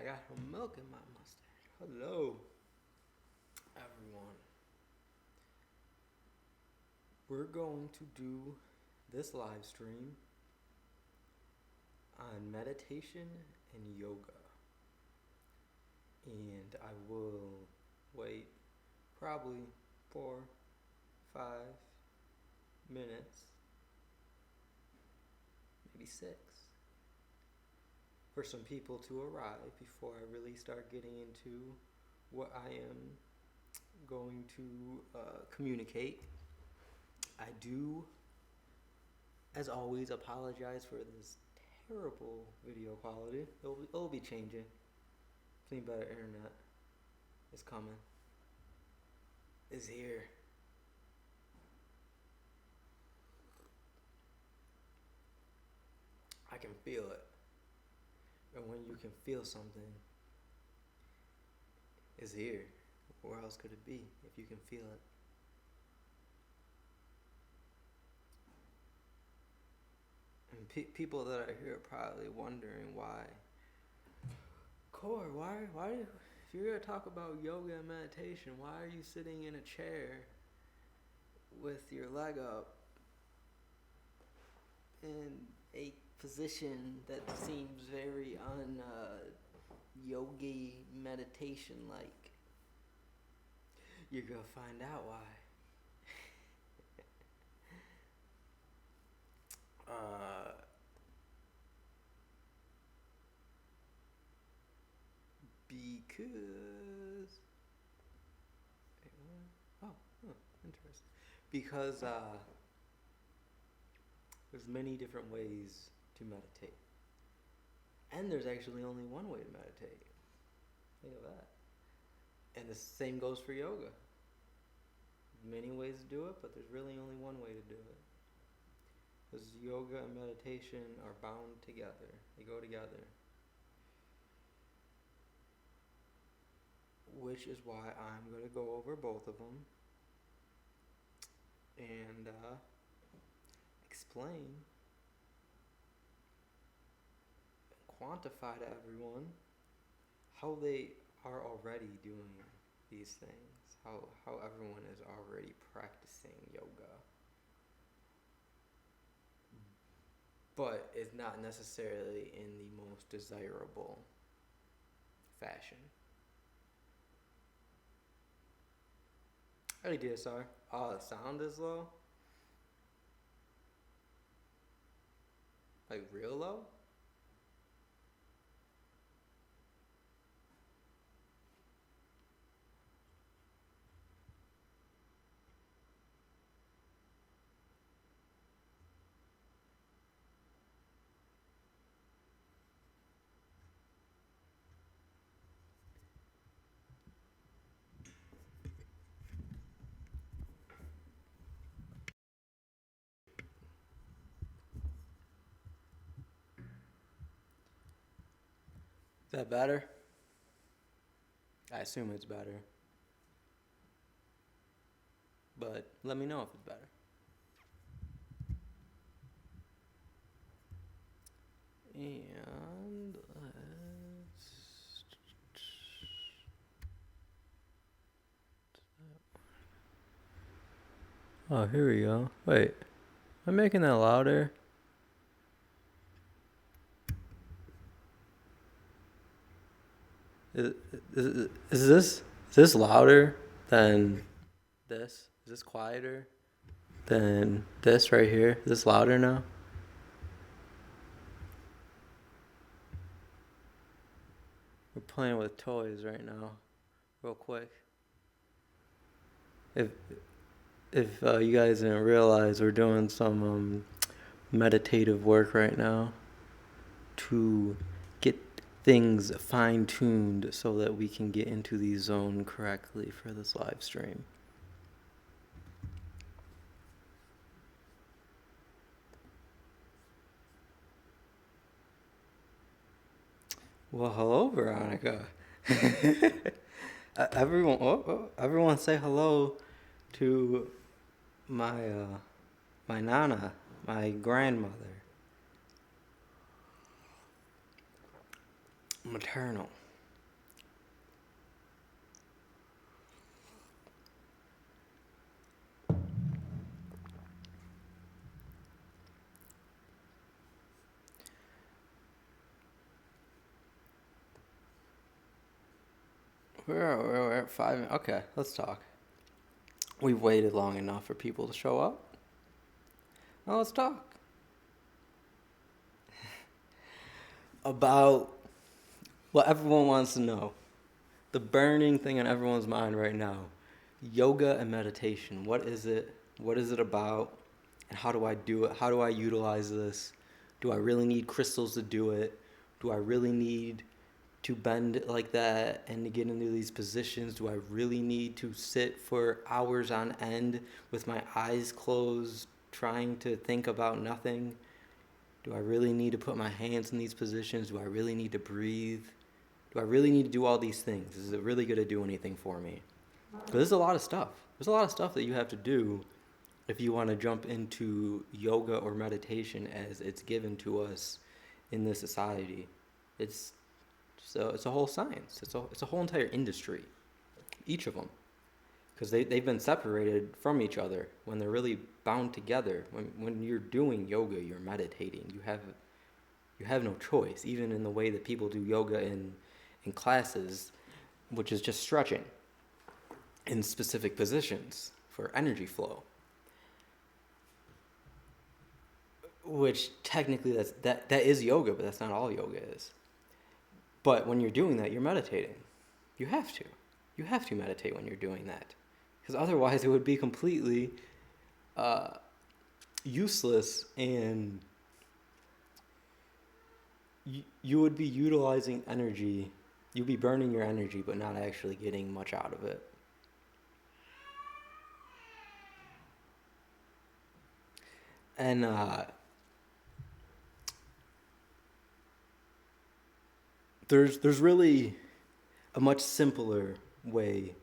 got some milk in my mustache. Hello, everyone. We're going to do this live stream on meditation and yoga. And I will wait probably 4-5 minutes, maybe 6, for some people to arrive before I really start getting into what I am going to communicate. I do, as always, apologize for this terrible video quality. It'll be changing. Clean better internet is coming. Is here. I can feel it. And when you can feel something, it's here. Where else could it be if you can feel it? And people that are here are probably wondering why. Core, why, if you're going to talk about yoga and meditation, why are you sitting in a chair with your leg up in a position that seems very yogi meditation like? You're going to find out why. Because interesting. Because there's many different ways to meditate, and there's actually only one way to meditate. Think of that. And the same goes for yoga. Many ways to do it, but there's really only one way to do it. Because yoga and meditation are bound together. They go together. Which is why I'm going to go over both of them and explain, quantify to everyone how they are already doing these things, how everyone is already practicing yoga, but it's not necessarily in the most desirable fashion. Howdy, DSR. Oh, the sound is low? Like real low? Is that better? I assume it's better. But let me know if it's better. And let's... Oh, here we go. Wait, am I making that louder? Is this louder than this? Is this quieter than this right here? Is this louder now? We're playing with toys right now, real quick. If you guys didn't realize, we're doing some meditative work right now to get things fine-tuned so that we can get into the zone correctly for this live stream. Well, hello, Veronica. Everyone say hello to my nana, my grandmother. Maternal. We're at 5. Okay, let's talk. We've waited long enough for people to show up. Now let's talk about what everyone wants to know. The burning thing on everyone's mind right now. Yoga and meditation. What is it? What is it about? And how do I do it? How do I utilize this? Do I really need crystals to do it? Do I really need to bend like that and to get into these positions? Do I really need to sit for hours on end with my eyes closed, trying to think about nothing? Do I really need to put my hands in these positions? Do I really need to breathe? Do I really need to do all these things? Is it really going to do anything for me? Because there's a lot of stuff. There's a lot of stuff that you have to do if you want to jump into yoga or meditation as it's given to us in this society. It's a whole science. It's a whole entire industry, each of them, because they've been separated from each other when they're really bound together. When you're doing yoga, you're meditating. You have no choice, even in the way that people do yoga in classes, which is just stretching in specific positions for energy flow. Which technically that is yoga, but that's not all yoga is. But when you're doing that, you're meditating. You have to. You have to meditate when you're doing that. Because otherwise it would be completely useless, and you would be utilizing energy. You'd be burning your energy, but not actually getting much out of it. And there's really a much simpler way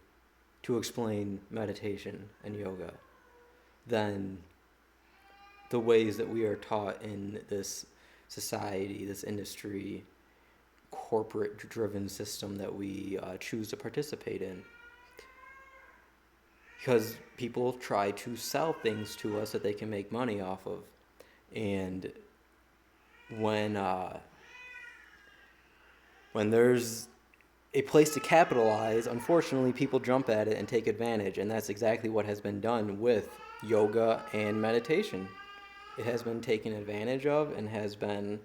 to explain meditation and yoga than the ways that we are taught in this society, this industry, corporate driven system that we choose to participate in. Because people try to sell things to us that they can make money off of. And when there's a place to capitalize, unfortunately, people jump at it and take advantage. And that's exactly what has been done with yoga and meditation. It has been taken advantage of and has been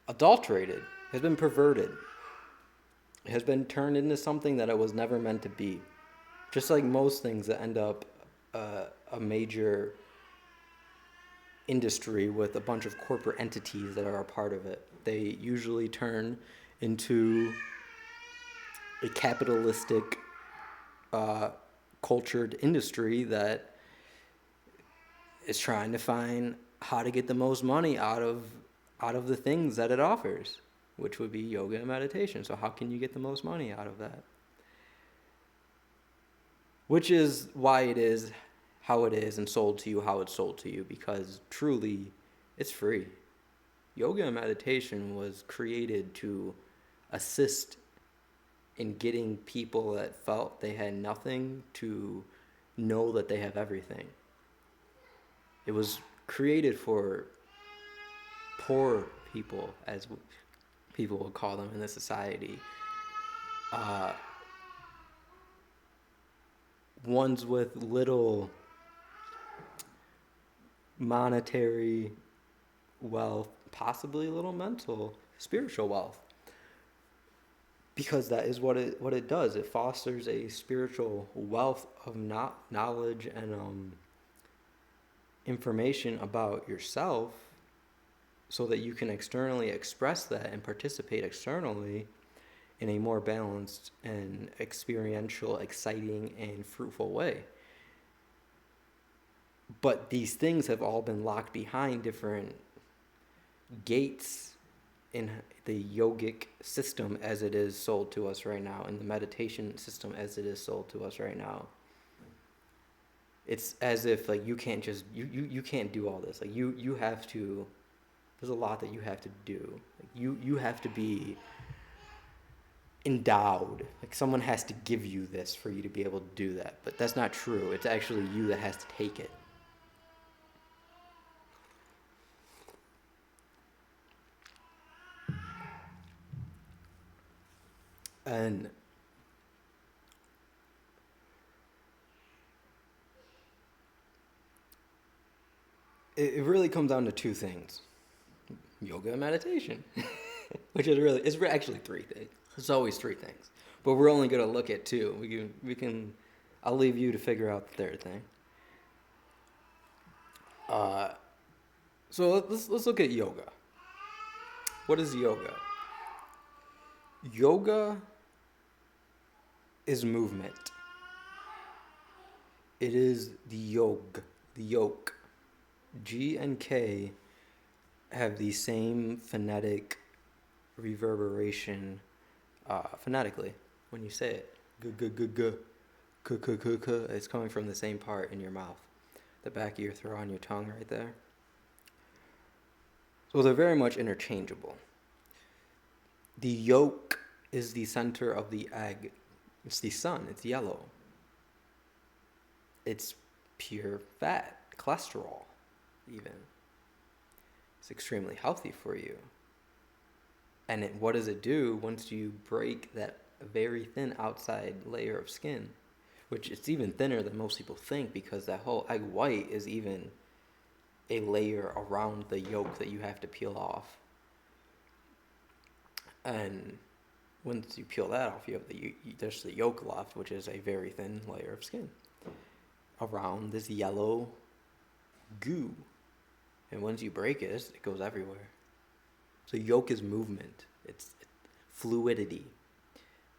adulterated, has been perverted. It has been turned into something that it was never meant to be. Just like most things that end up a major industry with a bunch of corporate entities that are a part of it, they usually turn into a capitalistic, cultured industry that is trying to find how to get the most money out of the things that it offers, which would be yoga and meditation. So how can you get the most money out of that? Which is why it is how it is and sold to you how it's sold to you, because truly it's free. Yoga and meditation was created to assist in getting people that felt they had nothing to know that they have everything. It was created for poor people, as people would call them in the society. Ones with little monetary wealth, possibly a little mental, spiritual wealth. Because that is what it does. It fosters a spiritual wealth of knowledge and information about yourself, so that you can externally express that and participate externally in a more balanced and experiential, exciting, and fruitful way. But these things have all been locked behind different gates in the yogic system as it is sold to us right now, in the meditation system as it is sold to us right now. It's as if like you can't just you can't do all this. Like you have to. There's a lot that you have to do. Like you have to be endowed. Like someone has to give you this for you to be able to do that. But that's not true. It's actually you that has to take it. And it really comes down to two things: yoga and meditation, which is really it's actually three things. It's always three things, but we're only gonna look at two. We can. I'll leave you to figure out the third thing. Uh, so let's look at yoga. What is yoga? Yoga is movement. It is the yoke. The yoke. G and K have the same phonetic reverberation phonetically when you say it. G g g g. K k k k. It's coming from the same part in your mouth, the back of your throat on your tongue right there. So they're very much interchangeable. The yolk is the center of the egg. It's the sun. It's yellow. It's pure fat, cholesterol, even. It's extremely healthy for you. And what does it do once you break that very thin outside layer of skin? Which it's even thinner than most people think, because that whole egg white is even a layer around the yolk that you have to peel off. And once you peel that off, you have there's the yolk left, which is a very thin layer of skin around this yellow goo. And once you break it, it goes everywhere. So yolk is movement. It's fluidity.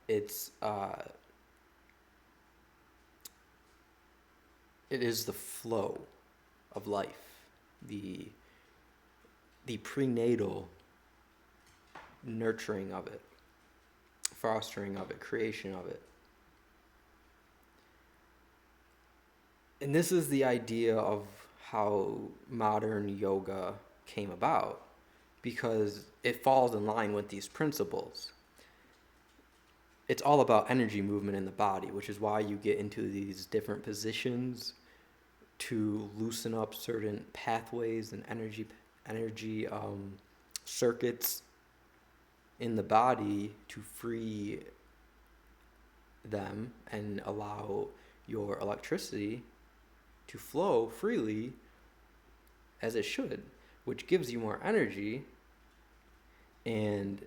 It is the flow of life, the prenatal nurturing of it, fostering of it, creation of it. And this is the idea of how modern yoga came about, because it falls in line with these principles. It's all about energy movement in the body, which is why you get into these different positions to loosen up certain pathways and energy circuits in the body to free them and allow your electricity to flow freely as it should, which gives you more energy. And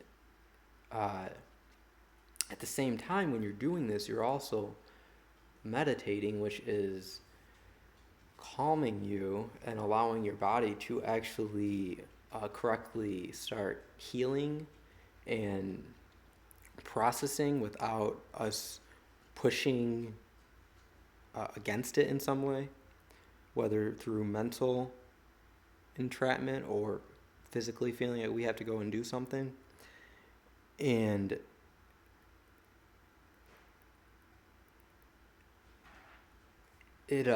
at the same time, when you're doing this, you're also meditating, which is calming you and allowing your body to actually correctly start healing and processing without us pushing against it in some way, whether through mental entrapment or physically feeling like we have to go and do something. And it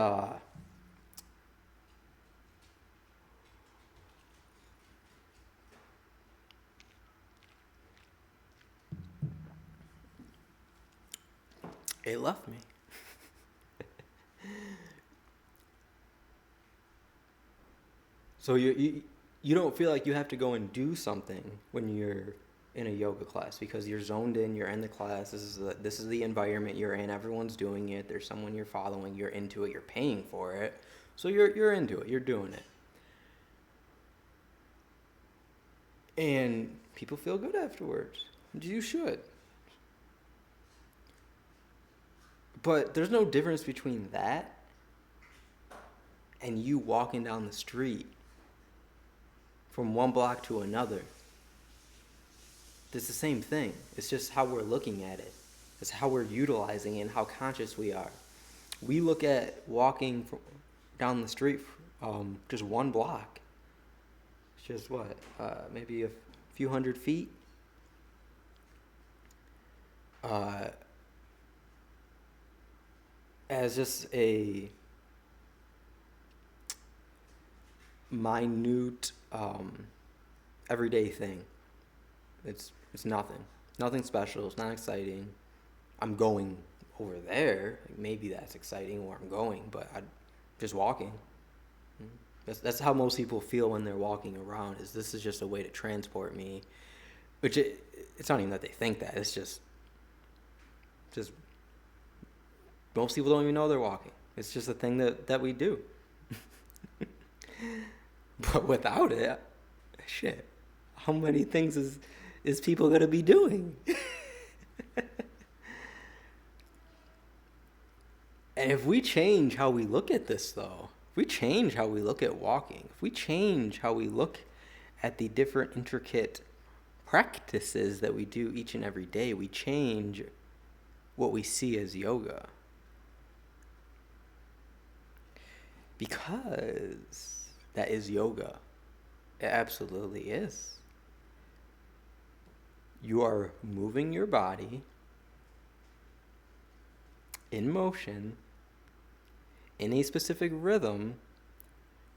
it left me. So you don't feel like you have to go and do something when you're in a yoga class, because you're zoned in, you're in the class, this is the environment you're in, everyone's doing it, there's someone you're following, you're into it, you're paying for it. So you're into it, you're doing it. And people feel good afterwards. You should. But there's no difference between that and you walking down the street from one block to another. It's the same thing. It's just how we're looking at it. It's how we're utilizing it and how conscious we are. We look at walking down the street just one block. It's just what? Maybe a few hundred feet? As just a minute everyday thing. It's nothing special. It's not exciting. I'm going over there. Like, maybe that's exciting where I'm going, but I'm just walking. That's how most people feel when they're walking around. This is just a way to transport me, which it's not even that they think that. It's just most people don't even know they're walking. It's just a thing that we do. But without it, shit, how many things is people gonna be doing? And if we change how we look at this, though, if we change how we look at walking, if we change how we look at the different intricate practices that we do each and every day, we change what we see as yoga. Because that is yoga. It absolutely is. You are moving your body in motion in a specific rhythm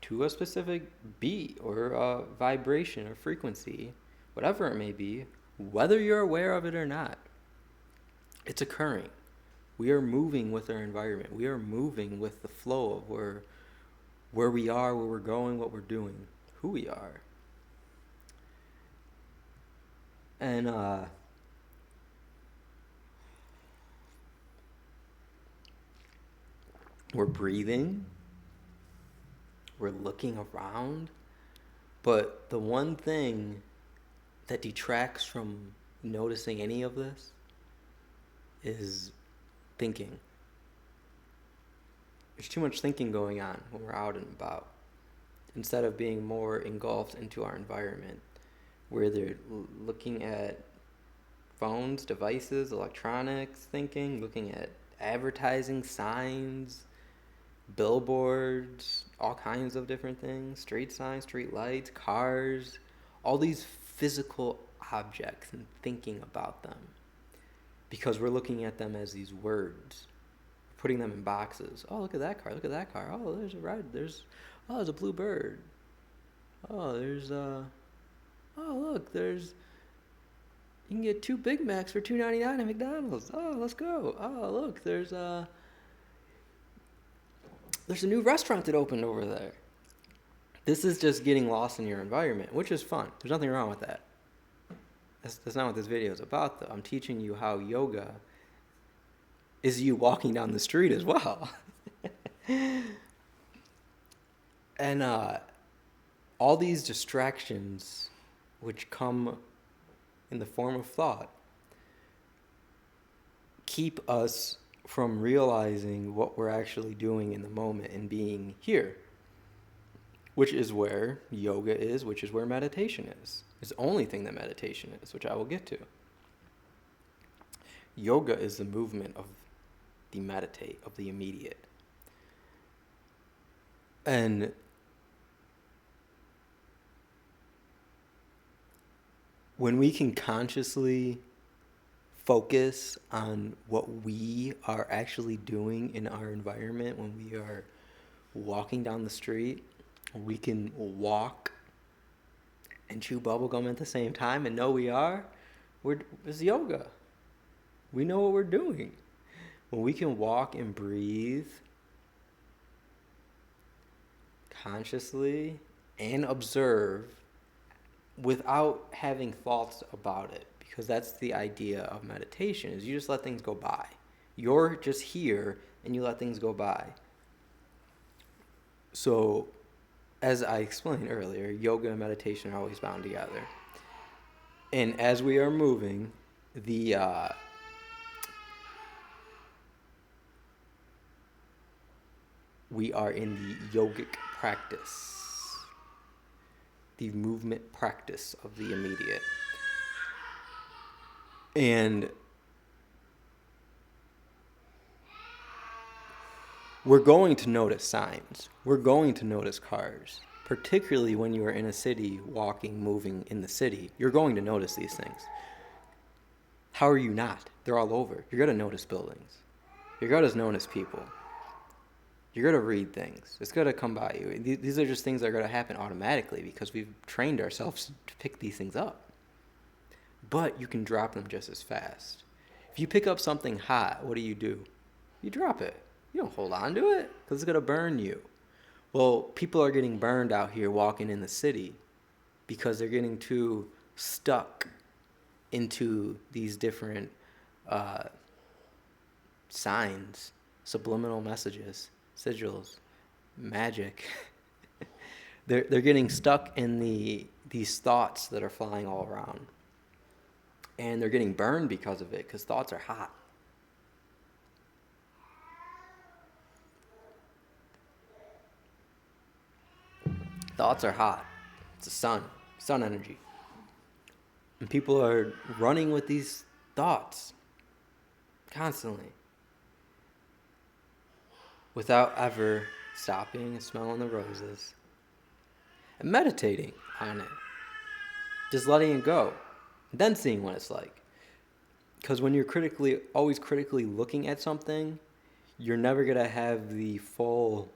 to a specific beat or vibration or frequency, whatever it may be, whether you're aware of it or not. It's occurring. We are moving with our environment. We are moving with the flow of where we are, where we're going, what we're doing, who we are. And we're breathing, we're looking around, but the one thing that detracts from noticing any of this is thinking. There's too much thinking going on when we're out and about. Instead of being more engulfed into our environment, where they're looking at phones, devices, electronics, thinking, looking at advertising, signs, billboards, all kinds of different things, street signs, street lights, cars, all these physical objects, and thinking about them. Because we're looking at them as these words, putting them in boxes. Oh, look at that car, look at that car. Oh, there's a ride, there's a blue bird. Oh, look, you can get 2 Big Macs for $2.99 at McDonald's. Oh, let's go. Oh, look, there's a new restaurant that opened over there. This is just getting lost in your environment, which is fun. There's nothing wrong with that. That's not what this video is about, though. I'm teaching you how yoga is you walking down the street as well. And all these distractions, which come in the form of thought, keep us from realizing what we're actually doing in the moment and being here, which is where yoga is, which is where meditation is. It's the only thing that meditation is, which I will get to. Yoga is the movement of the meditate, of the immediate. And when we can consciously focus on what we are actually doing in our environment, when we are walking down the street, we can walk and chew bubblegum at the same time and know it's yoga. We know what we're doing. When we can walk and breathe consciously and observe without having thoughts about it, because that's the idea of meditation, is you just let things go by. You're just here and you let things go by. So, as I explained earlier, yoga and meditation are always bound together. And as we are moving, we are in the yogic practice, the movement practice of the immediate. And we're going to notice signs. We're going to notice cars, particularly when you are in a city, walking, moving in the city. You're going to notice these things. How are you not? They're all over. You're going to notice buildings. You're going to notice people. You're going to read things. It's going to come by you. These are just things that are going to happen automatically because we've trained ourselves to pick these things up. But you can drop them just as fast. If you pick up something hot, what do? You drop it. You don't hold on to it because it's going to burn you. Well, people are getting burned out here walking in the city because they're getting too stuck into these different signs, subliminal messages, sigils, magic they're getting stuck in these thoughts that are flying all around, and they're getting burned because of it, because thoughts are hot. Thoughts are hot. It's the sun energy. And people are running with these thoughts constantly without ever stopping and smelling the roses and meditating on it. Just letting it go. Then seeing what it's like. Because when you're always critically looking at something, you're never going to have the full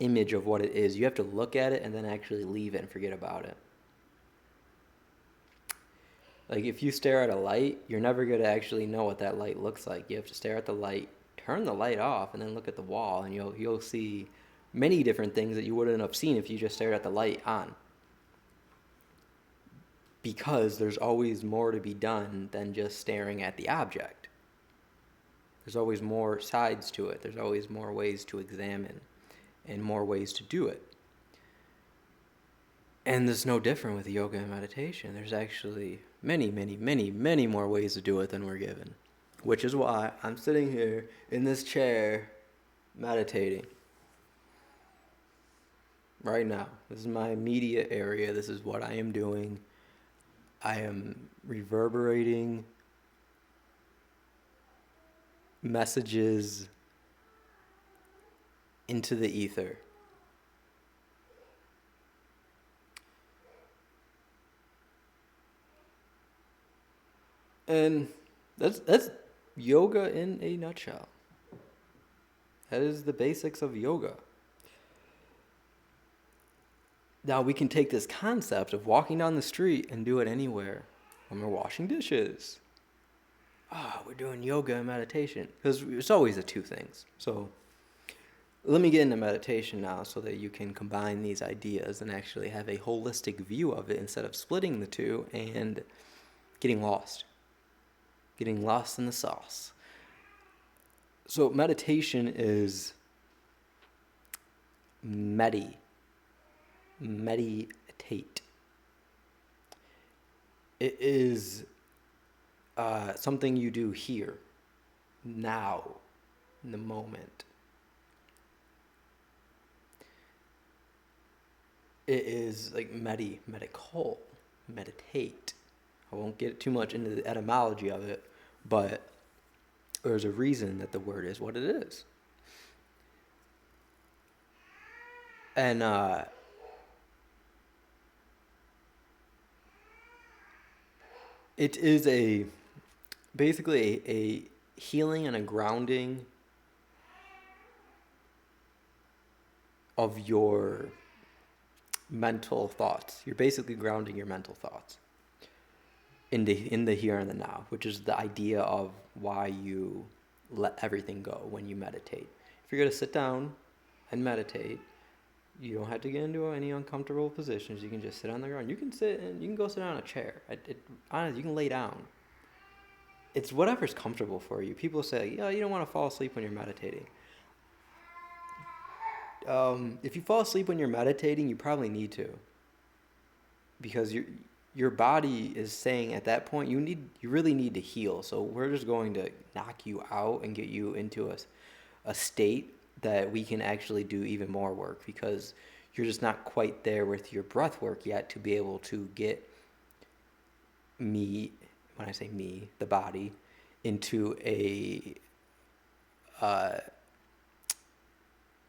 image of what it is. You have to look at it and then actually leave it and forget about it. Like if you stare at a light, you're never going to actually know what that light looks like. You have to stare at the light, turn the light off, and then look at the wall, and you'll see many different things that you wouldn't have seen if you just stared at the light on. Because there's always more to be done than just staring at the object. There's always more sides to it. There's always more ways to examine and more ways to do it. And it's no different with yoga and meditation. There's actually many, many, many, many more ways to do it than we're given. Which is why I'm sitting here in this chair meditating. Right now. This is my immediate area. This is what I am doing. I am reverberating messages into the ether. And that's yoga in a nutshell. That is the basics of yoga. Now we can take this concept of walking down the street and do it anywhere. When we're washing dishes. We're doing yoga and meditation. Because it's always the two things. So let me get into meditation now so that you can combine these ideas and actually have a holistic view of it instead of splitting the two and getting lost. Getting lost in the sauce. So meditation is meditate. It is something you do here, now, in the moment. It is like medical, meditate. I won't get too much into the etymology of it, but there's a reason that the word is what it is. And it is basically a healing and a grounding of your mental thoughts. You're basically grounding your mental thoughts in the here and the now, which is the idea of why you let everything go when you meditate. If you're going to sit down and meditate, you don't have to get into any uncomfortable positions. You can just sit on the ground. You can go sit on a chair. Honestly, you can lay down. It's whatever's comfortable for you. People say, you don't want to fall asleep when you're meditating. If you fall asleep when you're meditating, you probably need to. Because your body is saying at that point, you really need to heal. So we're just going to knock you out and get you into a state that we can actually do even more work, because you're just not quite there with your breath work yet to be able to get me, when I say me, the body, into a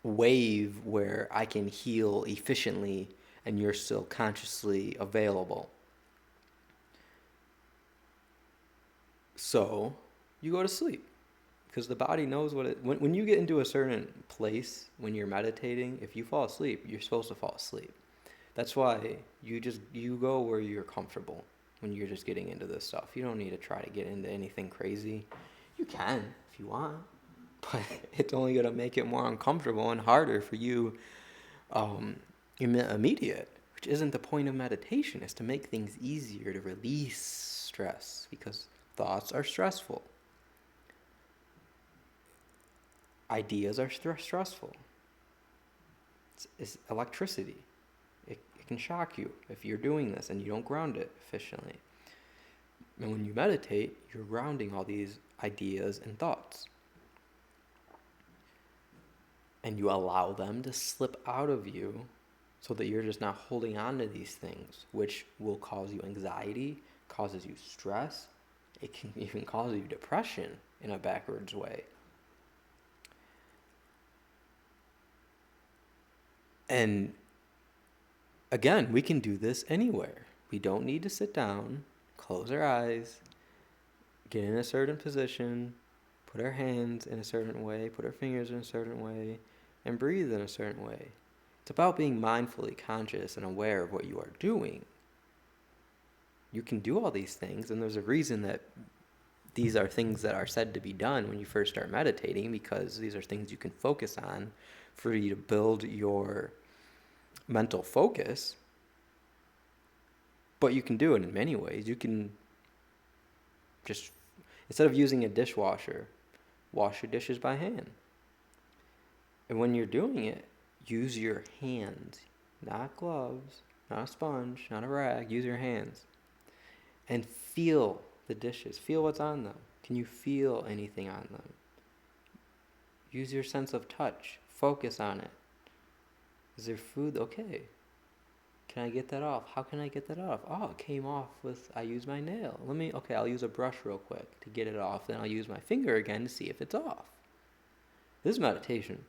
wave where I can heal efficiently and you're still consciously available. So you go to sleep. Because the body knows when you get into a certain place when you're meditating, if you fall asleep, you're supposed to fall asleep. That's why you go where you're comfortable when you're just getting into this stuff. You don't need to try to get into anything crazy. You can if you want, but it's only going to make it more uncomfortable and harder for you immediate, which isn't the point of meditation. It's to make things easier, to release stress, because thoughts are stressful. Ideas are stressful. It's electricity. It can shock you if you're doing this and you don't ground it efficiently. And when you meditate, you're grounding all these ideas and thoughts. And you allow them to slip out of you so that you're just not holding on to these things, which will cause you anxiety, causes you stress. It can even cause you depression in a backwards way. And again, we can do this anywhere. We don't need to sit down, close our eyes, get in a certain position, put our hands in a certain way, put our fingers in a certain way, and breathe in a certain way. It's about being mindfully conscious and aware of what you are doing. You can do all these things, and there's a reason that these are things that are said to be done when you first start meditating, because these are things you can focus on for you to build your mental focus. But you can do it in many ways. You can just, instead of using a dishwasher, wash your dishes by hand. And when you're doing it, use your hands, not gloves, not a sponge, not a rag. Use your hands. And feel the dishes. Feel what's on them. Can you feel anything on them? Use your sense of touch. Focus on it. Is there food? Okay. Can I get that off? How can I get that off? Oh, it came off with, I used my nail. I'll use a brush real quick to get it off. Then I'll use my finger again to see if it's off. This is meditation.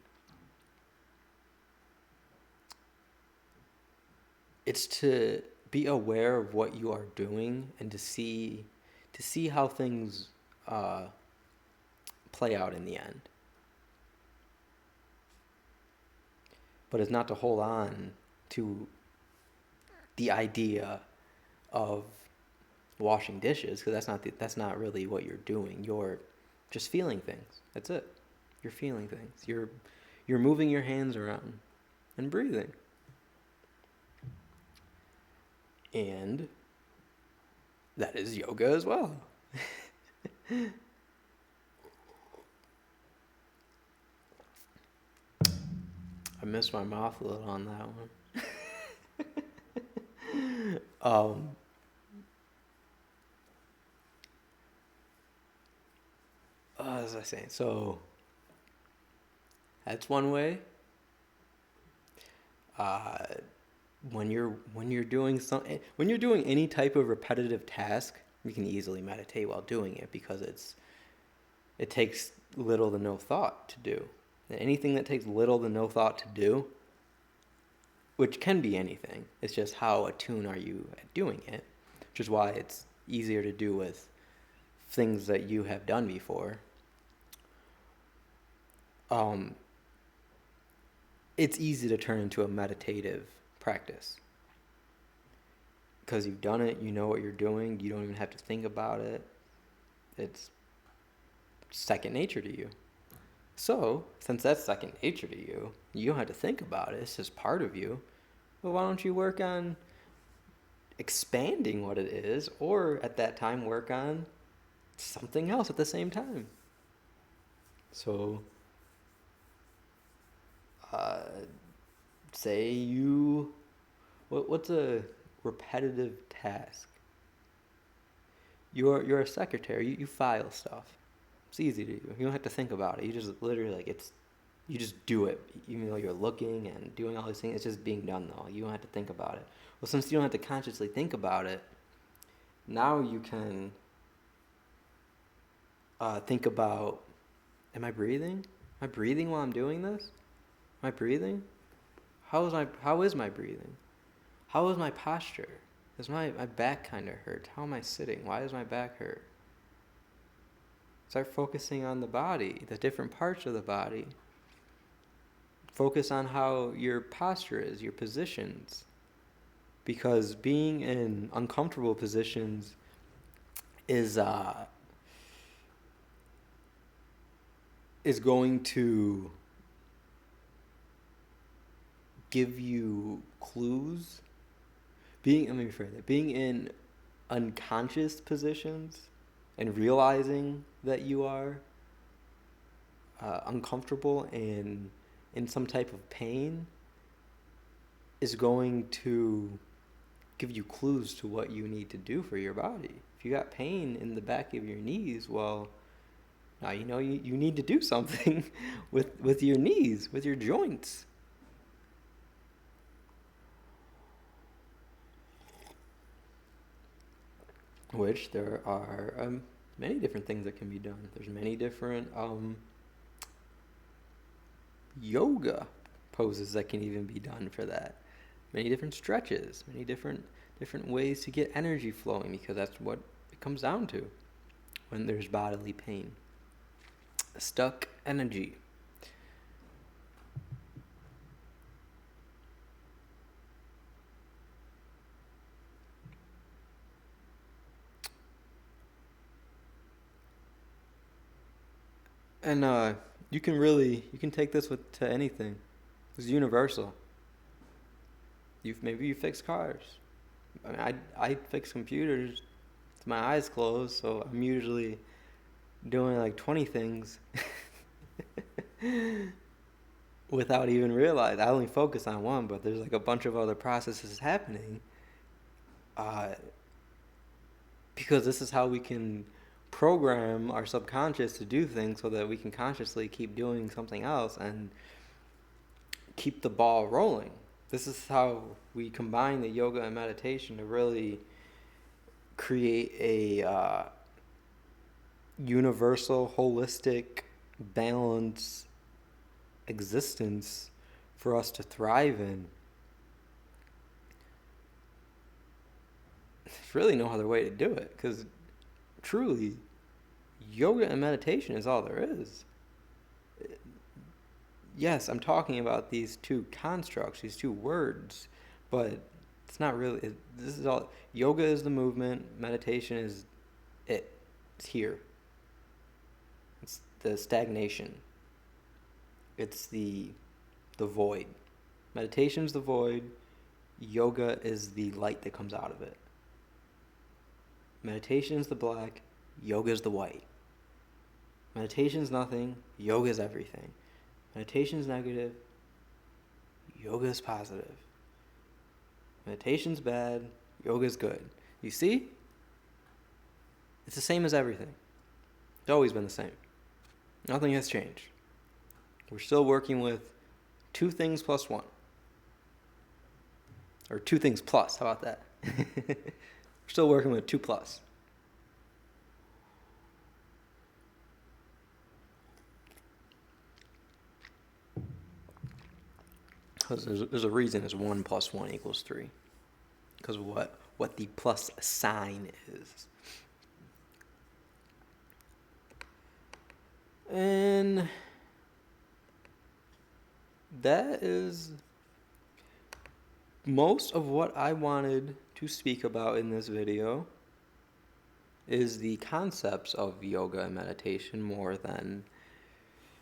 It's to be aware of what you are doing and to see how things play out in the end. But it's not to hold on to the idea of washing dishes, because that's not really what you're doing. You're just feeling things. That's it. You're feeling things. You're moving your hands around and breathing. And that is yoga as well. I missed my mouth a little on that one. As I was saying, so that's one way. When you're doing any type of repetitive task, you can easily meditate while doing it, because it takes little to no thought to do. And anything that takes little to no thought to do, which can be anything, it's just how attuned are you at doing it, which is why it's easier to do with things that you have done before. It's easy to turn into a meditative practice because you've done it, you know what you're doing, you don't even have to think about it. It's second nature to you. So, since that's second nature to you, you don't have to think about it, it's just part of you. Well, why don't you work on expanding what it is, or at that time work on something else at the same time? So, say what's a repetitive task? You're a secretary. You file stuff. It's easy to do. You don't have to think about it. You just literally you just do it. Even though you're looking and doing all these things, it's just being done though. You don't have to think about it. Well, since you don't have to consciously think about it, now you can think about: am I breathing? Am I breathing while I'm doing this? Am I breathing? How is my breathing? How is my posture? Does my back kind of hurt? How am I sitting? Why does my back hurt? Start focusing on the body, the different parts of the body. Focus on how your posture is, your positions. Because being in uncomfortable positions is going to give you clues. Being in unconscious positions and realizing that you are uncomfortable and in some type of pain is going to give you clues to what you need to do for your body. If you got pain in the back of your knees, well, now you know you need to do something with your knees, with your joints. Which there are many different things that can be done. There's many different yoga poses that can even be done for that. Many different stretches, many different ways to get energy flowing, because that's what it comes down to when there's bodily pain. Stuck energy. And you can take this to anything. It's universal. Maybe you fix cars. I mean, I fix computers with my eyes closed, so I'm usually doing like 20 things without even realizing. I only focus on one, but there's like a bunch of other processes happening. Because this is how we can program our subconscious to do things so that we can consciously keep doing something else and keep the ball rolling. This is how we combine the yoga and meditation to really create a universal, holistic, balanced existence for us to thrive in. There's really no other way to do it, because truly, yoga and meditation is all there is. Yes, I'm talking about these two constructs, these two words, but it's not really. This is all. Yoga is the movement. Meditation is it. It's here. It's the stagnation. It's the void. Meditation is the void. Yoga is the light that comes out of it. Meditation is the black. Yoga is the white. Meditation is nothing. Yoga is everything. Meditation is negative. Yoga is positive. Meditation's bad. Yoga is good. You see? It's the same as everything. It's always been the same. Nothing has changed. We're still working with 2 things plus 1. Or 2 things plus. How about that? We're still working with 2 plus. Because there's a reason it's 1 plus 1 equals 3. Because of what the plus sign is. And that is most of what I wanted to speak about in this video. Is the concepts of yoga and meditation more than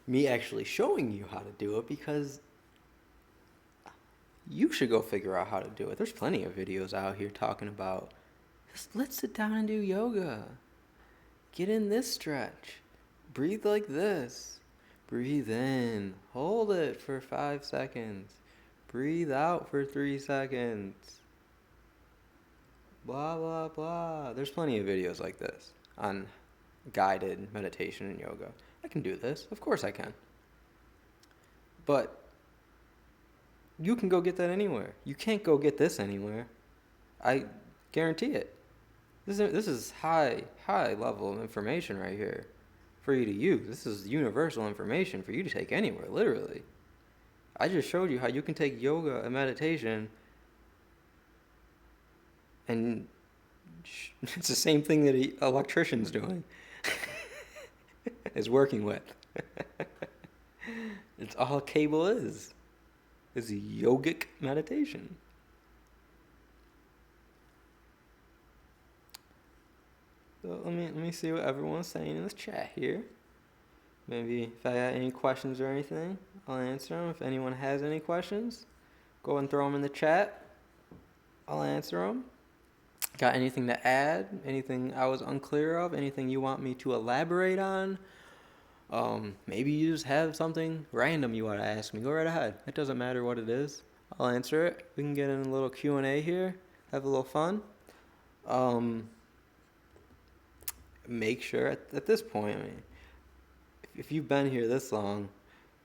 me actually showing you how to do it, because you should go figure out how to do it. There's plenty of videos out here talking about, let's sit down and do yoga. Get in this stretch. Breathe like this. Breathe in. Hold it for 5 seconds. Breathe out for 3 seconds. Blah, blah, blah. There's plenty of videos like this on guided meditation and yoga. I can do this. Of course I can. But you can go get that anywhere. You can't go get this anywhere. I guarantee it. This is high level of information right here for you to use. This is universal information for you to take anywhere, literally. I just showed you how you can take yoga and meditation, and it's the same thing that an electrician's doing. Is working with. It's all a cable is yogic meditation. So let me see what everyone's saying in this chat here. Maybe if I got any questions or anything, I'll answer them. If anyone has any questions, go and throw them in the chat. I'll answer them. Got anything to add? Anything I was unclear of? Anything you want me to elaborate on? Maybe you just have something random you want to ask me. Go right ahead. It doesn't matter what it is. I'll answer it. We can get in a little Q&A here, have a little fun. Make sure at this point, I mean, if you've been here this long,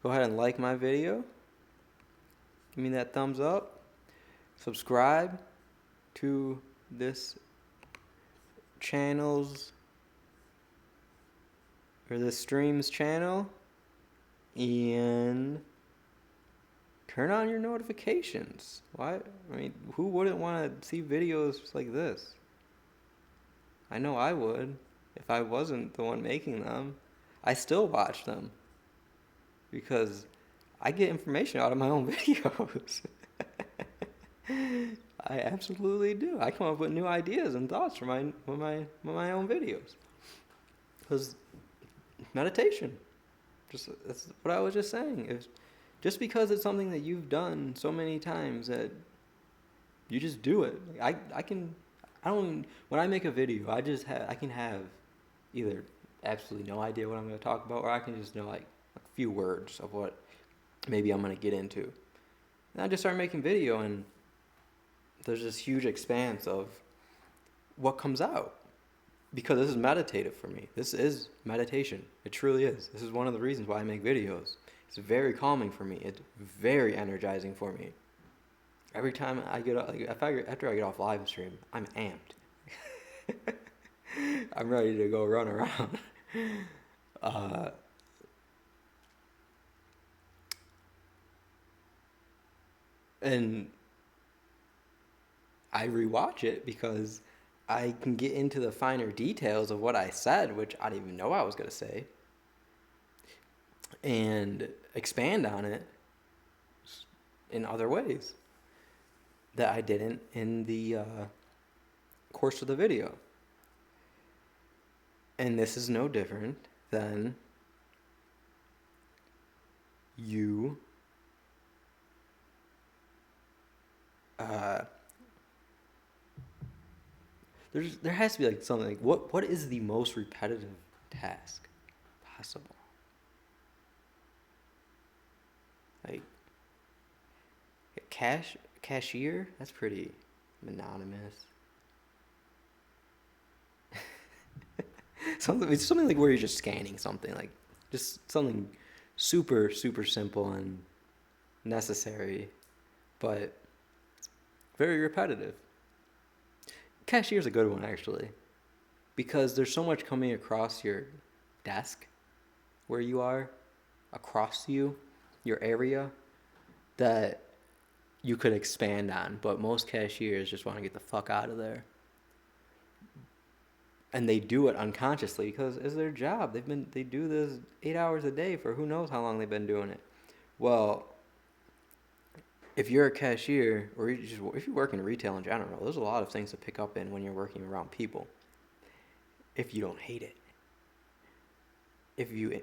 go ahead and like my video. Give me that thumbs up. Subscribe to this channel's or this stream's channel, and turn on your notifications. Why? I mean, who wouldn't want to see videos like this? I know I would if I wasn't the one making them. I still watch them because I get information out of my own videos. I absolutely do. I come up with new ideas and thoughts for my own videos. Because meditation, that's what I was just saying. Just because it's something that you've done so many times that you just do it. When I make a video, I can have either absolutely no idea what I'm going to talk about, or I can just know like a few words of what maybe I'm going to get into. And I just start making video, and there's this huge expanse of what comes out. Because this is meditative for me. This is meditation. It truly is. This is one of the reasons why I make videos. It's very calming for me. It's very energizing for me. Every time I get up, after I get off live stream, I'm amped. I'm ready to go run around. And I rewatch it because I can get into the finer details of what I said, which I didn't even know I was going to say, and expand on it in other ways that I didn't in the course of the video. And this is no different than you there has to be like something like what is the most repetitive task possible? Like cashier? That's pretty monotonous. It's something like where you're just scanning something, like just something super, super simple and necessary, but very repetitive. Cashier's a good one, actually, because there's so much coming across your desk where you are, across you, your area, that you could expand on, but most cashiers just want to get the fuck out of there. And they do it unconsciously because it's their job. They do this 8 hours a day for who knows how long they've been doing it. Well, if you're a cashier, or if you work in retail in general, there's a lot of things to pick up in when you're working around people. If you don't hate it, if you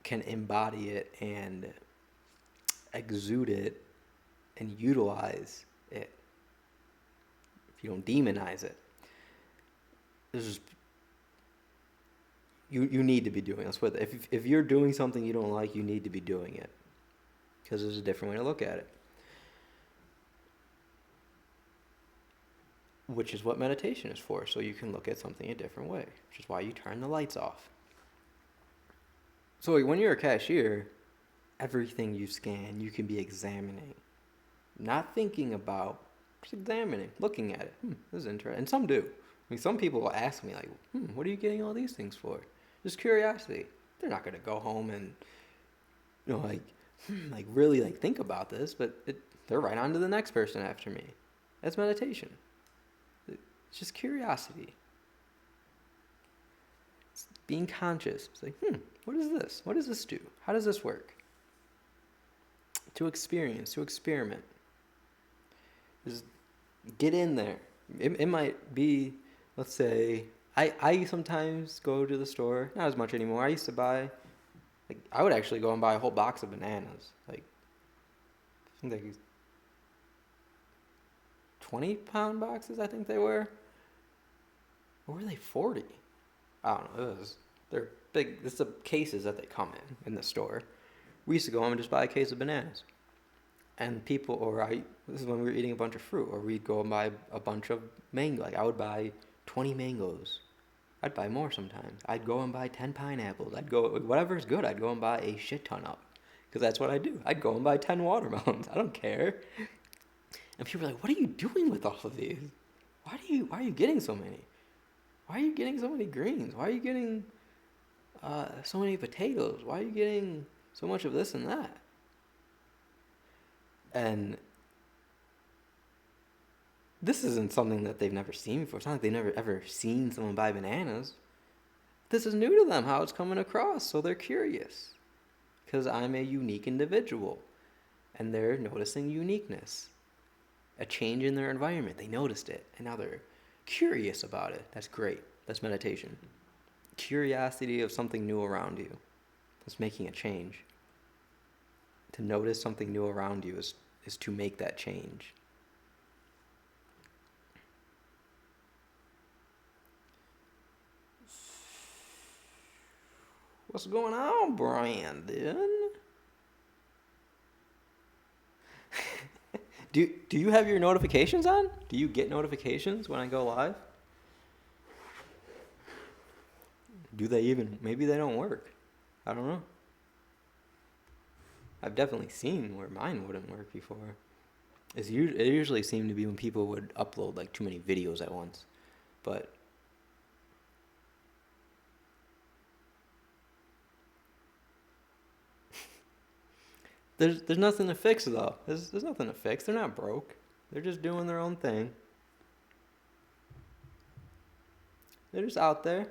can embody it and exude it and utilize it, if you don't demonize it, you need to be doing this with it. If you're doing something you don't like, you need to be doing it. Because there's a different way to look at it. Which is what meditation is for, so you can look at something a different way, which is why you turn the lights off. So when you're a cashier, everything you scan, you can be examining. Not thinking about, just examining, looking at it. This is interesting. And some do. I mean, some people will ask me, like, what are you getting all these things for? Just curiosity. They're not going to go home and, really think about this, but they're right on to the next person after me. That's meditation. It's just curiosity. It's being conscious. It's like, what is this? What does this do? How does this work? To experience, to experiment. Just get in there. It might be, let's say, I sometimes go to the store, not as much anymore. I used to buy, I would actually go and buy a whole box of bananas. I think 20-pound boxes, I think they were. Or were they 40? I don't know. They're big. It's the cases that they come in the store. We used to go home and just buy a case of bananas. And people, this is when we were eating a bunch of fruit, or we'd go and buy a bunch of mango. Like I would buy 20 mangoes. I'd buy more sometimes. I'd go and buy 10 pineapples. I'd go, whatever's good, I'd go and buy a shit ton of. Because that's what I do. I'd go and buy 10 watermelons. I don't care. And people are like, what are you doing with all of these? Why are you getting so many? Why are you getting so many greens? Why are you getting so many potatoes? Why are you getting so much of this and that? And this isn't something that they've never seen before. It's not like they've never ever seen someone buy bananas. This is new to them, how it's coming across, so they're curious. Because I'm a unique individual, and they're noticing uniqueness. A change in their environment. They noticed it, and now they're curious about it. That's great. That's meditation. Curiosity of something new around you. That's making a change. To notice something new around you is to make that change. What's going on, Brandon? Do you have your notifications on? Do you get notifications when I go live? Do they even? Maybe they don't work. I don't know. I've definitely seen where mine wouldn't work before. It usually seemed to be when people would upload like too many videos at once. But there's nothing to fix though. There's nothing to fix. They're not broke. They're just doing their own thing. They're just out there.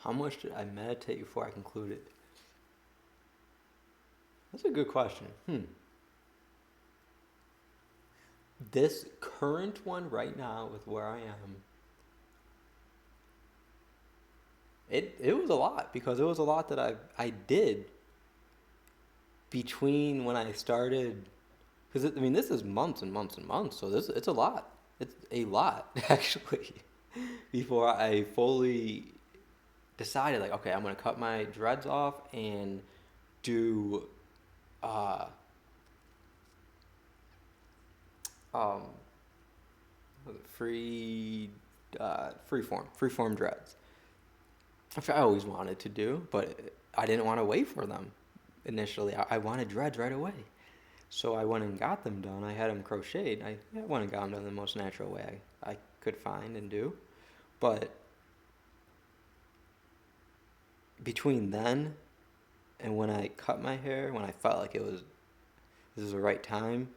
How much did I meditate before I concluded? That's a good question. This current one right now with where I am, it was a lot because it was a lot that I did between when I started, because I mean this is months and months and months, so it's a lot. It's a lot actually before I fully decided like, okay, I'm gonna cut my dreads off and do uh um freeform dreads, which I always wanted to do, but I didn't want to wait for them initially. I wanted dreads right away. So I went and got them done. I had them crocheted. I went and got them done the most natural way I could find and do. But between then and when I cut my hair, when I felt like this was the right time,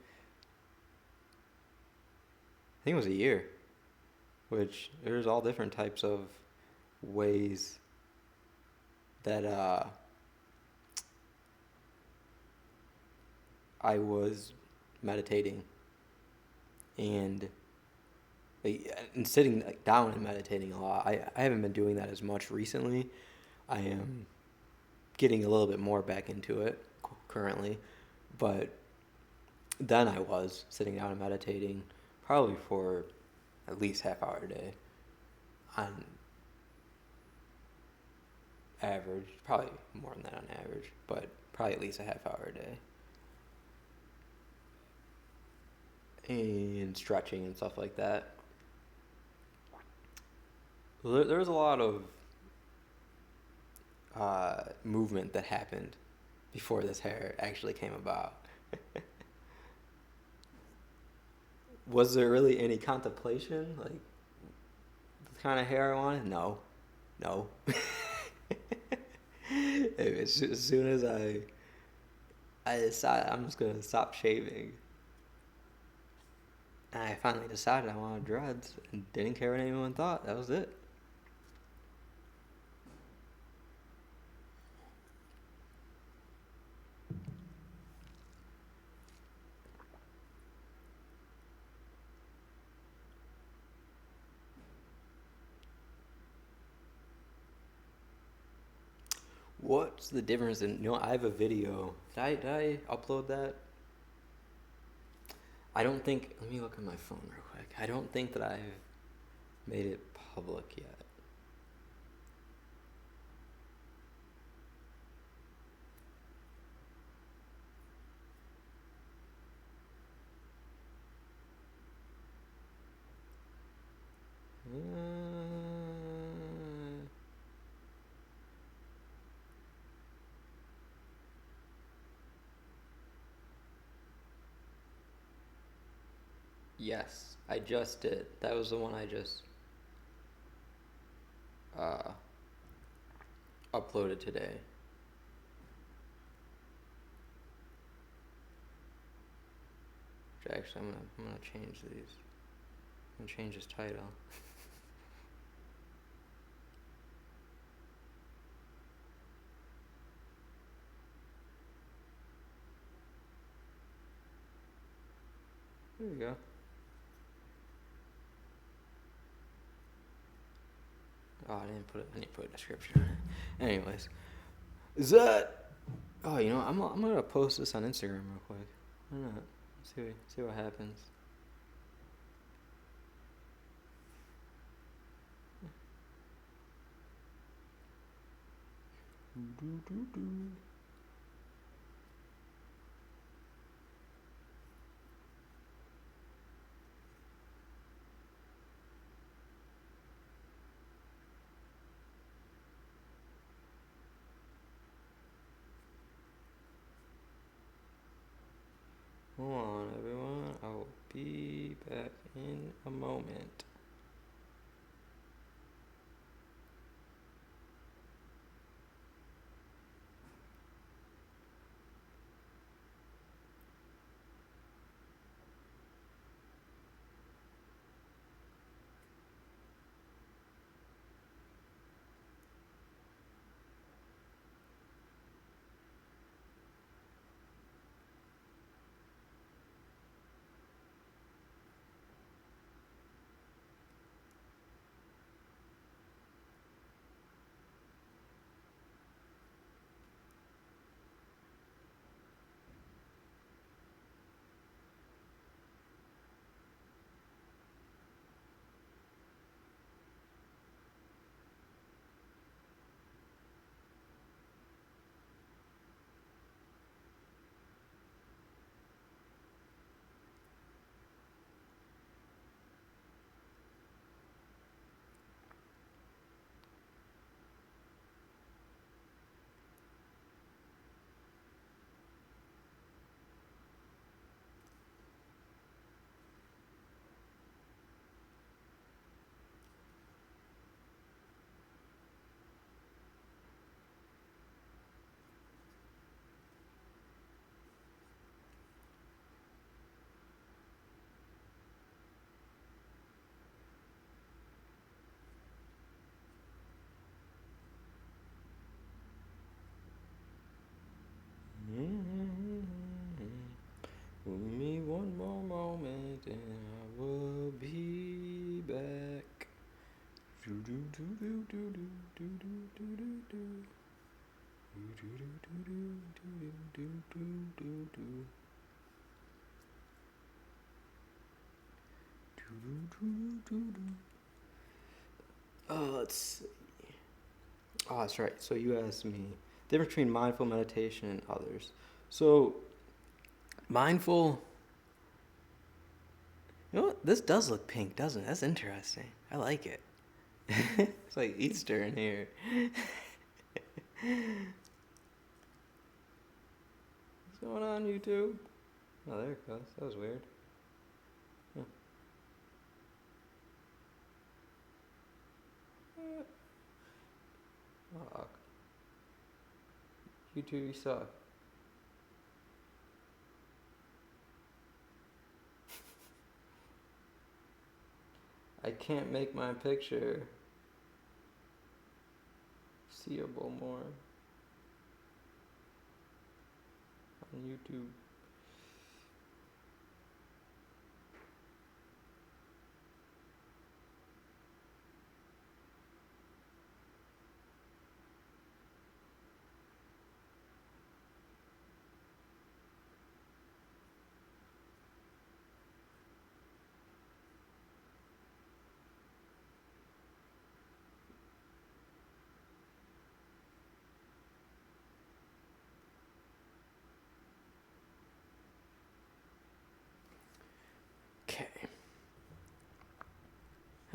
I think it was a year, which there's all different types of ways that I was meditating and sitting like down and meditating a lot. I haven't been doing that as much recently. I am getting a little bit more back into it currently, but then I was sitting down and meditating probably for at least half hour a day on average, probably more than that on average, but probably at least a half hour a day. And stretching and stuff like that. There was a lot of movement that happened before this hair actually came about. Was there really any contemplation? Like, the kind of hair I wanted? No. As soon as I decided I'm just going to stop shaving, and I finally decided I wanted dreads and didn't care what anyone thought. That was it. What's the difference in, I have a video. Did I upload that? I don't think, let me look at my phone real quick. I don't think that I've made it public yet. Yes, I just did. That was the one I just uh, uploaded today. Which actually, I'm gonna change these. I'm gonna change this title. There you go. Oh, I didn't put a description on it. Anyways, is that? Oh, I'm gonna post this on Instagram real quick. Why not? See what happens. Hold on, everyone. I will be back in a moment. Give me one more moment and I will be back. Let's see. Oh, that's right. So you asked me difference between mindful meditation and others. So mindful. You know what? This does look pink, doesn't it? That's interesting. I like it. It's like Easter in here. What's going on, YouTube? Oh, there it goes. That was weird. Huh. Oh, YouTube, you suck. I can't make my picture seeable more on YouTube.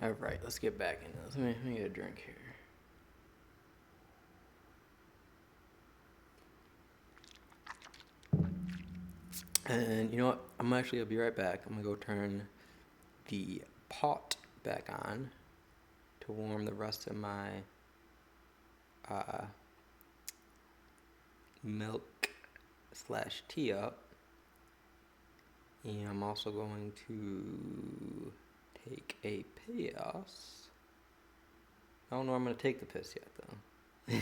All right, let's get back into this. Let me get a drink here. And you know what? I'll be right back. I'm gonna go turn the pot back on to warm the rest of my milk / tea up. And I'm also going to take a piss. I don't know where I'm going to take the piss yet, though.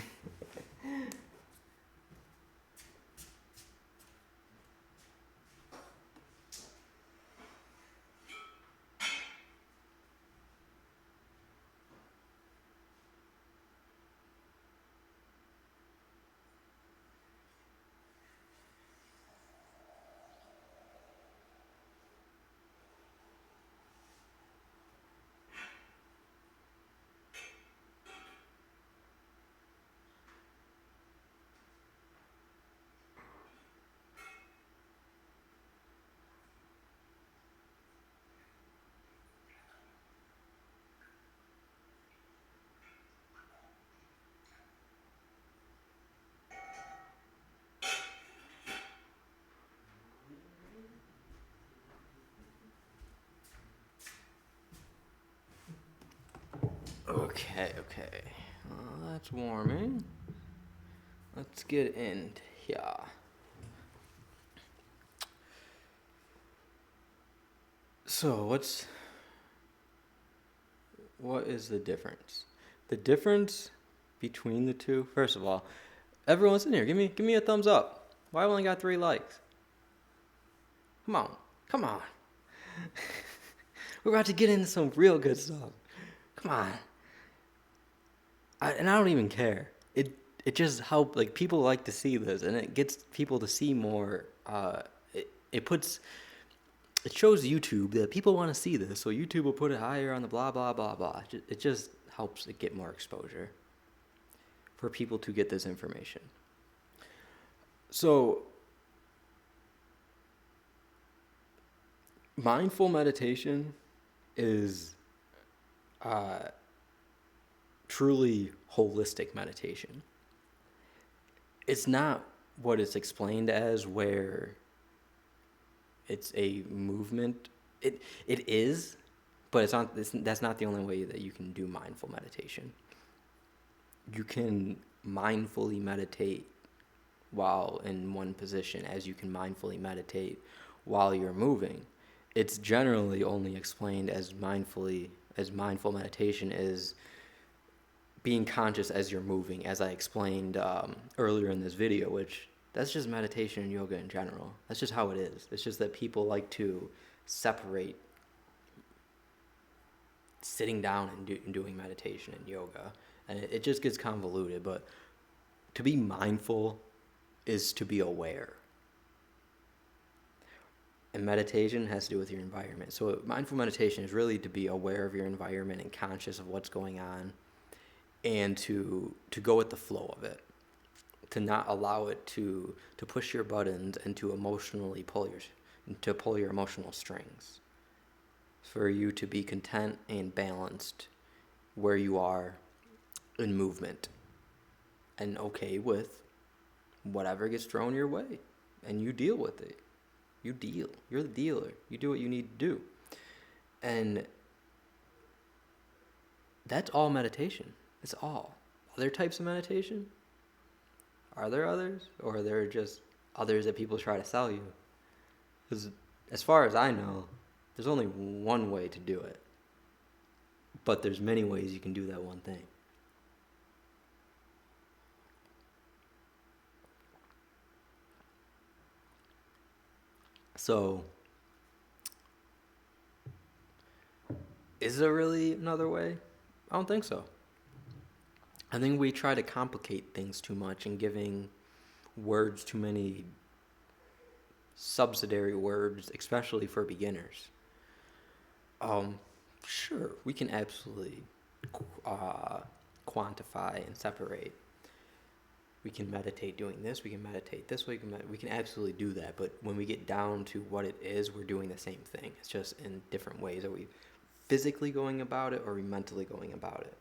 Okay. Well, that's warming. Let's get into here. So, what is the difference? The difference between the two, first of all, everyone's in here. Give me a thumbs up. Why have I only got 3 likes? Come on. We're about to get into some real good stuff. Come on. I don't even care. It just helps. Like, people like to see this, and it gets people to see more. It shows YouTube that people want to see this, so YouTube will put it higher on the blah blah blah blah. It just helps it get more exposure for people to get this information. So, mindful meditation is truly holistic meditation. It's not what it's explained as, where it's a movement. It is, but it's not. That's not the only way that you can do mindful meditation. You can mindfully meditate while in one position, as you can mindfully meditate while you're moving. It's generally only explained as mindful meditation is being conscious as you're moving, as I explained earlier in this video, which that's just meditation and yoga in general. That's just how it is. It's just that people like to separate sitting down and doing meditation and yoga, and it just gets convoluted. But to be mindful is to be aware. And meditation has to do with your environment. So mindful meditation is really to be aware of your environment and conscious of what's going on, and to go with the flow of it, to not allow it to push your buttons and to emotionally pull your emotional strings. For you to be content and balanced where you are in movement, and okay with whatever gets thrown your way, and you deal with it. You deal. You're the dealer. You do what you need to do. And that's all meditation. It's all. Other types of meditation? Are there others? Or are there just others that people try to sell you? Because as far as I know, there's only one way to do it. But there's many ways you can do that one thing. So, is there really another way? I don't think so. I think we try to complicate things too much and giving words too many subsidiary words, especially for beginners. Sure, we can absolutely quantify and separate. We can meditate doing this, we can meditate this way, we can absolutely do that. But when we get down to what it is, we're doing the same thing. It's just in different ways that we physically going about it or are we mentally going about it?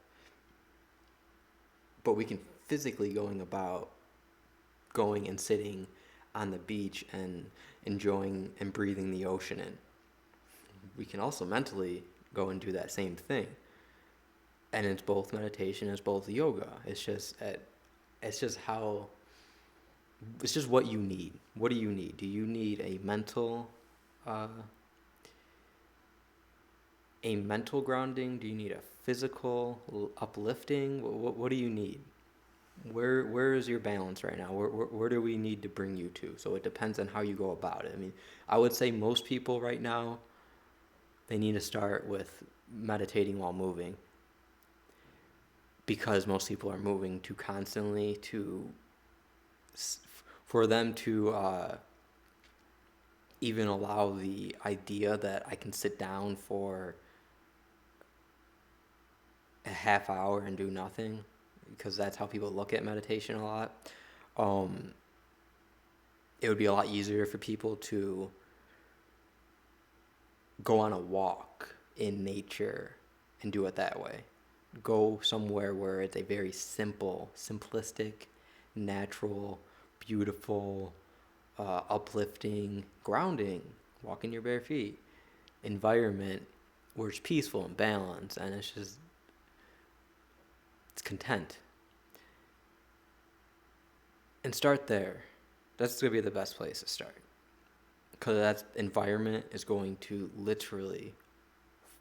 But we can physically going and sitting on the beach and enjoying and breathing the ocean in. We can also mentally go and do that same thing. And it's both meditation, it's both yoga. It's just what you need. What do you need? Do you need a mental grounding? Do you need a physical uplifting? What do you need? Where is your balance right now? Where do we need to bring you to? So it depends on how you go about it. I mean, I would say most people right now, they need to start with meditating while moving, because most people are moving too constantly for them to even allow the idea that I can sit down for a half hour and do nothing, because that's how people look at meditation a lot. It would be a lot easier for people to go on a walk in nature and do it that way. Go somewhere where it's a very simplistic, natural, beautiful, uplifting, grounding, walk in your bare feet environment where it's peaceful and balanced, and it's content. And start there. That's going to be the best place to start, because that environment is going to literally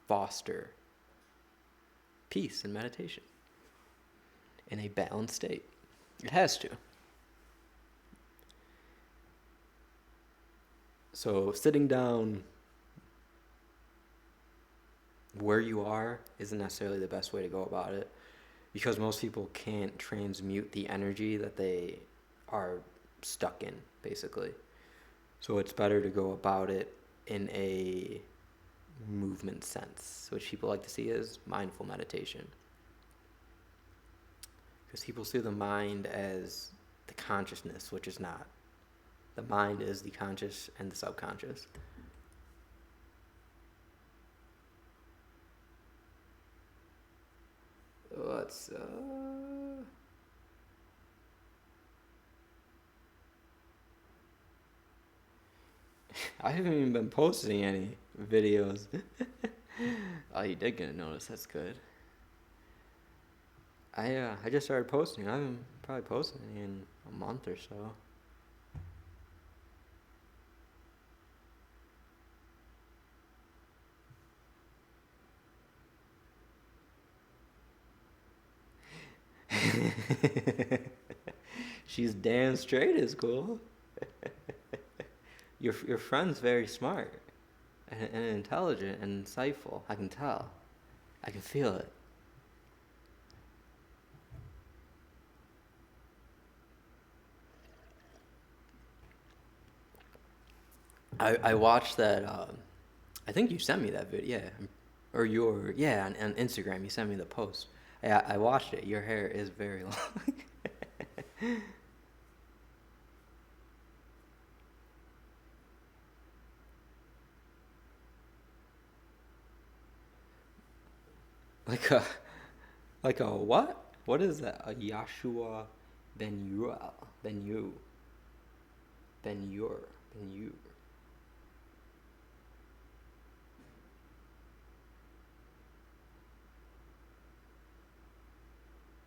foster peace and meditation in a balanced state. It has to. So sitting down where you are isn't necessarily the best way to go about it, because most people can't transmute the energy that they are stuck in, basically. So it's better to go about it in a movement sense, which people like to see as mindful meditation. Because people see the mind as the consciousness, which is not. The mind is the conscious and the subconscious. Let's I haven't even been posting any videos. Oh, you did get a notice. That's good. I just started posting. I haven't probably posted in a month or so. She's damn straight is cool. Your friend's very smart and intelligent and insightful. I can tell. I can feel it. I watched that. I think you sent me that video. Yeah, or on Instagram you sent me the post. Yeah, I watched it. Your hair is very long. Like a what? What is that? A Yashua Ben-Yur. Ben-Yu. Ben-Yur. Ben-Yu.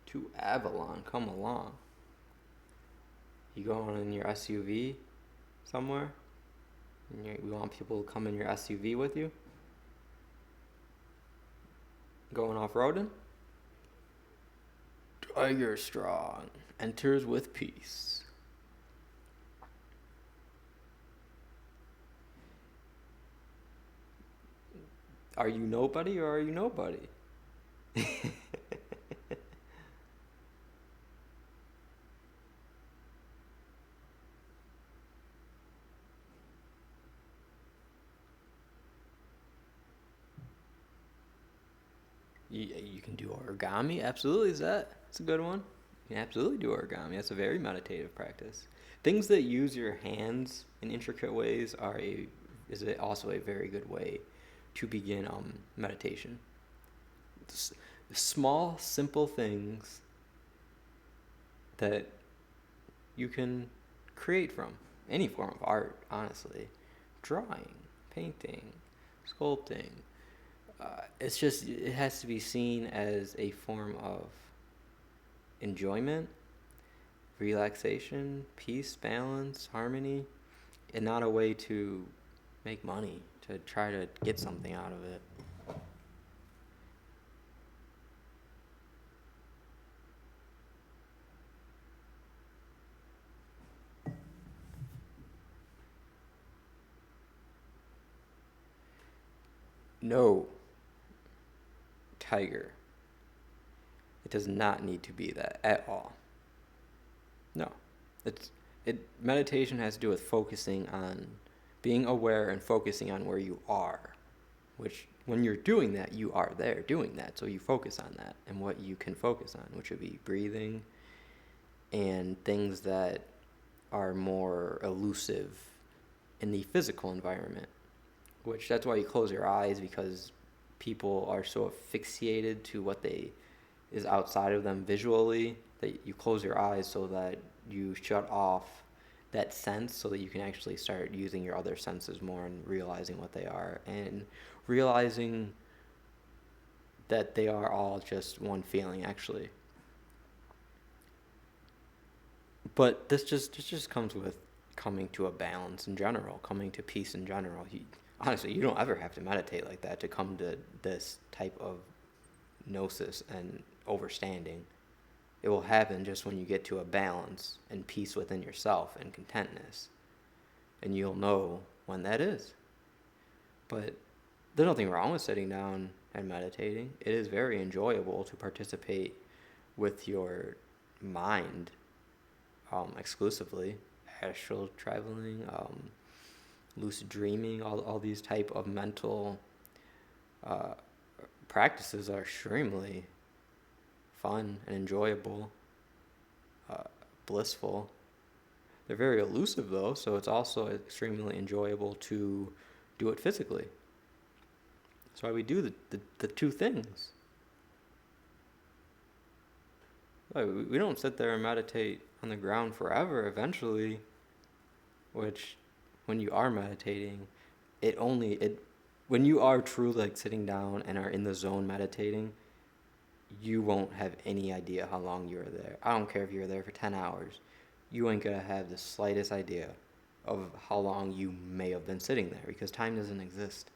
To Avalon, come along. You going in your SUV somewhere? We want people to come in your SUV with you? Going off-roading? Tiger Strong enters with peace. Are you nobody or are you nobody? You can do origami, absolutely. That's a good one. You can absolutely do origami. That's a very meditative practice. Things that use your hands in intricate ways is also a very good way to begin meditation. Small, simple things that you can create from. Any form of art, honestly. Drawing, painting, sculpting. It's just, it has to be seen as a form of enjoyment, relaxation, peace, balance, harmony, and not a way to make money, to try to get something out of it. No, tiger. It does not need to be that at all. No. Meditation has to do with focusing on being aware and focusing on where you are, which when you're doing that, you are there doing that. So you focus on that and what you can focus on, which would be breathing and things that are more elusive in the physical environment, which that's why you close your eyes, because people are so asphyxiated to what is outside of them visually that you close your eyes so that you shut off that sense so that you can actually start using your other senses more and realizing what they are and realizing that they are all just one feeling actually. But this just comes with coming to a balance in general, coming to peace in general. Honestly, you don't ever have to meditate like that to come to this type of gnosis and overstanding. It will happen just when you get to a balance and peace within yourself and contentness. And you'll know when that is. But there's nothing wrong with sitting down and meditating. It is very enjoyable to participate with your mind exclusively. Astral traveling, lucid dreaming, all these type of mental practices are extremely fun and enjoyable, blissful. They're very elusive though, so it's also extremely enjoyable to do it physically. That's why we do the two things. We don't sit there and meditate on the ground forever. Eventually, which when you are meditating, when you are truly like sitting down and are in the zone meditating, you won't have any idea how long you were there. I don't care if you were there for 10 hours. You ain't gonna have the slightest idea of how long you may have been sitting there, because time doesn't exist.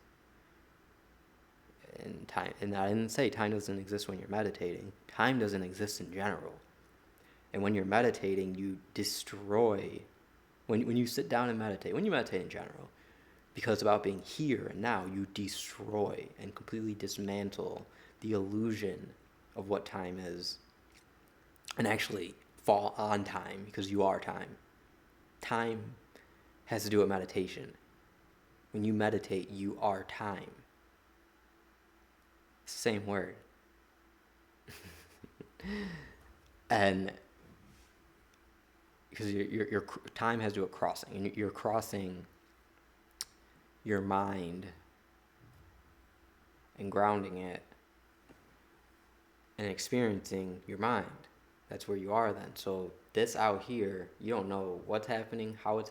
And I didn't say time doesn't exist when you're meditating. Time doesn't exist in general. And when you're meditating, you destroy. When you sit down and meditate, when you meditate in general, because it's about being here and now, you destroy and completely dismantle the illusion of what time is and actually fall on time, because you are time. Time has to do with meditation. When you meditate, you are time. Same word. And because your time has to do with crossing, and you're crossing your mind and grounding it and experiencing your mind. That's where you are then. So this out here, you don't know what's happening, how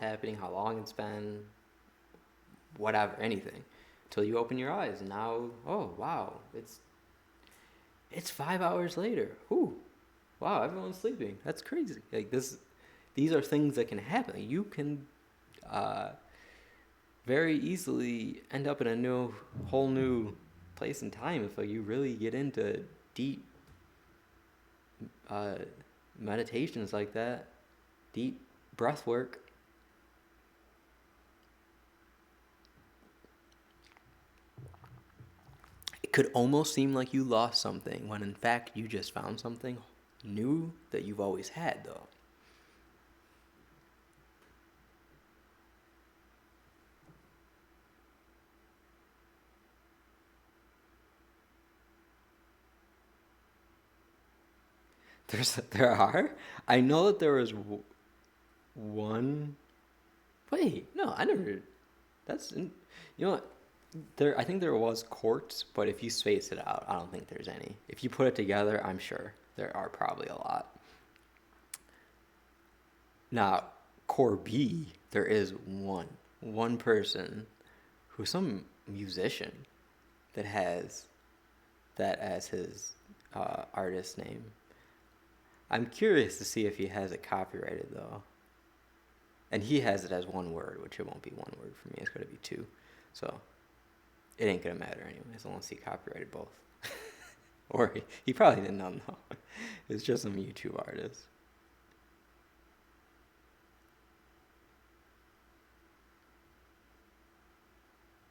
long it's been, whatever, anything, until you open your eyes. And now, oh wow, it's 5 hours later. Ooh, wow, everyone's sleeping. That's crazy. Like these are things that can happen. You can very easily end up in a whole new place and time if you really get into deep meditations like that, deep breath work. It could almost seem like you lost something when in fact you just found something new that you've always had though. There are? I know that there was one. Wait, no, I never. You know what? I think there was quartz, but if you space it out, I don't think there's any. If you put it together, I'm sure there are probably a lot. Now, core B, there is one person who's some musician that has that as his artist name. I'm curious to see if he has it copyrighted though. And he has it as one word, which it won't be one word for me. It's going to be two. So it ain't going to matter anyways, unless he copyrighted both. Or he probably didn't know, though. It's just some YouTube artist.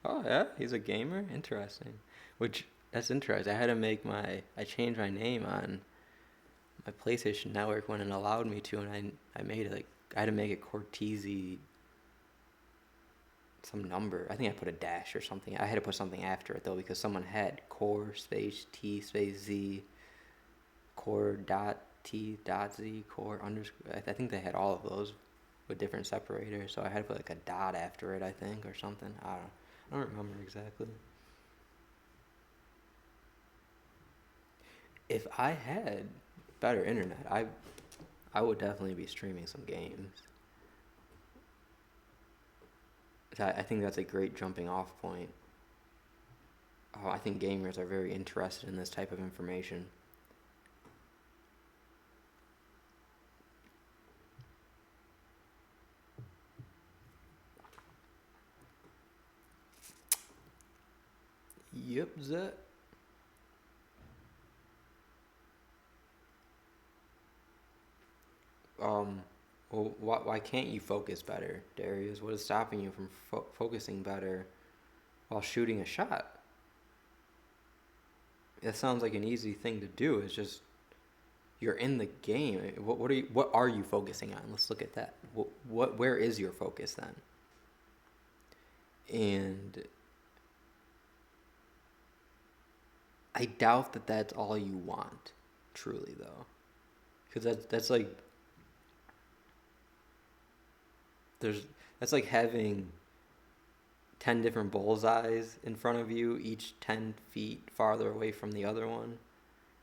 Oh, yeah? He's a gamer? Interesting. That's interesting. I changed my name on my PlayStation Network when it allowed me to, and I made it I had to make it Cortese some number. I think I put a dash or something. I had to put something after it though because someone had core space T space Z core dot T dot Z core underscore. I think they had all of those with different separators. So I had to put like a dot after it, I think, or something. I don't remember exactly. If I had better internet, I would definitely be streaming some games. I think that's a great jumping off point. Oh, I think gamers are very interested in this type of information. Yep, that. Um, well, why can't you focus better, Darius? What is stopping you from focusing better while shooting a shot? That sounds like an easy thing to do. It's just you're in the game. What are you focusing on? Let's look at that. Where is your focus then? And I doubt that that's all you want, truly though, because that's like there's that's like having 10 different bullseyes in front of you, each 10 feet farther away from the other one.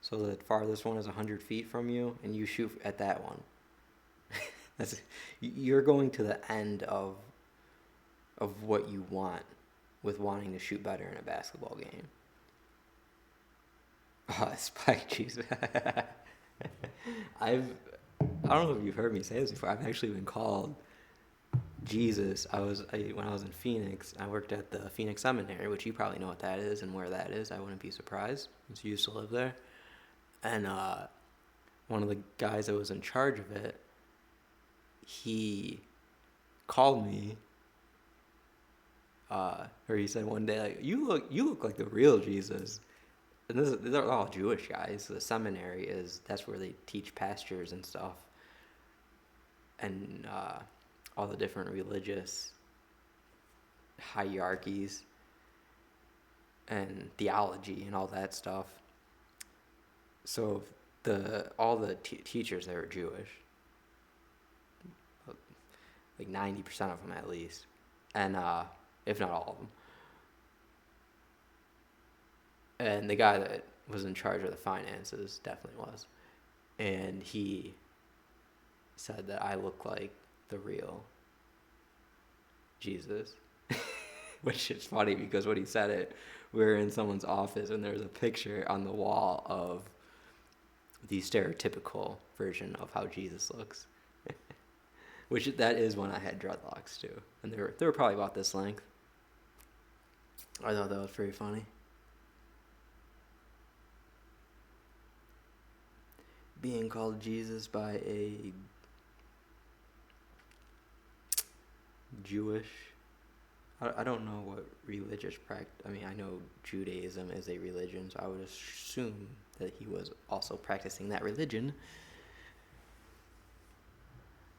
So the farthest one is 100 feet from you, and you shoot at that one. You're going to the end of what you want with wanting to shoot better in a basketball game. Oh, spike cheese. I don't know if you've heard me say this before. I've actually been called Jesus. When I was in Phoenix, I worked at the Phoenix Seminary, which you probably know what that is and where that is. I wouldn't be surprised since you used to live there. And one of the guys that was in charge of it, he called me, or he said one day, like, you look like the real Jesus. And they're all Jewish guys. So the seminary that's where they teach pastors and stuff, and all the different religious hierarchies and theology and all that stuff. So all the teachers there are Jewish, like 90% of them at least, and if not all of them. And the guy that was in charge of the finances definitely was, and he said that I look like the real Jesus, which is funny because when he said it, we were in someone's office and there was a picture on the wall of the stereotypical version of how Jesus looks. Which that is when I had dreadlocks too, and they were probably about this length. I thought that was pretty funny. Being called Jesus by a Jewish, I don't know what religious practice. I mean, I know Judaism is a religion, so I would assume that he was also practicing that religion.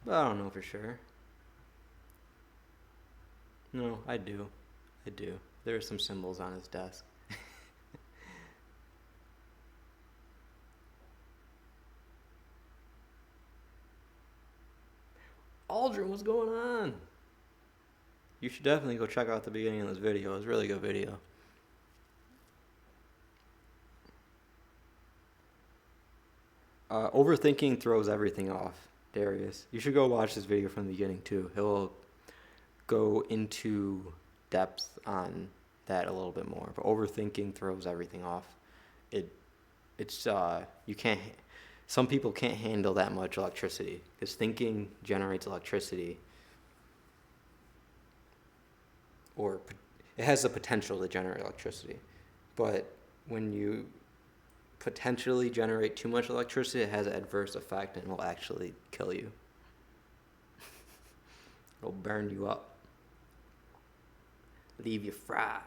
But I don't know for sure. No, I do. There are some symbols on his desk. Aldrin, what's going on? You should definitely go check out the beginning of this video. It's a really good video. Overthinking throws everything off, Darius. You should go watch this video from the beginning too. He'll go into depth on that a little bit more. But overthinking throws everything off. It's you can't. Some people can't handle that much electricity because thinking generates electricity, or it has the potential to generate electricity. But when you potentially generate too much electricity, it has an adverse effect and will actually kill you. It'll burn you up, leave you fried.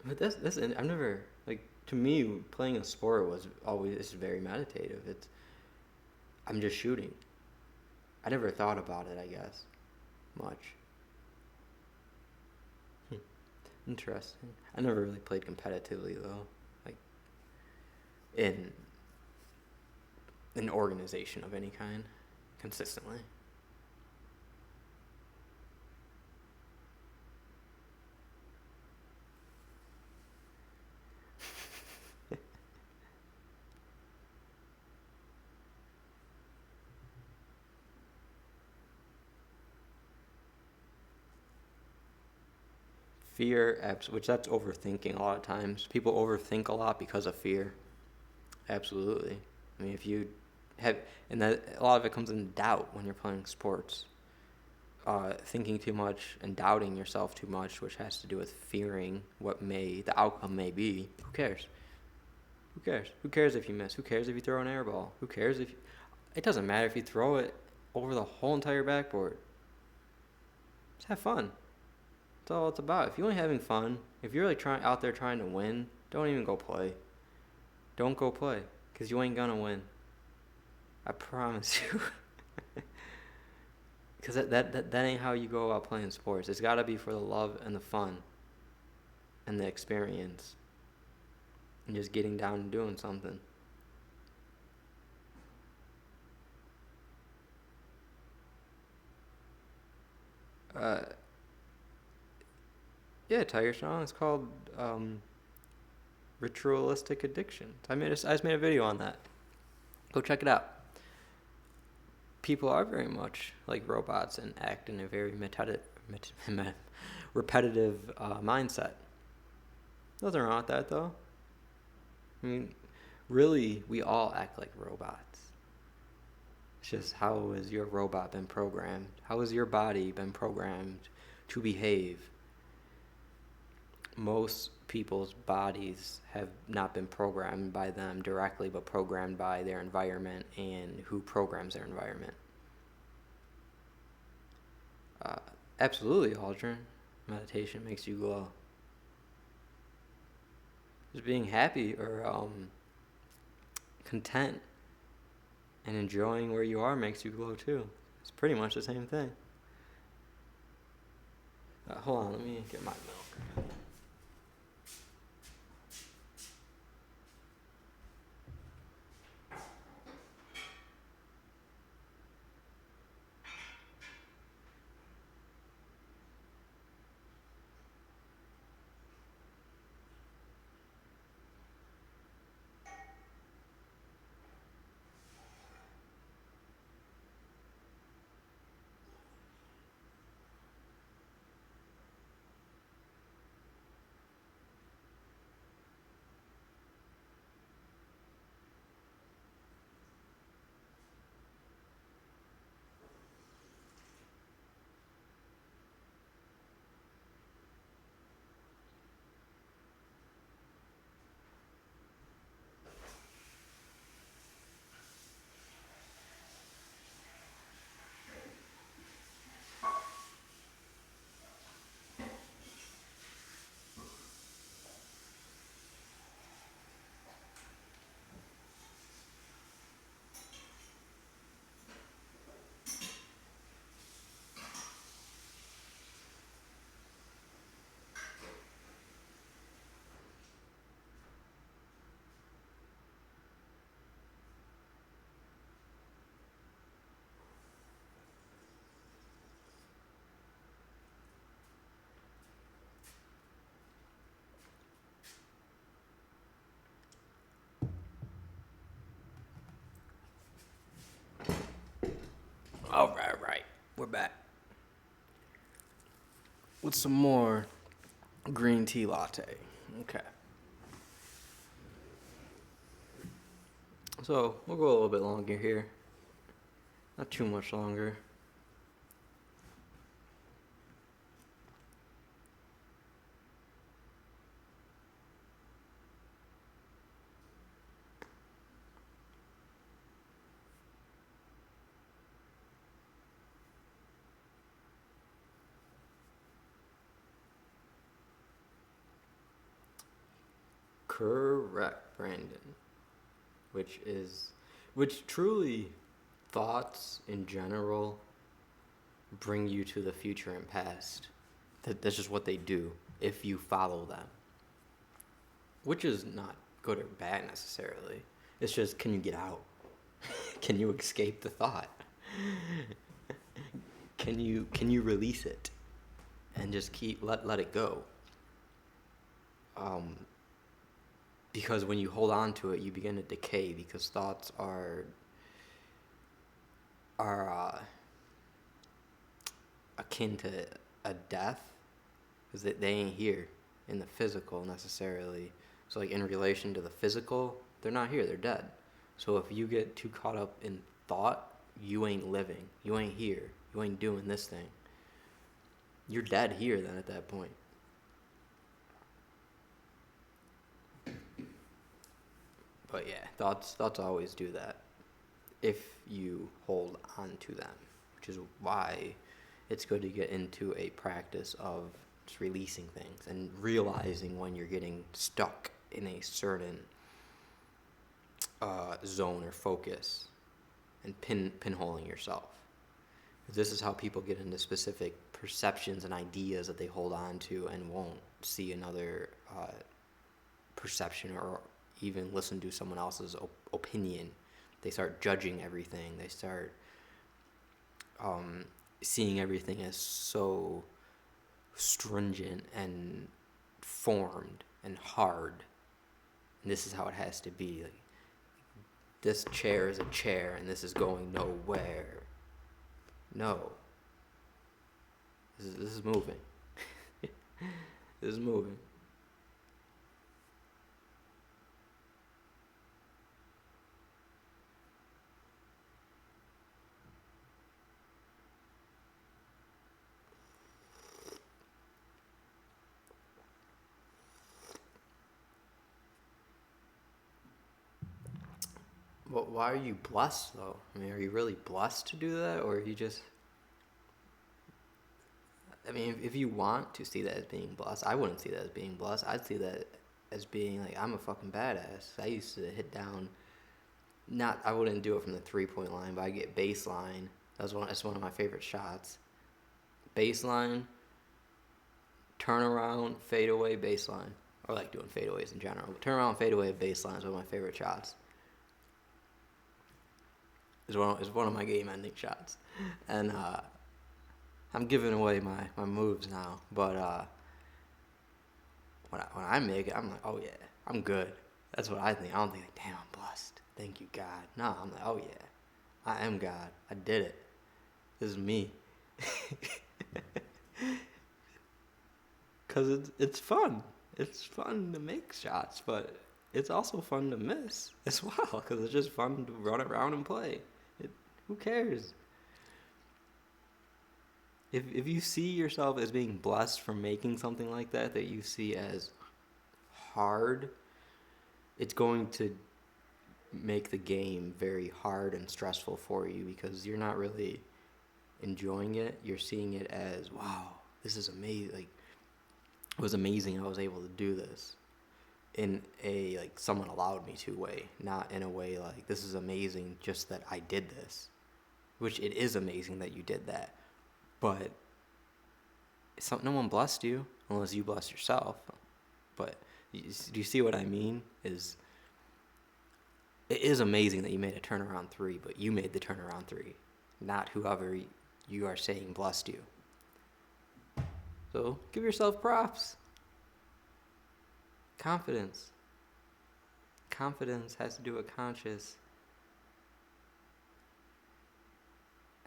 But that's I've never, like, to me, playing a sport was always very meditative. I'm just shooting. I never thought about it, I guess, much. Interesting. I never really played competitively though, like in an organization of any kind, consistently. Fear, which that's overthinking a lot of times. People overthink a lot because of fear. Absolutely. I mean, if you have, and that a lot of it comes in doubt when you're playing sports. Thinking too much and doubting yourself too much, which has to do with fearing what the outcome may be. Who cares? Who cares? Who cares if you miss? Who cares if you throw an air ball? Who cares if it doesn't matter if you throw it over the whole entire backboard. Just have fun. That's all it's about. If you're only having fun, if you're like out there trying to win, don't even go play. Don't go play, because you ain't gonna win. I promise you. Because that ain't how you go about playing sports. It's got to be for the love and the fun and the experience and just getting down and doing something. Yeah, Tiger Strong. It's called Ritualistic Addiction. I just made a video on that. Go check it out. People are very much like robots and act in a very repetitive mindset. Nothing wrong with that, though. I mean, really, we all act like robots. It's just, how has your robot been programmed? How has your body been programmed to behave? Most people's bodies have not been programmed by them directly, but programmed by their environment and who programs their environment. Absolutely, Aldrin. Meditation makes you glow. Just being happy or content and enjoying where you are makes you glow too. It's pretty much the same thing. Hold on, let me get my milk. with some more green tea latte. Okay. So we'll go a little bit longer here. Not too much longer. Correct, Brandon. Which truly, thoughts in general bring you to the future and past. That's just what they do if you follow them. Which is not good or bad necessarily. It's just, can you get out? Can you escape the thought? Can you release it and just let it go? Because when you hold on to it, you begin to decay, because thoughts are akin to a death, because they ain't here in the physical necessarily. So like in relation to the physical, they're not here, they're dead. So if you get too caught up in thought, you ain't living, you ain't here, you ain't doing this thing. You're dead here then at that point. But yeah, thoughts always do that if you hold on to them, which is why it's good to get into a practice of just releasing things and realizing when you're getting stuck in a certain zone or focus, and pinholing yourself. This is how people get into specific perceptions and ideas that they hold on to and won't see another perception or even listen to someone else's opinion. They start judging everything. They start seeing everything as so stringent and formed and hard. And this is how it has to be. Like, this chair is a chair and this is going nowhere. No. This is moving. This is moving. But why are you blessed though? I mean, are you really blessed to do that, or are you just? I mean, if you want to see that as being blessed, I wouldn't see that as being blessed. I'd see that as being like, I'm a fucking badass. I used to hit down. I wouldn't do it from the 3-point line, but I get baseline. That's one of my favorite shots. Baseline, turnaround, fadeaway, baseline. I like doing fadeaways in general, but turnaround, fadeaway, baseline is one of my favorite shots. It's one of my game-ending shots, and I'm giving away my moves now. But when I make it, I'm like, oh yeah, I'm good. That's what I think. I don't think, damn, I'm blessed. Thank you, God. No, I'm like, oh yeah, I am God. I did it. This is me. Cause it's fun. It's fun to make shots, but it's also fun to miss as well. Cause it's just fun to run around and play. Who cares? If you see yourself as being blessed from making something like that you see as hard, it's going to make the game very hard and stressful for you, because you're not really enjoying it. You're seeing it as, wow, this is amazing. Like, it was amazing I was able to do this in a, like, someone allowed me to way, not in a way like, this is amazing just that I did this. Which it is amazing that you did that, but no one blessed you unless you blessed yourself. But do you see what I mean? It is amazing that you made a turnaround 3, but you made the turnaround 3, not whoever you are saying blessed you. So give yourself props. Confidence has to do with conscious.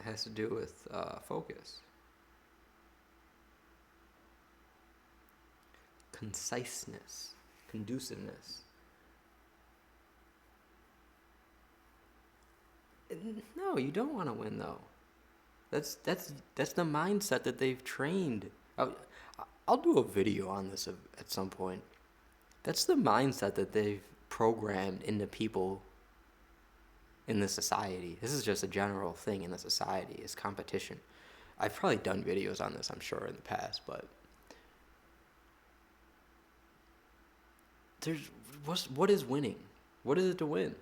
Has to do with focus. conciseness, conduciveness. No, you don't want to win though. That's the mindset that they've trained. I'll do a video on this at some point. That's the mindset that they've programmed into people in the society. This is just a general thing in the society, is competition. I've probably done videos on this, I'm sure, in the past, but what is winning? What is it to win?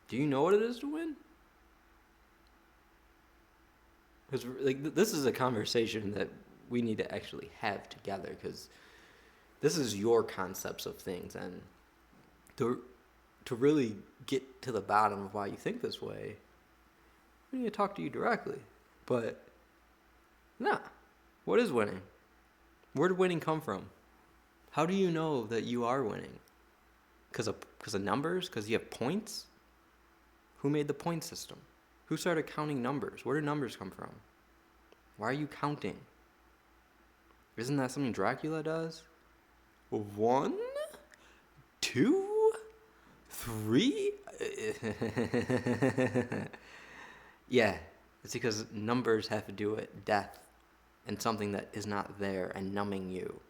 Do you know what it is to win? Because this is a conversation that we need to actually have together, because this is your concepts of things, and to really get to the bottom of why you think this way, we need to talk to you directly. But what is winning? Where did winning come from? How do you know that you are winning? Because of numbers? Because you have points? Who made the point system? Who started counting numbers? Where do numbers come from? Why are you counting? Isn't that something Dracula does? 1, 2, 3? Yeah, it's because numbers have to do with death and something that is not there and numbing you.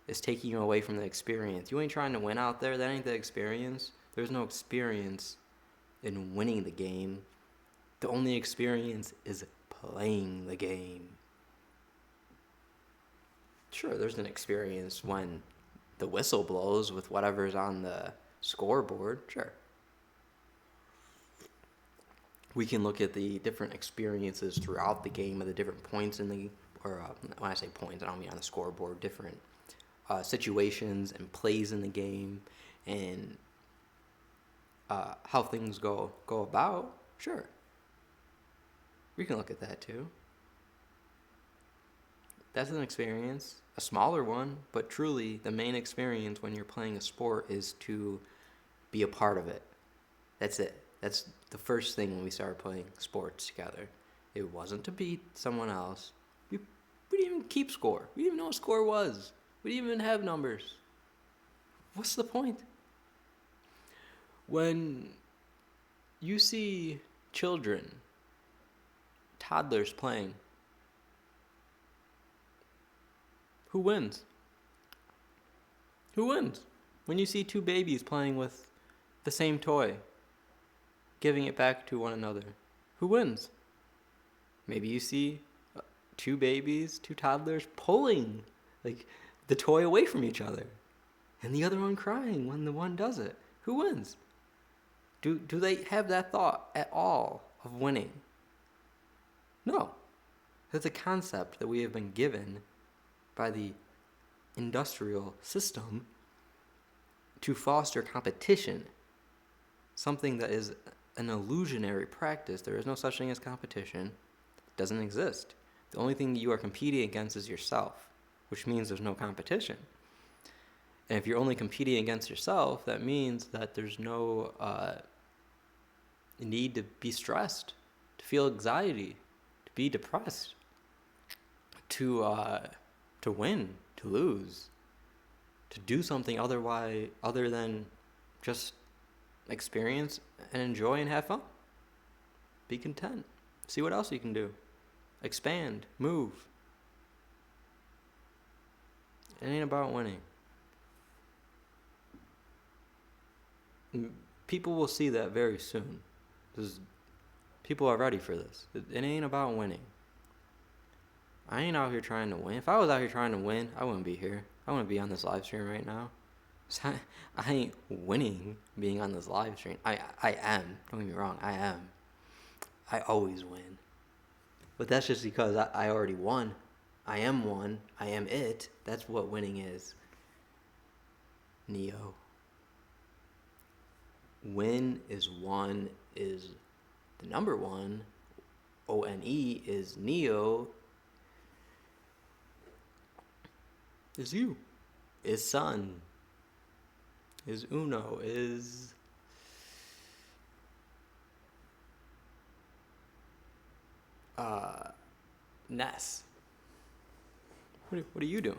It's taking you away from the experience. You ain't trying to win out there. That ain't the experience. There's no experience in winning the game. The only experience is playing the game. Sure, there's an experience when the whistle blows with whatever's on the scoreboard. Sure. We can look at the different experiences throughout the game, of the different points in the, or when I say points, I don't mean on the scoreboard, different situations and plays in the game, and how things go about. Sure. We can look at that too. That's an experience, a smaller one, but truly the main experience when you're playing a sport is to be a part of it. That's it. That's the first thing when we started playing sports together. It wasn't to beat someone else. We didn't even keep score. We didn't even know what score was. We didn't even have numbers. What's the point? When you see children, toddlers playing, who wins? Who wins? When you see two babies playing with the same toy, giving it back to one another, who wins? Maybe you see two babies, two toddlers pulling the toy away from each other, and the other one crying when the one does it. Who wins? Do they have that thought at all of winning? No. That's a concept that we have been given by the industrial system to foster competition, something that is an illusionary practice. There is no such thing as competition. It doesn't exist. The only thing you are competing against is yourself, which means there's no competition. And if you're only competing against yourself, that means that there's no need to be stressed, to feel anxiety, to be depressed, to win, to lose, to do something other than just experience and enjoy and have fun. Be content. See what else you can do. Expand. Move. It ain't about winning. People will see that very soon. People are ready for this. It ain't about winning. I ain't out here trying to win. If I was out here trying to win, I wouldn't be here. I wouldn't be on this live stream right now. So I ain't winning being on this live stream. I am. Don't get me wrong. I am. I always win. But that's just because I already won. I am one. I am it. That's what winning is. Neo. Win is one, is the number one. O-N-E is Neo. Is you. Is sun. Is Uno. Is Ness. What are you doing?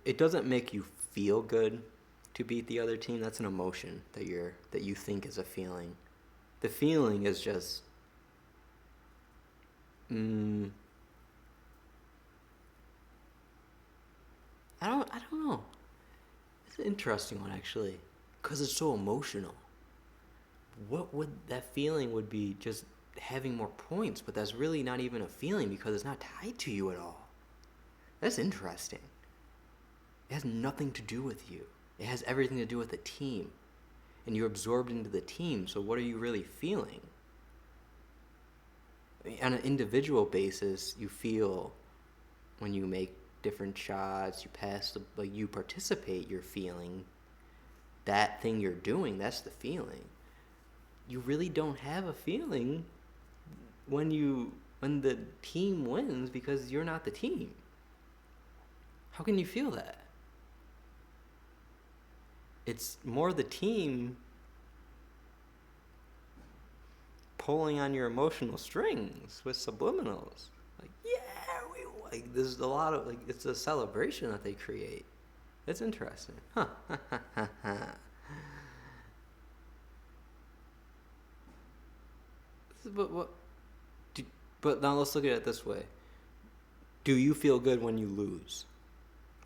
it doesn't make you feel good to beat the other team. That's an emotion that you think is a feeling. The feeling is just I don't know. It's an interesting one actually, because it's so emotional. What would that feeling would be just having more points, but that's really not even a feeling because it's not tied to you at all. That's interesting. It has nothing to do with you. It has everything to do with the team. And you're absorbed into the team, so what are you really feeling? On an individual basis, you feel when you make different shots, you pass like you participate, you're feeling that thing you're doing, that's the feeling. You really don't have a feeling when the team wins because you're not the team. How can you feel that? It's more the team pulling on your emotional strings with subliminals. Like, yeah, we like there's a lot of like it's a celebration that they create. It's interesting. Huh. But but now let's look at it this way. Do you feel good when you lose?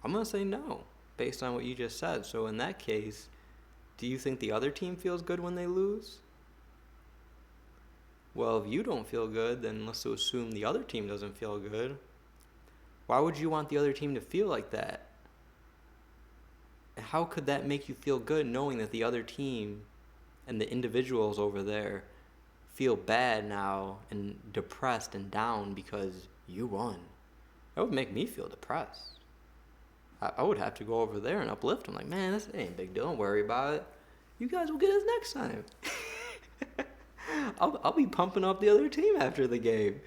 I'm going to say no, based on what you just said. So in that case, do you think the other team feels good when they lose? Well, if you don't feel good, then let's assume the other team doesn't feel good. Why would you want the other team to feel like that? How could that make you feel good knowing that the other team and the individuals over there feel bad now and depressed and down because you won? That would make me feel depressed. I would have to go over there and uplift them. Like, man, this ain't a big deal. Don't worry about it. You guys will get us next time. I'll be pumping up the other team after the game.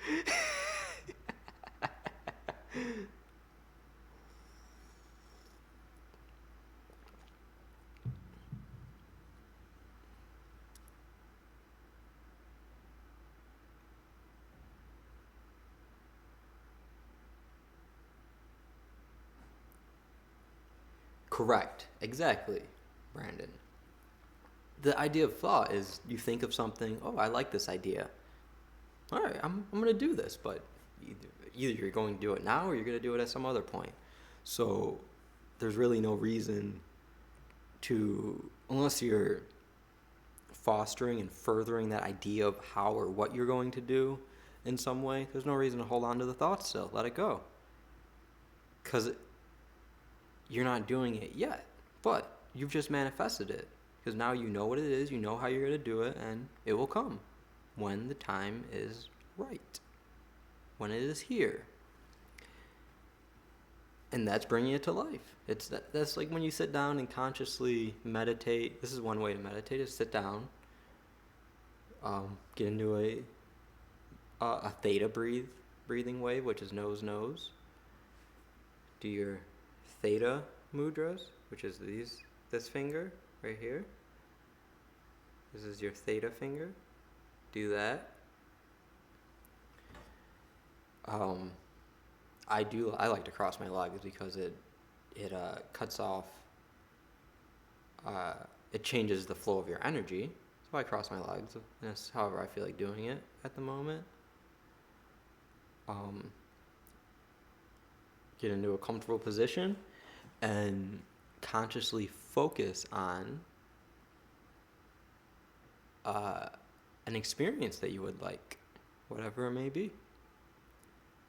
Correct. Exactly, Brandon. The idea of thought is you think of something, oh, I like this idea. All right, I'm going to do this, but either you're going to do it now or you're going to do it at some other point. So there's really no reason to, unless you're fostering and furthering that idea of how or what you're going to do in some way, there's no reason to hold on to the thought still. Let it go. Because you're not doing it yet, but you've just manifested it. Because now you know what it is, you know how you're going to do it, and it will come when the time is right, when it is here. And that's bringing it to life. That's like when you sit down and consciously meditate. This is one way to meditate, is sit down, get into a theta breathing wave, which is nose. Do your theta mudras, which is this finger right here. This is your theta finger. Do that. I like to cross my legs because it cuts off. It changes the flow of your energy. So I cross my legs. And that's however I feel like doing it at the moment. Get into a comfortable position and consciously focus on an experience that you would like, whatever it may be.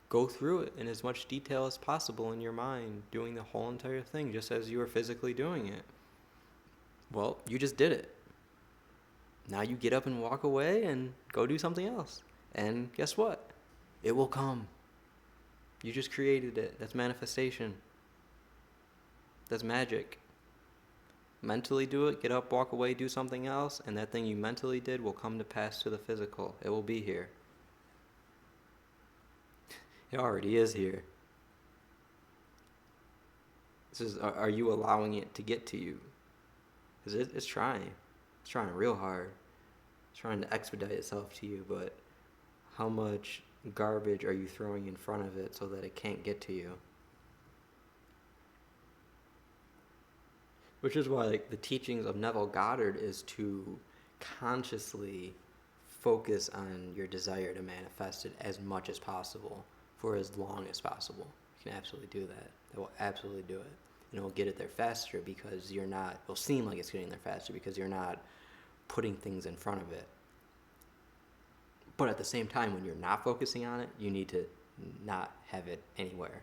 Go through it in as much detail as possible in your mind, doing the whole entire thing just as you were physically doing it. Well, you just did it. Now you get up and walk away and go do something else. And guess what? It will come. You just created it. That's manifestation. That's magic. Mentally do it, get up, walk away, do something else, and that thing you mentally did will come to pass to the physical. It will be here. It already is here. This is, are you allowing it to get to you? Because it's trying. It's trying real hard. It's trying to expedite itself to you, but how much garbage are you throwing in front of it so that it can't get to you? Which is why like the teachings of Neville Goddard is to consciously focus on your desire to manifest it as much as possible for as long as possible. You can absolutely do that. That will absolutely do it. And it will get it there faster because you're not, it'll seem like it's getting there faster because you're not putting things in front of it. But at the same time, when you're not focusing on it, you need to not have it anywhere.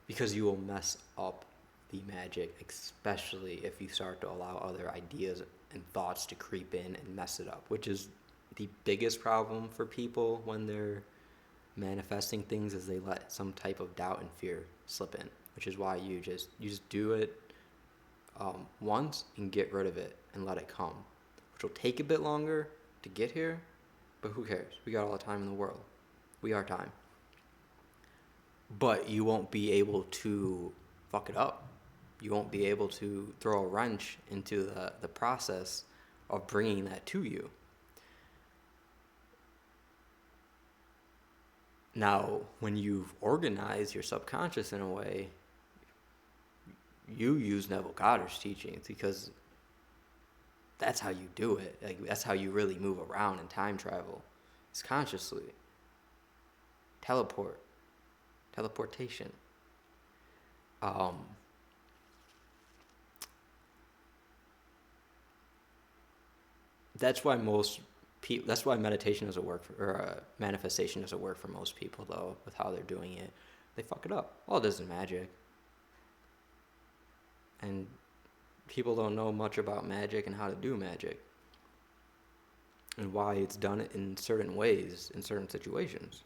Because you will mess up the magic, especially if you start to allow other ideas and thoughts to creep in and mess it up, which is the biggest problem for people when they're manifesting things, is they let some type of doubt and fear slip in, which is why you just do it once and get rid of it and let it come, which will take a bit longer to get here, but who cares? We got all the time in the world. We are time. But you won't be able to fuck it up. You won't be able to throw a wrench into the process of bringing that to you. Now, when you've organized your subconscious in a way, you use Neville Goddard's teachings because that's how you do it. Like, that's how you really move around in time travel. It's consciously. Teleportation. That's why that's why meditation doesn't work or manifestation doesn't work for most people, though, with how they're doing it. They fuck it up. All it is magic. And people don't know much about magic and how to do magic. And why it's done in certain ways, in certain situations.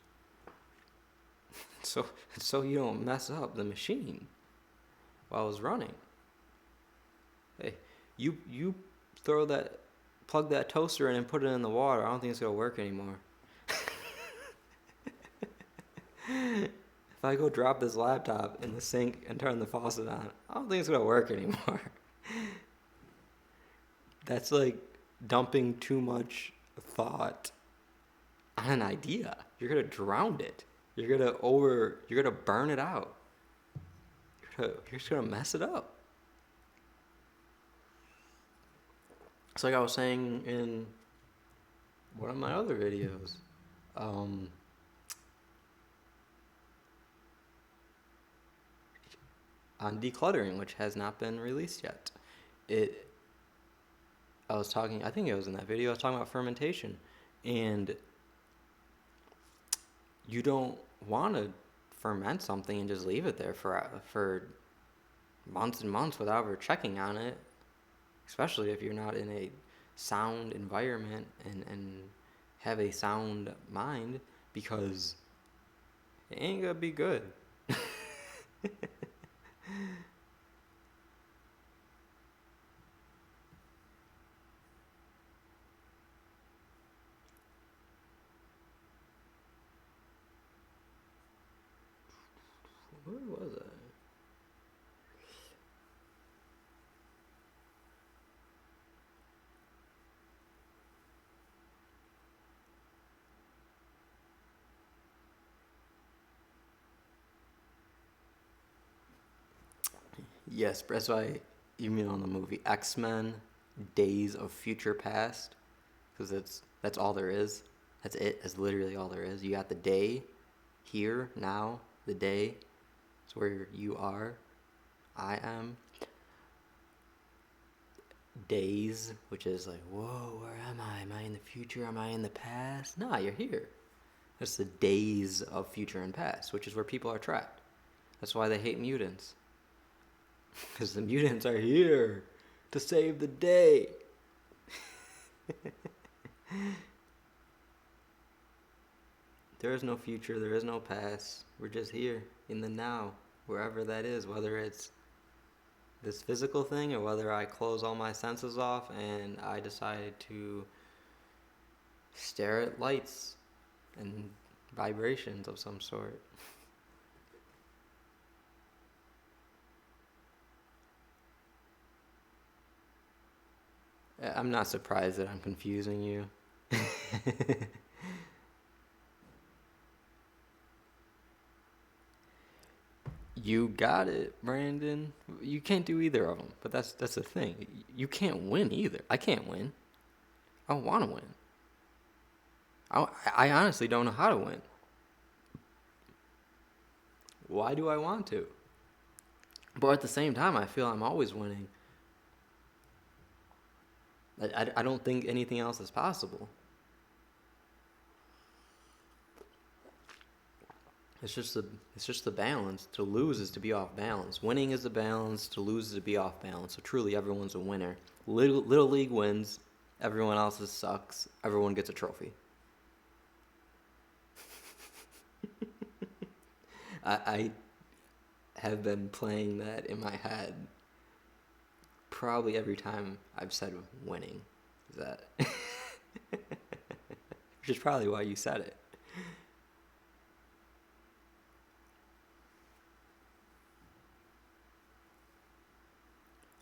So you don't mess up the machine while it's running. Hey, you plug that toaster in and put it in the water. I don't think it's gonna work anymore. If I go drop this laptop in the sink and turn the faucet on, I don't think it's gonna work anymore. That's like dumping too much thought on an idea. You're gonna drown it. You're gonna burn it out. You're just gonna mess it up. It's like I was saying in one of my other videos. On decluttering, which has not been released yet. I think it was in that video, I was talking about fermentation. And you don't want to ferment something and just leave it there for months and months without ever checking on it, especially if you're not in a sound environment and have a sound mind, because it ain't gonna be good. Where was I? Yes, that's why you mean on the movie X-Men, Days of Future Past, because that's all there is. That's it. That's literally all there is. You got the day, here, now, the day. It's where you are. I am. Days, which is like, whoa, where am I? Am I in the future? Am I in the past? Nah, you're here. That's the days of future and past, which is where people are trapped. That's why they hate mutants. Because the mutants are here to save the day. There is no future, there is no past. We're just here in the now, wherever that is, whether it's this physical thing or whether I close all my senses off and I decide to stare at lights and vibrations of some sort. I'm not surprised that I'm confusing you. You got it, Brandon. You can't do either of them, but that's the thing. You can't win either. I can't win. I don't want to win. I honestly don't know how to win. Why do I want to? But at the same time, I feel I'm always winning. I don't think anything else is possible. It's just the balance. To lose is to be off balance. Winning is the balance. To lose is to be off balance. So truly, everyone's a winner. Little League wins. Everyone else's sucks. Everyone gets a trophy. I have been playing that in my head probably every time I've said winning. Is that which is probably why you said it.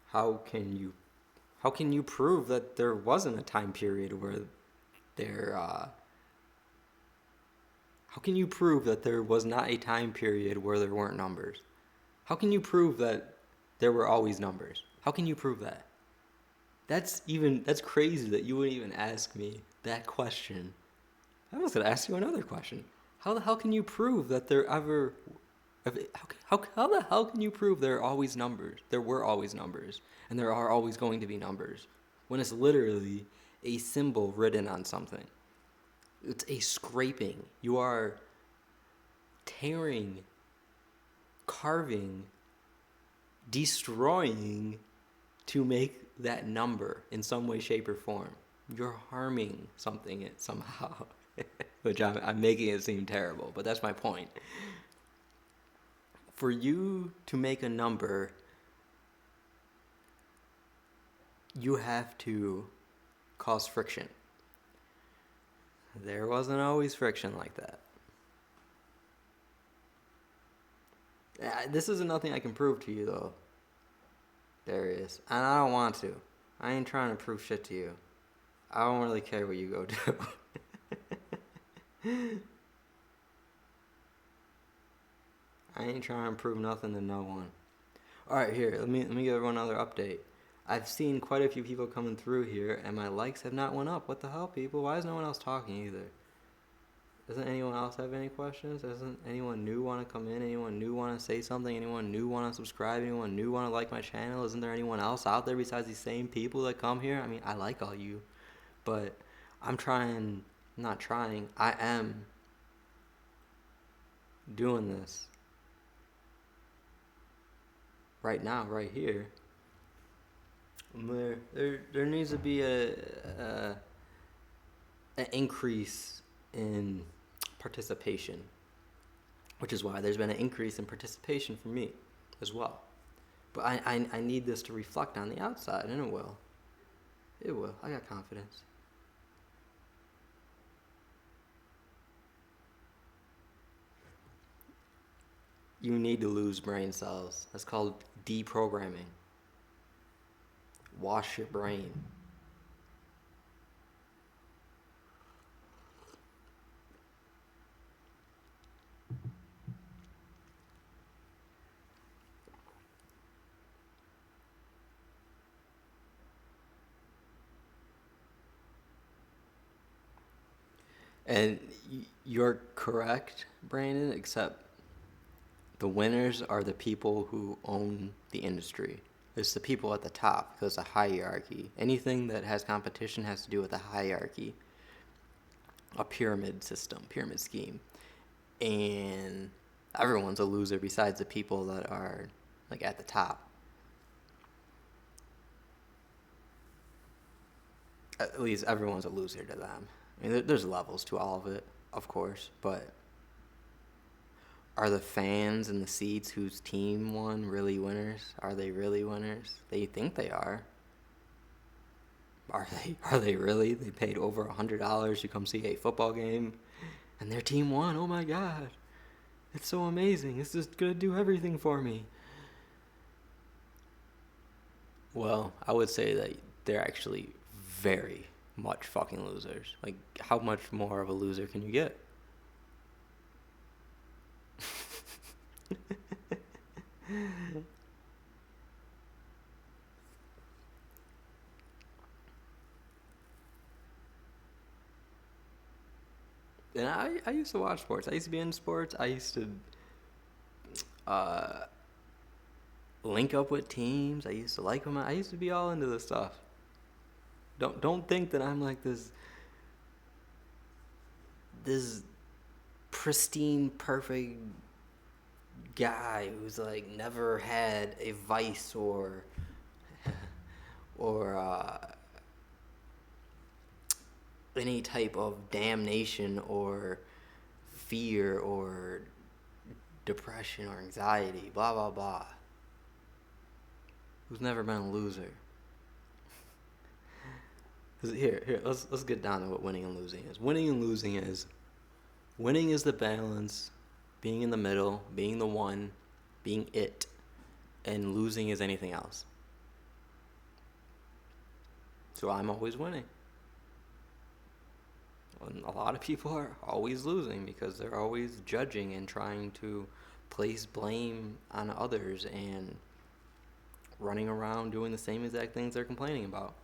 How can you prove that there wasn't a time period where there how can you prove that there was not a time period where there weren't numbers? How can you prove that there were always numbers? How can you prove that? That's crazy that you wouldn't even ask me that question. I was going to ask you another question. How the hell can you prove that there ever how the hell can you prove there are always numbers? There were always numbers, and there are always going to be numbers, when it's literally a symbol written on something. It's a scraping. You are tearing, carving, destroying to make that number in some way, shape, or form. You're harming something somehow, which I'm making it seem terrible, but that's my point. For you to make a number, you have to cause friction. There wasn't always friction like that. This isn't nothing I can prove to you, though, Darius. And I don't want to. I ain't trying to prove shit to you. I don't really care what you go do. I ain't trying to prove nothing to no one. Alright, here, let me give everyone another update. I've seen quite a few people coming through here, and my likes have not went up. What the hell, people? Why is no one else talking either? Doesn't anyone else have any questions? Doesn't anyone new want to come in? Anyone new want to say something? Anyone new want to subscribe? Anyone new want to like my channel? Isn't there anyone else out there besides these same people that come here? I mean, I like all you, but I am doing this right now, right here. There needs to be an increase in participation, which is why there's been an increase in participation for me as well. But I need this to reflect on the outside, and it will. It will. I got confidence. You need to lose brain cells. That's called deprogramming. Wash your brain. And you're correct, Brandon, except the winners are the people who own the industry. It's the people at the top, because it's a hierarchy. Anything that has competition has to do with a hierarchy, a pyramid system, pyramid scheme. And everyone's a loser besides the people that are like at the top. At least everyone's a loser to them. I mean, there's levels to all of it, of course, but are the fans in the seats whose team won really winners? Are they really winners? They think they are. Are they really? They paid over $100 to come see a football game, and their team won. Oh my God. It's so amazing. It's just going to do everything for me. Well, I would say that they're actually very much fucking losers. Like, how much more of a loser can you get? And I used to watch sports. I used to be in sports. I used to uh, link up with teams. I used to like them. I used to be all into this stuff. Don't think that I'm like this pristine, perfect guy who's like never had a vice or any type of damnation or fear or depression or anxiety, blah blah blah. Who's never been a loser? Here, let's get down to what winning and losing is. Winning is the balance, being in the middle, being the one, being it, and losing is anything else. So I'm always winning. And a lot of people are always losing because they're always judging and trying to place blame on others and running around doing the same exact things they're complaining about.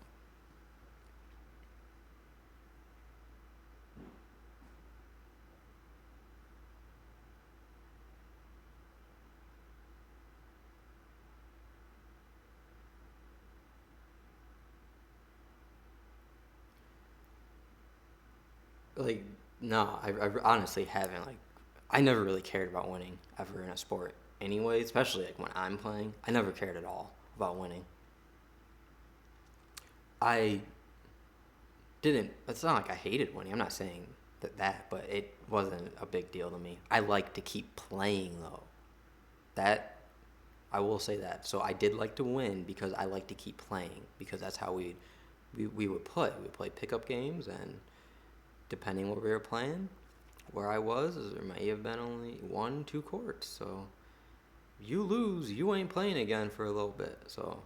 Like, no, I honestly haven't. Like, I never really cared about winning ever in a sport anyway, especially like when I'm playing. I never cared at all about winning. I didn't, it's not like I hated winning. I'm not saying that, but it wasn't a big deal to me. I like to keep playing though. That, I will say that. So I did like to win because I like to keep playing because that's how we would play. We would play pickup games, and depending what we were playing, where I was, there may have been only 1, 2 courts. So you lose, you ain't playing again for a little bit. So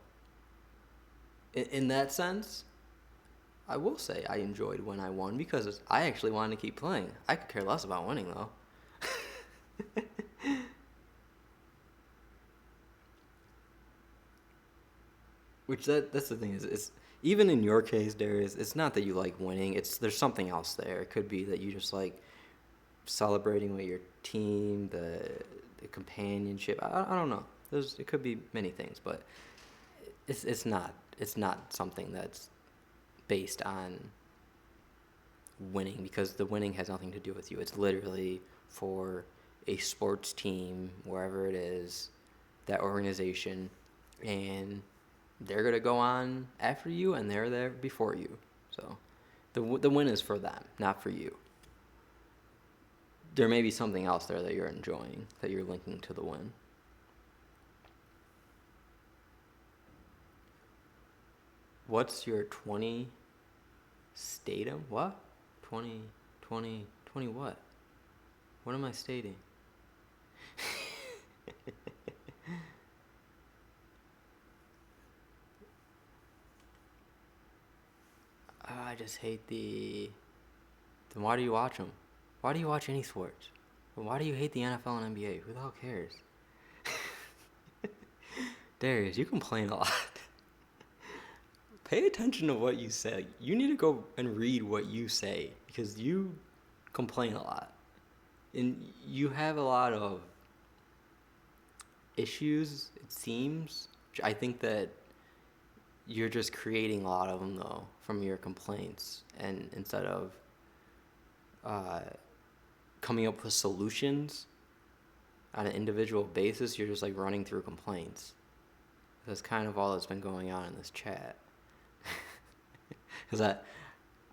in that sense, I will say I enjoyed when I won because I actually wanted to keep playing. I could care less about winning though. Which that's the thing is it's even in your case, Darius, it's not that you like winning. It's there's something else there. It could be that you just like celebrating with your team, the companionship. I don't know. It could be many things, but it's not something that's based on winning because the winning has nothing to do with you. It's literally for a sports team, wherever it is, that organization, and they're going to go on after you and they're there before you. So the win is for them, not for you. There may be something else there that you're enjoying, that you're linking to the win. What's your 20 statum? What? 20, 20, 20 what? What am I stating? I just hate Then why do you watch them? Why do you watch any sports? Why do you hate the NFL and NBA? Who the hell cares? Darius, you complain a lot. Pay attention to what you say. You need to go and read what you say because you complain a lot. And you have a lot of issues, it seems. I think that you're just creating a lot of them, though, from your complaints. And instead of coming up with solutions on an individual basis, you're just like running through complaints. That's kind of all that's been going on in this chat. Because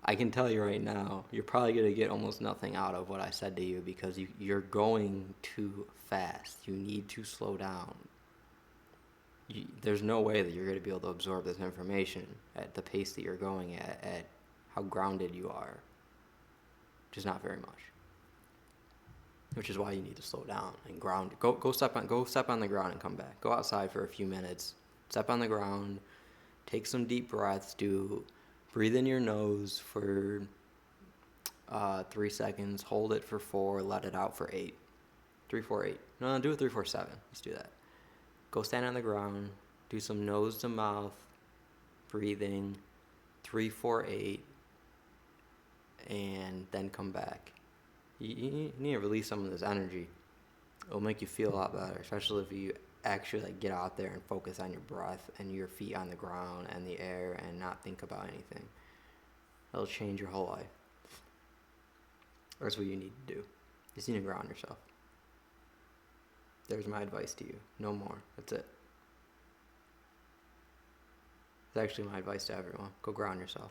I can tell you right now, you're probably going to get almost nothing out of what I said to you because you're going too fast. You need to slow down. There's no way that you're going to be able to absorb this information at the pace that you're going at how grounded you are. Just not very much. Which is why you need to slow down and ground. Go step on the ground and come back. Go outside for a few minutes. Step on the ground. Take some deep breaths. Breathe in your nose for 3 seconds. Hold it for 4. Let it out for 8. 3, 4, 8. No, do it 3, 4, 7. Let's do that. go stand on the ground, do some nose to mouth breathing, 3-4-8, and then come back. You need to release some of this energy. It'll make you feel a lot better, especially if you actually like get out there and focus on your breath and your feet on the ground and the air and not think about anything. It'll change your whole life. That's what you need to do. You just need to ground yourself. There's my advice to you. No more. That's it. It's actually my advice to everyone. Go ground yourself.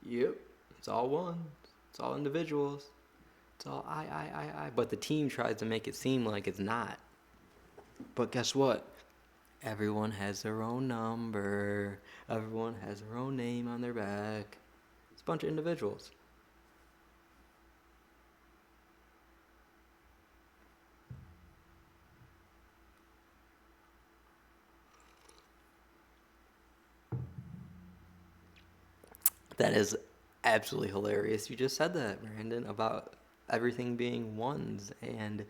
Yep. It's all one. It's all individuals. It's all I. But the team tries to make it seem like it's not. But guess what? Everyone has their own number. Everyone has their own name on their back. It's a bunch of individuals. That is absolutely hilarious. You just said that, Brandon, about everything being ones. And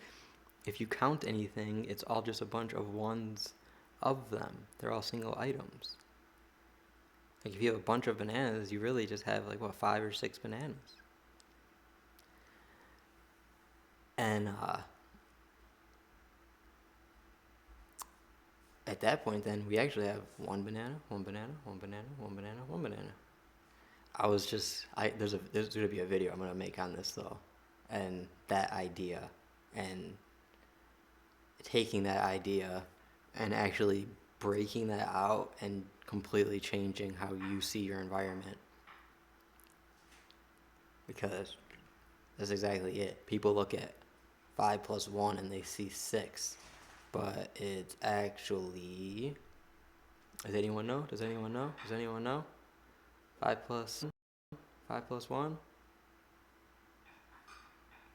if you count anything, it's all just a bunch of ones of them. They're all single items. Like if you have a bunch of bananas, you really just have 5 or 6 bananas. And at that point, then we actually have one banana, one banana, one banana, one banana, one banana. There's gonna be a video I'm gonna make on this though, and that idea, and taking that idea, and actually breaking that out and completely changing how you see your environment, because that's exactly it. People look at 5 plus 1 and they see 6, but it's actually. Does anyone know? Does anyone know? Does anyone know? 5 plus 1?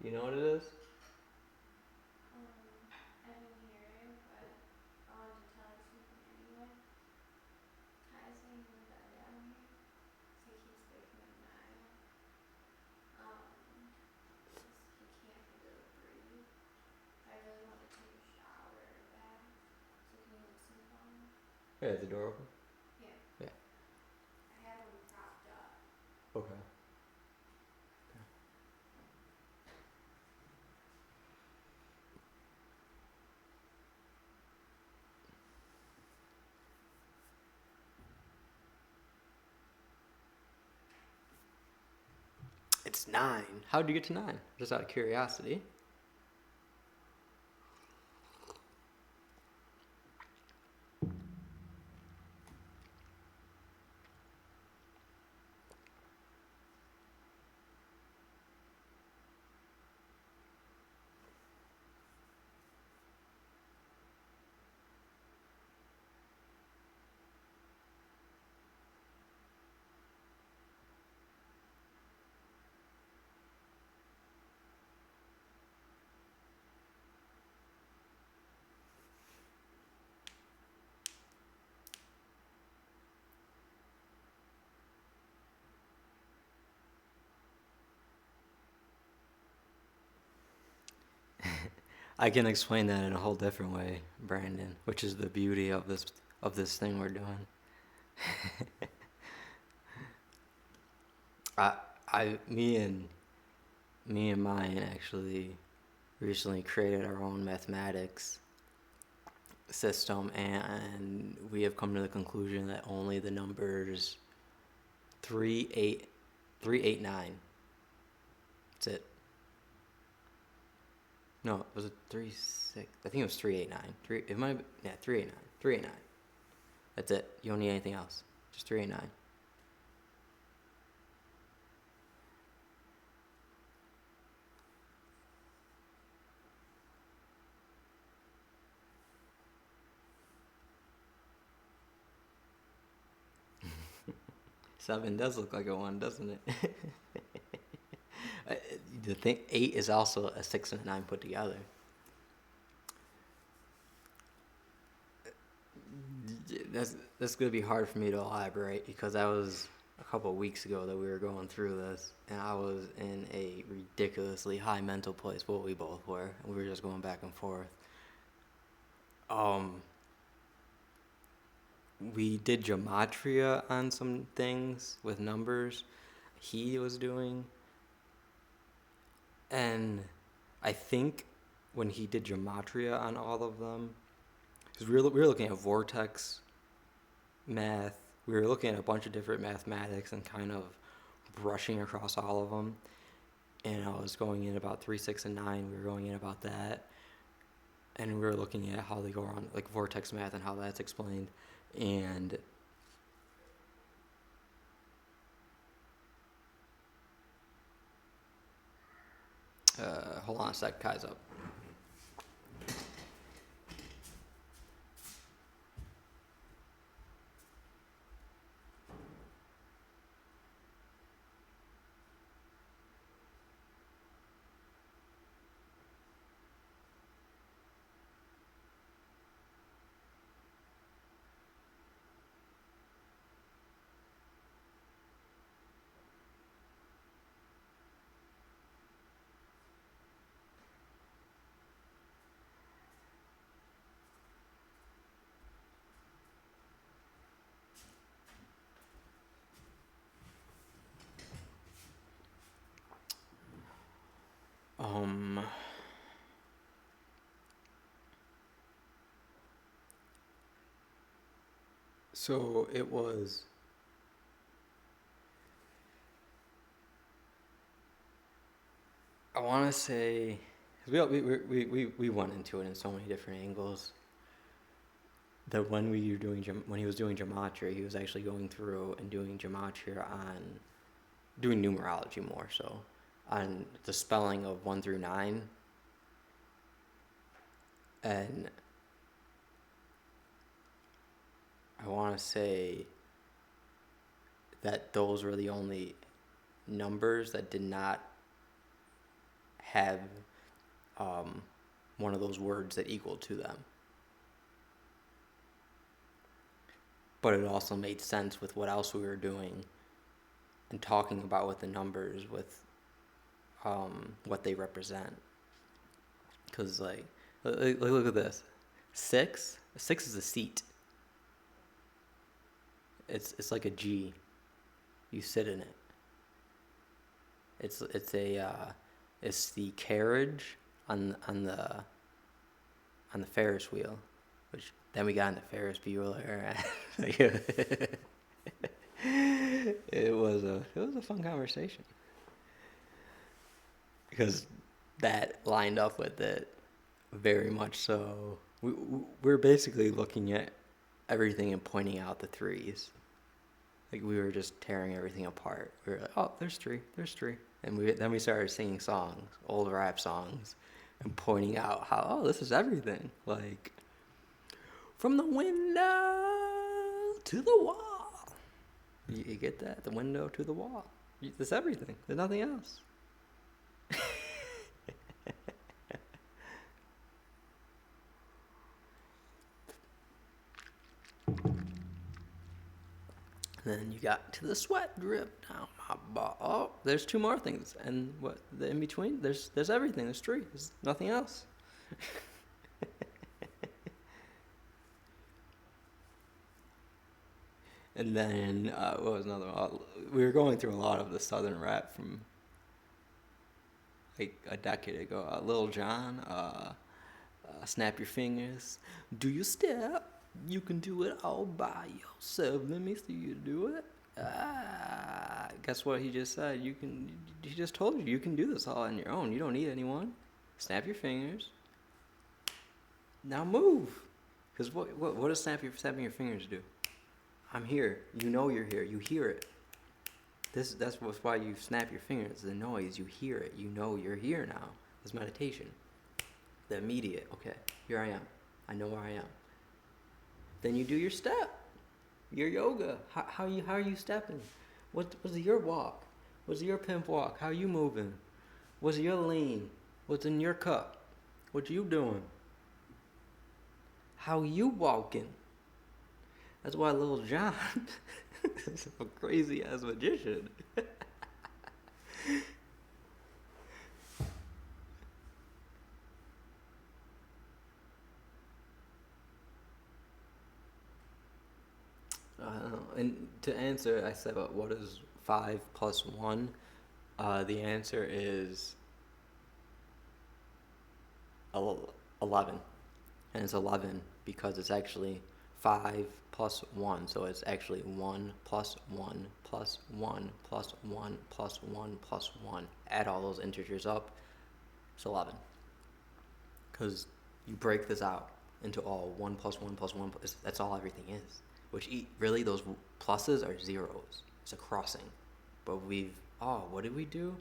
You know what it is? I didn't hear it, but I wanted to tell you something anyway. Kai's laying in bed down here, so he keeps waking up Niall. He can't really breathe. I really want to take a shower or a bath, so can you listen for me? Yeah, is the door open? Yeah. Yeah. I have him propped up. Okay. It's 9. How did you get to 9? Just out of curiosity. I can explain that in a whole different way, Brandon, which is the beauty of this thing we're doing. Me and mine actually recently created our own mathematics system, and we have come to the conclusion that only the numbers 3, 8, 3, 8, 9. That's it. No, was it 3, 6? I think it was 3, 8, 9. 3. It might. 3, 8, 9. 3, 8, 9. That's it. You don't need anything else. Just 3, 8, 9. Seven does look like a 1, doesn't it? The thing 8 is also a 6 and a 9 put together. That's gonna be hard for me to elaborate because that was a couple of weeks ago that we were going through this, and I was in a ridiculously high mental place. Well, we both were. We were just going back and forth. We did gematria on some things with numbers he was doing, and I think when he did gematria on all of them, because we were looking at vortex math, we were looking at a bunch of different mathematics and kind of brushing across all of them. And I was going in about 3, 6, and 9. We were going in about that, and we were looking at how they go around, like vortex math and how that's explained. And hold on a sec, Kai's up. So it was. I want to say, we went into it in so many different angles. That when he was doing gematria, he was actually going through and doing gematria on doing numerology more so on the spelling of 1 through 9, and I want to say that those were the only numbers that did not have one of those words that equaled to them. But it also made sense with what else we were doing and talking about with the numbers, with what they represent. Because, like, look at this. 6 is a seat. It's like a G. You sit in it. It's the carriage on the Ferris wheel, which then we got into Ferris Bueller. It was a fun conversation because that lined up with it very much so. We're basically looking at everything and pointing out the threes. Like, we were just tearing everything apart. We were like, oh, there's three. And then we started singing songs, old rap songs, and pointing out how, oh, this is everything. Like, from the window to the wall. You get that? The window to the wall. It's everything. There's nothing else. Then you got to the sweat drip down my ball. Oh, there's 2 more things, and what the in between? There's everything. There's 3. There's nothing else. And then what was another one? We were going through a lot of the southern rap from like a decade ago. Lil Jon, Snap Your Fingers, Do You Step? You can do it all by yourself. Let me see you do it. Guess what he just said? He just told you can do this all on your own. You don't need anyone. Snap your fingers. Now move. Because what does snapping your fingers do? I'm here. You know you're here. You hear it. That's why you snap your fingers. The noise. You hear it. You know you're here now. It's meditation. The immediate. Okay, here I am. I know where I am. Then you do your step, your yoga. How are you stepping? What's your walk? What's your pimp walk? How are you moving? What's your lean? What's in your cup? What you doing? How you walking? That's why Lil Jon A crazy ass magician. And to answer, I said, what is 5 plus 1? The answer is 11. And it's 11 because it's actually 5 plus 1. So it's actually 1 plus 1 plus 1 plus 1 plus 1 plus 1. Add all those integers up, it's 11. Because you break this out into all 1 plus 1 plus 1. That's all everything is. Which really, those pluses are zeros. It's a crossing. But what did we do?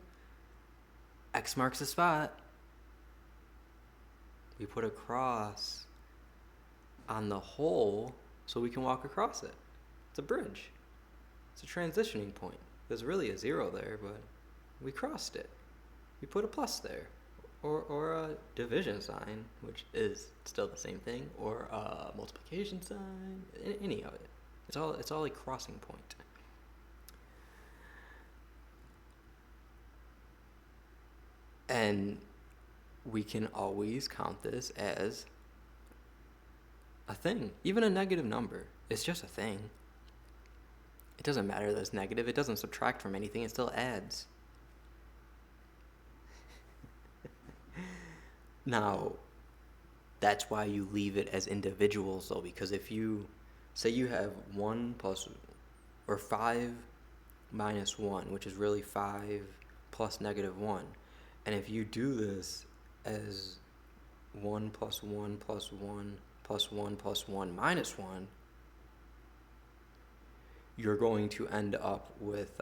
X marks the spot. We put a cross on the hole so we can walk across it. It's a bridge. It's a transitioning point. There's really a zero there, but we crossed it. We put a plus there. Or a division sign, which is still the same thing, or a multiplication sign, any of it. It's all a crossing point. And we can always count this as a thing. Even a negative number. It's just a thing. It doesn't matter that it's negative. It doesn't subtract from anything. It still adds. Now, that's why you leave it as individuals, though, because if you say you have 1 plus or 5 minus 1, which is really 5 plus negative 1, and if you do this as 1 plus 1 plus 1 plus 1 plus 1 minus 1, you're going to end up with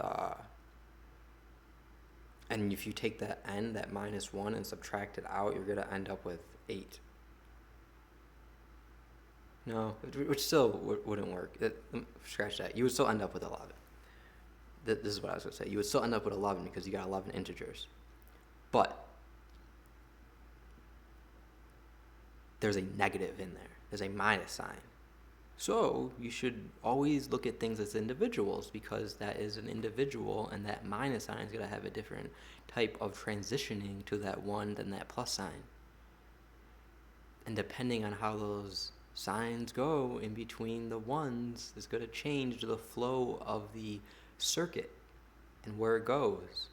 and if you take that n, that minus 1, and subtract it out, you're going to end up with 8. No, which still wouldn't work. Scratch that. You would still end up with 11. This is what I was going to say. You would still end up with 11 because you got 11 integers. But there's a negative in there. There's a minus sign. So you should always look at things as individuals because that is an individual, and that minus sign is going to have a different type of transitioning to that 1 than that plus sign. And depending on how those signs go in between the ones is going to change the flow of the circuit and where it goes.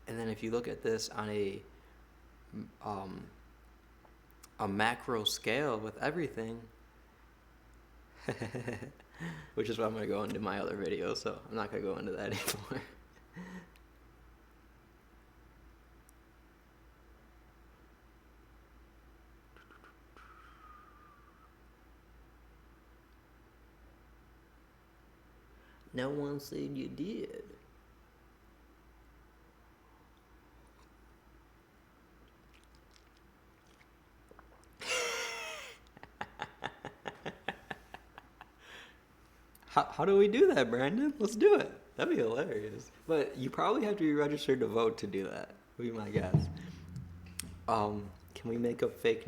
And then if you look at this on a macro scale with everything, which is what I'm going to go into my other video, so I'm not going to go into that anymore. No one said you did. How do we do that, Brandon? Let's do it. That'd be hilarious. But you probably have to be registered to vote to do that, would be my guess. Can we make a fake,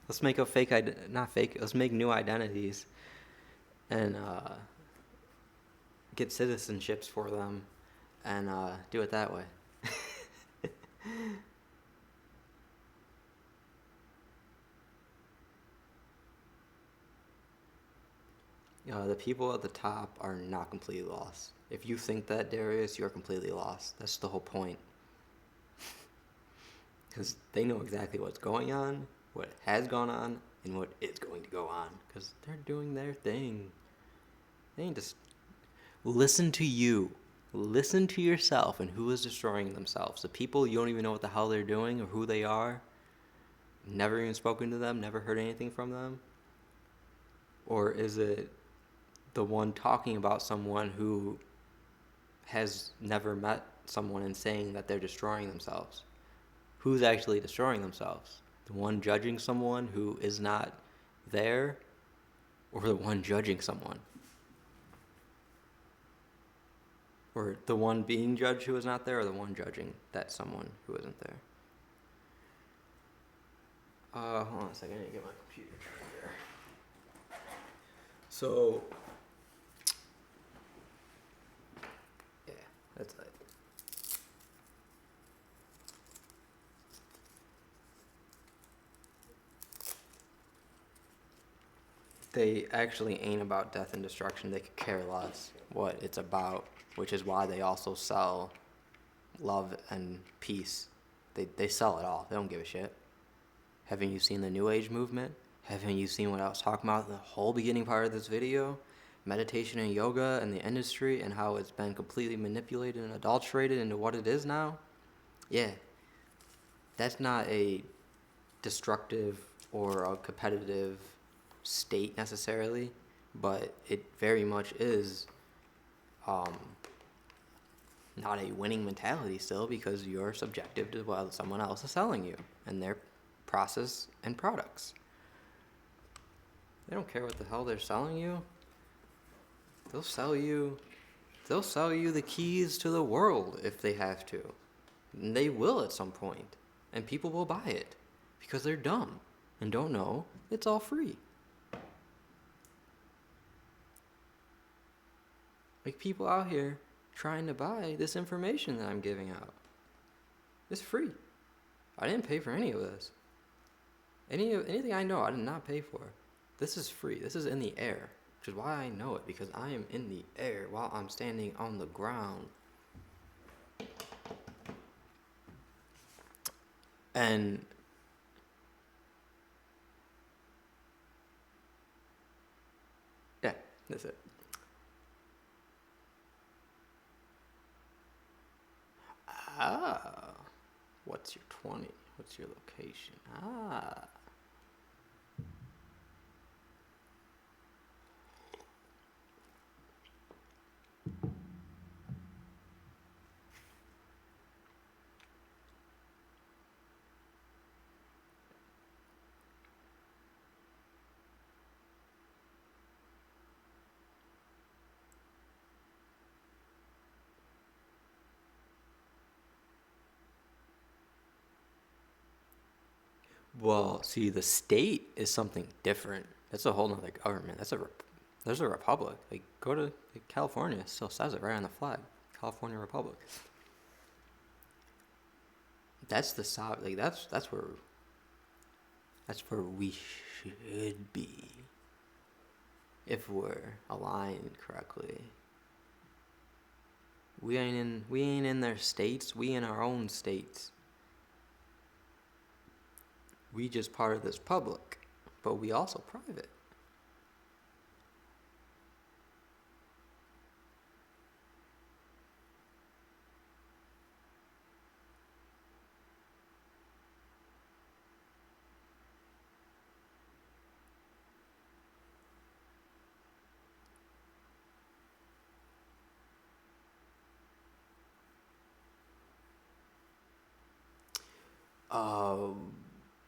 let's make a fake, not fake, let's make new identities and get citizenships for them and do it that way. The people at the top are not completely lost. If you think that, Darius, you're completely lost. That's the whole point. Because they know exactly what's going on, what has gone on, and what is going to go on. Because they're doing their thing. They ain't just... Listen to you. Listen to yourself and who is destroying themselves. The people you don't even know what the hell they're doing or who they are. Never even spoken to them, never heard anything from them. Or is it the one talking about someone who has never met someone and saying that they're destroying themselves? Who's actually destroying themselves? The one judging someone who is not there, or the one judging someone? Or the one being judged who is not there, or the one judging that someone who isn't there? Hold on a second, I need to get my computer charger. So, That's like, they actually ain't about death and destruction. They could care less what it's about, which is why they also sell love and peace. They sell it all. They don't give a shit. Haven't you seen the New Age movement? Haven't you seen what I was talking about in the whole beginning part of this video? Meditation and yoga and the industry and how it's been completely manipulated and adulterated into what it is now? Yeah. That's not a destructive or a competitive state necessarily, but it very much is um, not a winning mentality still, because you're subjective to what someone else is selling you and their process and products. They don't care what the hell they're selling you. They'll sell you the keys to the world if they have to. And they will at some point. And people will buy it because they're dumb and don't know it's all free. Like, people out here trying to buy this information that I'm giving out. It's free. I didn't pay for any of this. Anything I know, I did not pay for. This is free. This is in the air, which is why I know it, because I am in the air while I'm standing on the ground. And yeah, that's it. Ah, what's your 20? What's your location? Ah. Well, see, the state is something different. That's a whole nother government. There's a republic. Like, go to California. It still says it right on the flag. California Republic. That's the like that's where we should be if we're aligned correctly. We ain't in their states. We in our own states. We just part of this public, but we also private.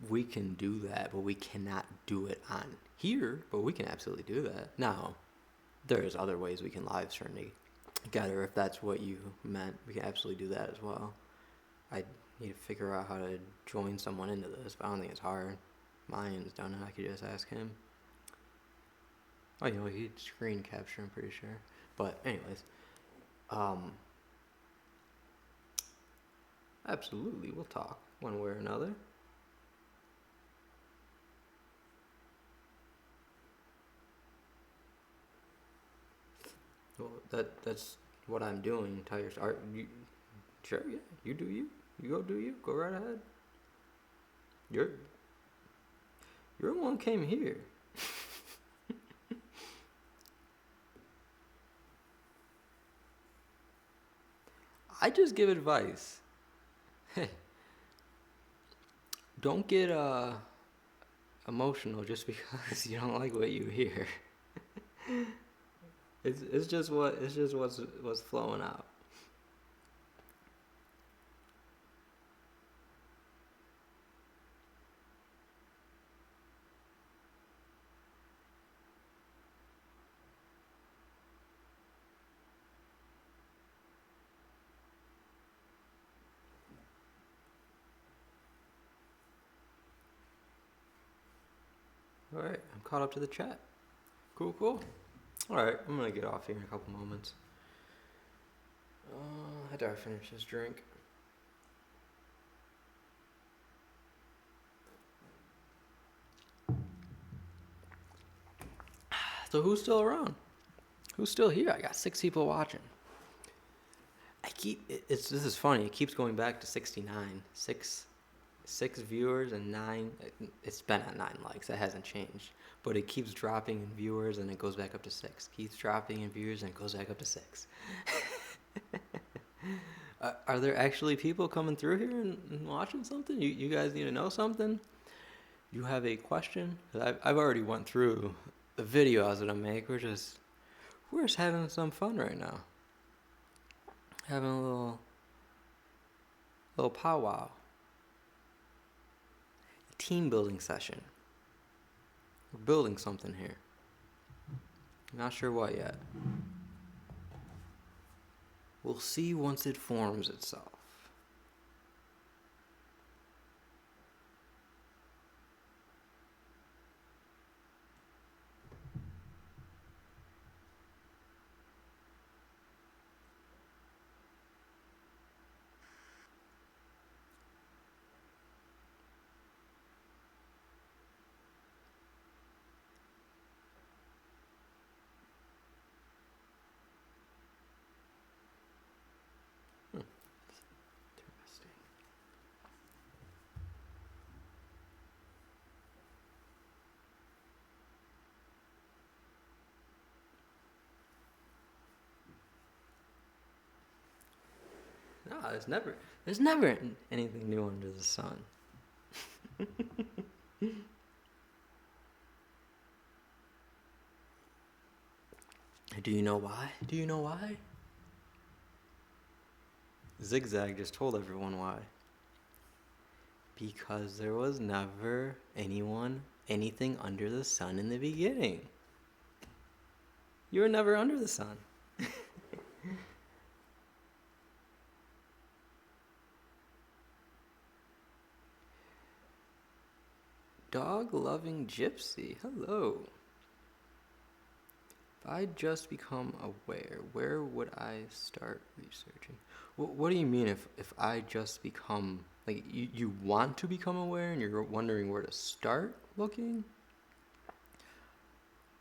We can do that, but we cannot do it on here, but we can absolutely do that. Now, there's other ways we can live stream together if that's what you meant. We can absolutely do that as well. I need to figure out how to join someone into this, but I don't think it's hard. Mayan's done it. I could just ask him. Oh, he'd screen capture, I'm pretty sure. But anyways, absolutely, we'll talk one way or another. Well, that's what I'm doing. Sure, yeah, you do you. You go do you. Go right ahead. You're the one who came here. I just give advice. Don't get emotional just because you don't like what you hear. It's just what's flowing out. All right, I'm caught up to the chat. Cool. All right, I'm gonna get off here in a couple moments. After I finish this drink. So who's still around? Who's still here? I got 6 people watching. This is funny. It keeps going back to 69. Six viewers and 9. It's been at 9 likes. That hasn't changed. But it keeps dropping in viewers and it goes back up to 6. Keeps dropping in viewers and it goes back up to 6. Are there actually people coming through here and watching something? You guys need to know something? You have a question? I've already went through the video I was gonna make. We're just having some fun right now. Having a little powwow. Team building session. We're building something here. Not sure what yet. We'll see once it forms itself. Interesting. No, there's never anything new under the sun. Do you know why? Do you know why? Zigzag just told everyone why. Because there was never anything under the sun in the beginning. You were never under the sun. Dog-loving gypsy, hello. If I just become aware, where would I start researching? What do you mean if I just become, like, you want to become aware and you're wondering where to start looking?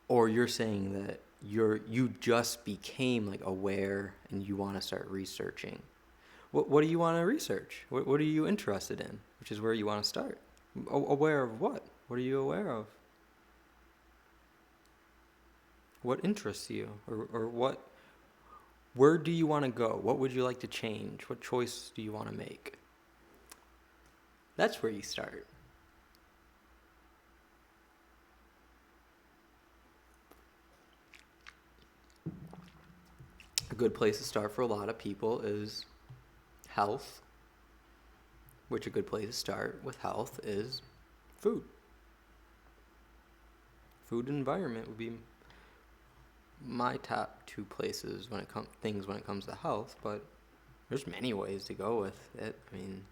Or you're saying that you just became, like, aware and you want to start researching? What do you want to research? What are you interested in? Which is where you want to start. Aware of what? What are you aware of? What interests you? Or what? Where do you want to go? What would you like to change? What choice do you want to make? That's where you start. A good place to start for a lot of people is health, which a good place to start with health is food. Food and environment would be my top 2 places when it comes to health, but there's many ways to go with it. I mean,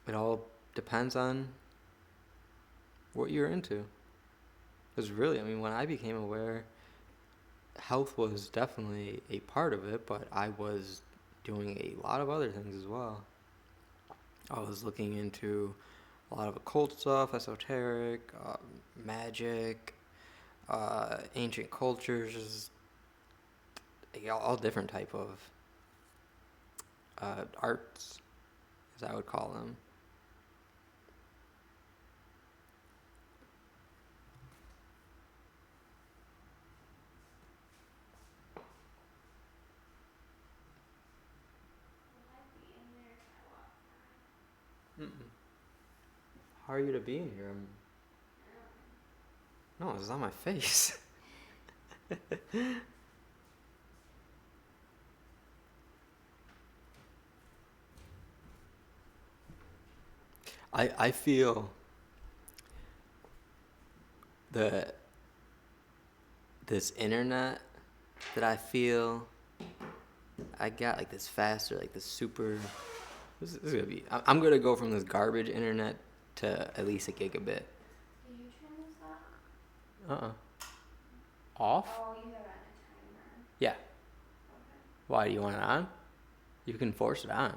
it all depends on what you're into. Because really, I mean, when I became aware, health was definitely a part of it, but I was doing a lot of other things as well. I was looking into a lot of occult stuff, esoteric, magic, ancient cultures, all different type of arts, as I would call them. Mm-mm. How are you to be in here? No, it's on my face. I feel that this internet that I feel I got, like, this faster, like this super. This is gonna be. I'm gonna go from this garbage internet to at least a gigabit. Did you turn this off? Off? Oh, you have it on a timer. Yeah. Okay. Why, do you want it on? You can force it on.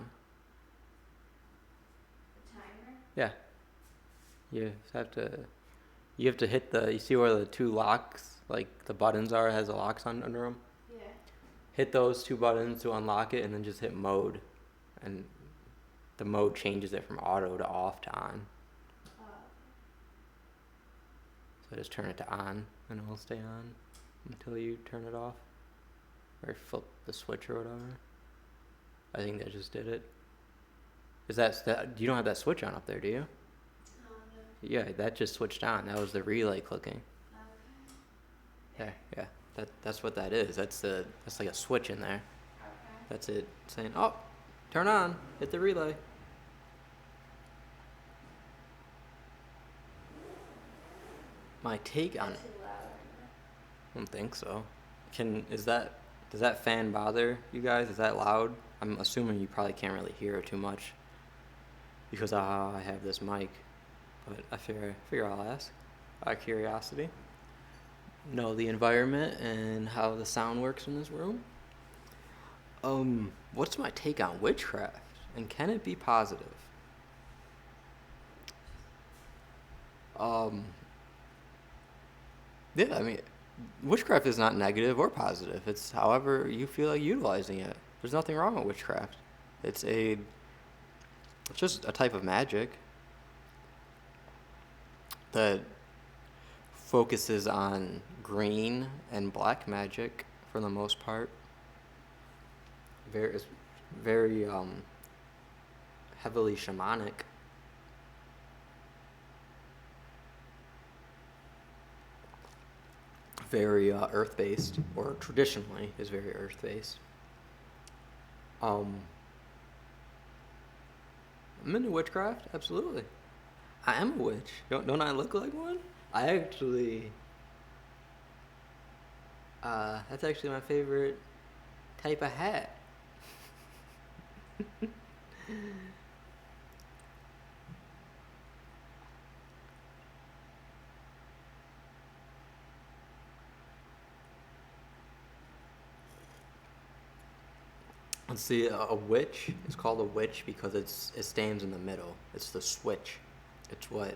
The timer? Yeah. You have to hit you see where the two locks, like the buttons are, it has the locks under them? Yeah. Hit those two buttons to unlock it, and then just hit mode. And the mode changes it from auto to off to on. So just turn it to on, and it will stay on until you turn it off. Or flip the switch or whatever. I think that just did it. You don't have that switch on up there, do you? No. Yeah, that just switched on. That was the relay clicking. Okay. Yeah. That's what that is. That's like a switch in there. Okay. That's it saying, oh, turn on, hit the relay. My take on it. Too loud right now. I don't think so. Does that fan bother you guys? Is that loud? I'm assuming you probably can't really hear it too much because I have this mic, but I figure I'll ask out of curiosity. Know the environment and how the sound works in this room. What's my take on witchcraft, and can it be positive? Yeah, I mean, witchcraft is not negative or positive. It's however you feel like utilizing it. There's nothing wrong with witchcraft. It's just a type of magic that focuses on green and black magic for the most part. It's very heavily shamanic. Very earth-based, or traditionally is very earth-based. I'm into witchcraft, absolutely. I am a witch. Don't I look like one? I actually. That's actually my favorite type of hat. Let's see, a witch is called a witch because it stands in the middle. It's the switch. It's what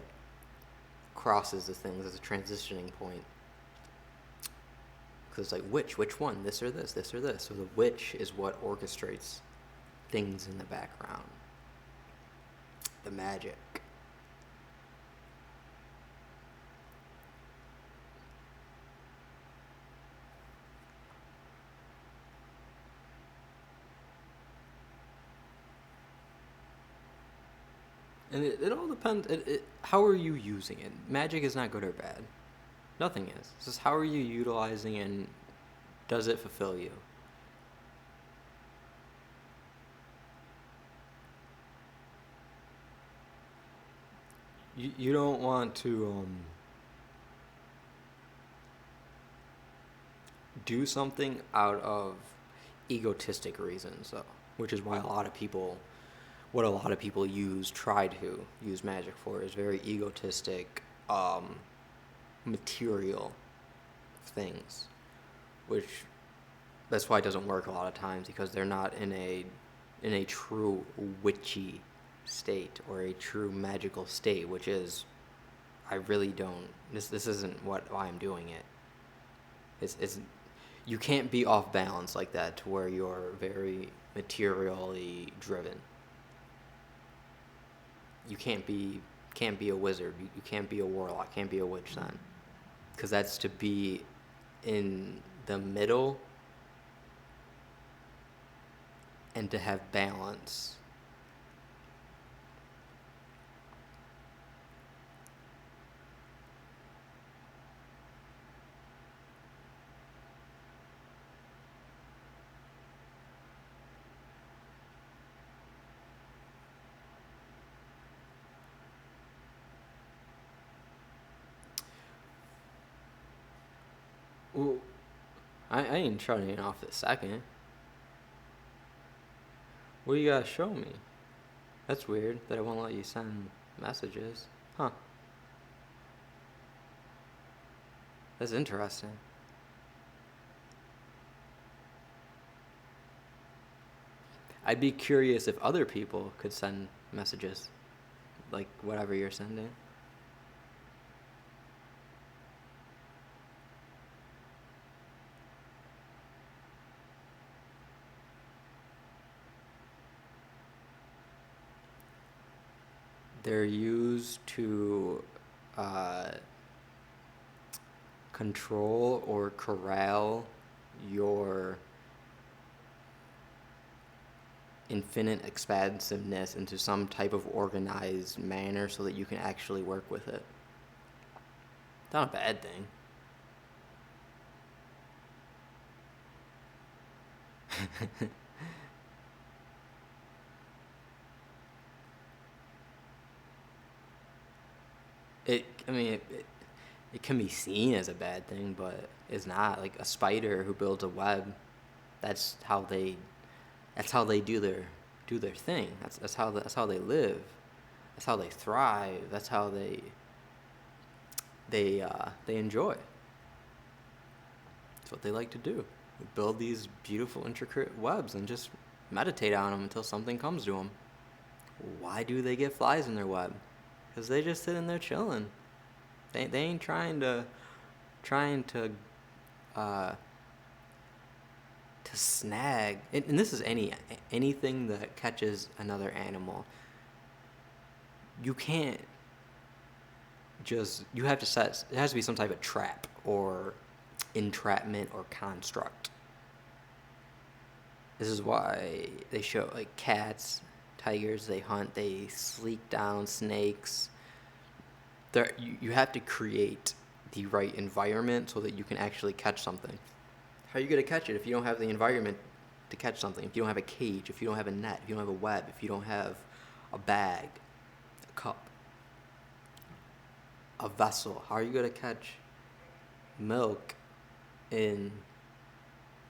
crosses the things as a transitioning point. Because it's like, which one? This or this, this or this. So the witch is what orchestrates things in the background. The magic. And it all depends. How are you using it? Magic is not good or bad. Nothing is. It's just how are you utilizing it, and does it fulfill you? You don't want to do something out of egotistic reasons, though, which is why what a lot of people try to use magic for is very egotistic, material things, which that's why it doesn't work a lot of times, because they're not in a true witchy state or a true magical state, which is, I really don't. This isn't why I'm doing it. It's you can't be off balance like that to where you're very materially driven. You can't be a wizard. You can't be a warlock. Can't be a witch then, because that's to be in the middle and to have balance. Well, I ain't shutting it off the second. What do you gotta show me? That's weird that it won't let you send messages. Huh. That's interesting. I'd be curious if other people could send messages like whatever you're sending. They're used to uh, control or corral your infinite expansiveness into some type of organized manner so that you can actually work with it. It's not a bad thing. I mean, it can be seen as a bad thing, but it's not. Like a spider who builds a web, that's how they do their thing. That's how they live. That's how they thrive. That's how they enjoy. It's what they like to do. Build these beautiful, intricate webs and just meditate on them until something comes to them. Why do they get flies in their web? Because they just sitting there chilling. They ain't trying to uh, to snag. And this is anything that catches another animal. You can't just, you have to set, it has to be some type of trap or entrapment or construct. This is why they show like cats, tigers, they hunt, they sleek down snakes. You have to create the right environment so that you can actually catch something. How are you going to catch it if you don't have the environment to catch something? If you don't have a cage, if you don't have a net, if you don't have a web, if you don't have a bag, a cup, a vessel, how are you going to catch milk in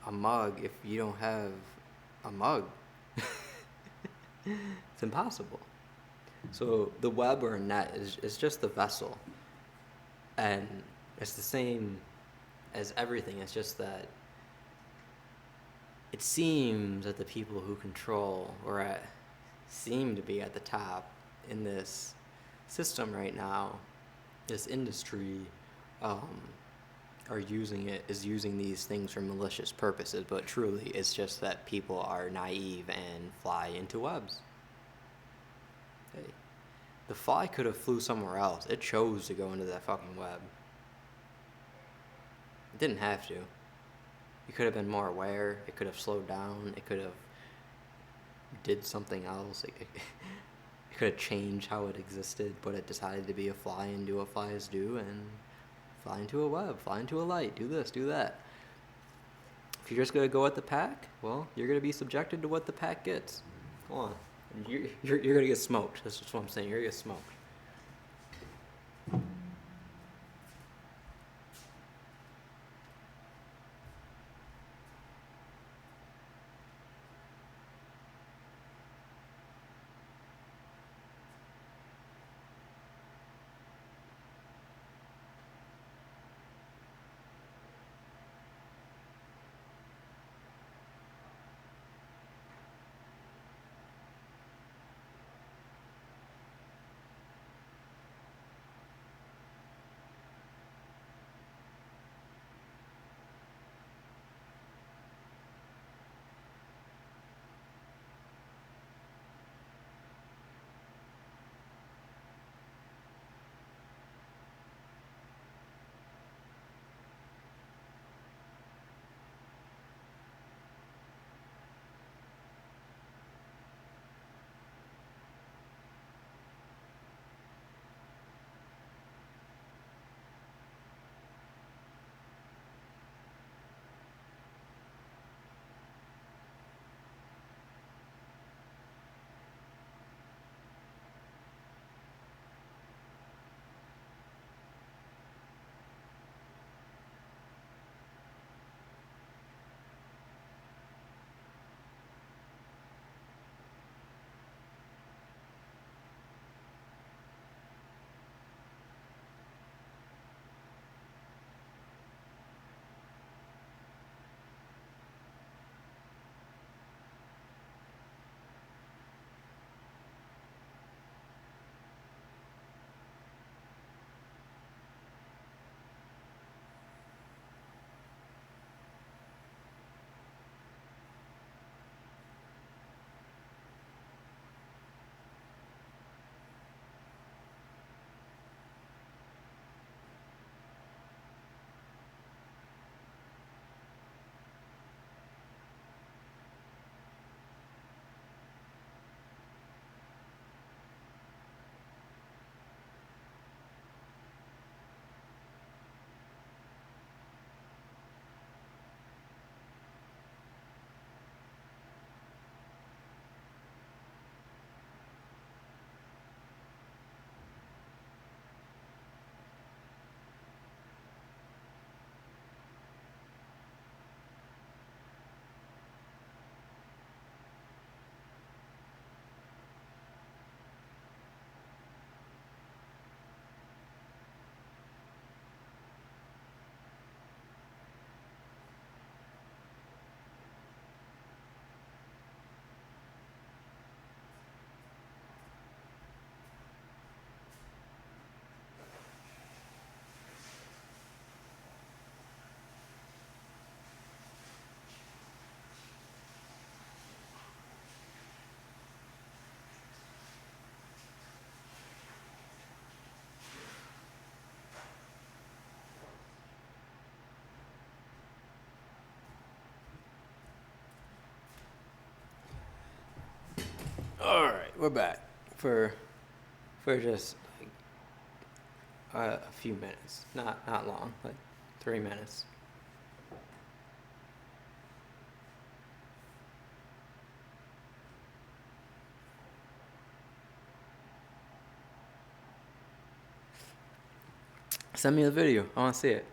a mug if you don't have a mug? It's impossible. So the web or a net is just the vessel. And it's the same as everything. It's just that it seems that the people who control seem to be at the top in this system right now, this industry, is using these things for malicious purposes, but truly it's just that people are naive and fly into webs. Hey, the fly could have flew somewhere else. It chose to go into that fucking web. It didn't have to. It could have been more aware. It could have slowed down. It could have did something else. It could have changed how it existed, but it decided to be a fly and do what flies do and fly into a web, fly into a light, do this, do that. If you're just going to go with the pack, well, you're going to be subjected to what the pack gets. Come on. You're going to get smoked. That's just what I'm saying. You're going to get smoked. All right, we're back for just like a few minutes, not long, like 3 minutes. Send me the video. I want to see it.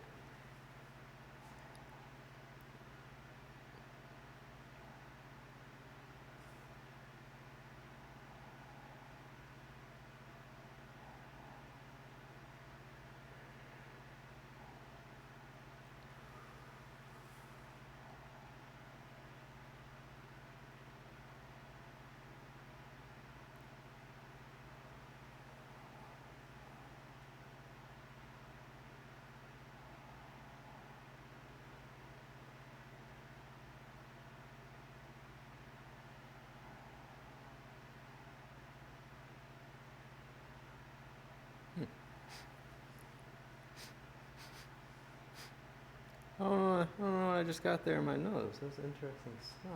Oh, I don't know what I just got there in my nose. That's an interesting smell.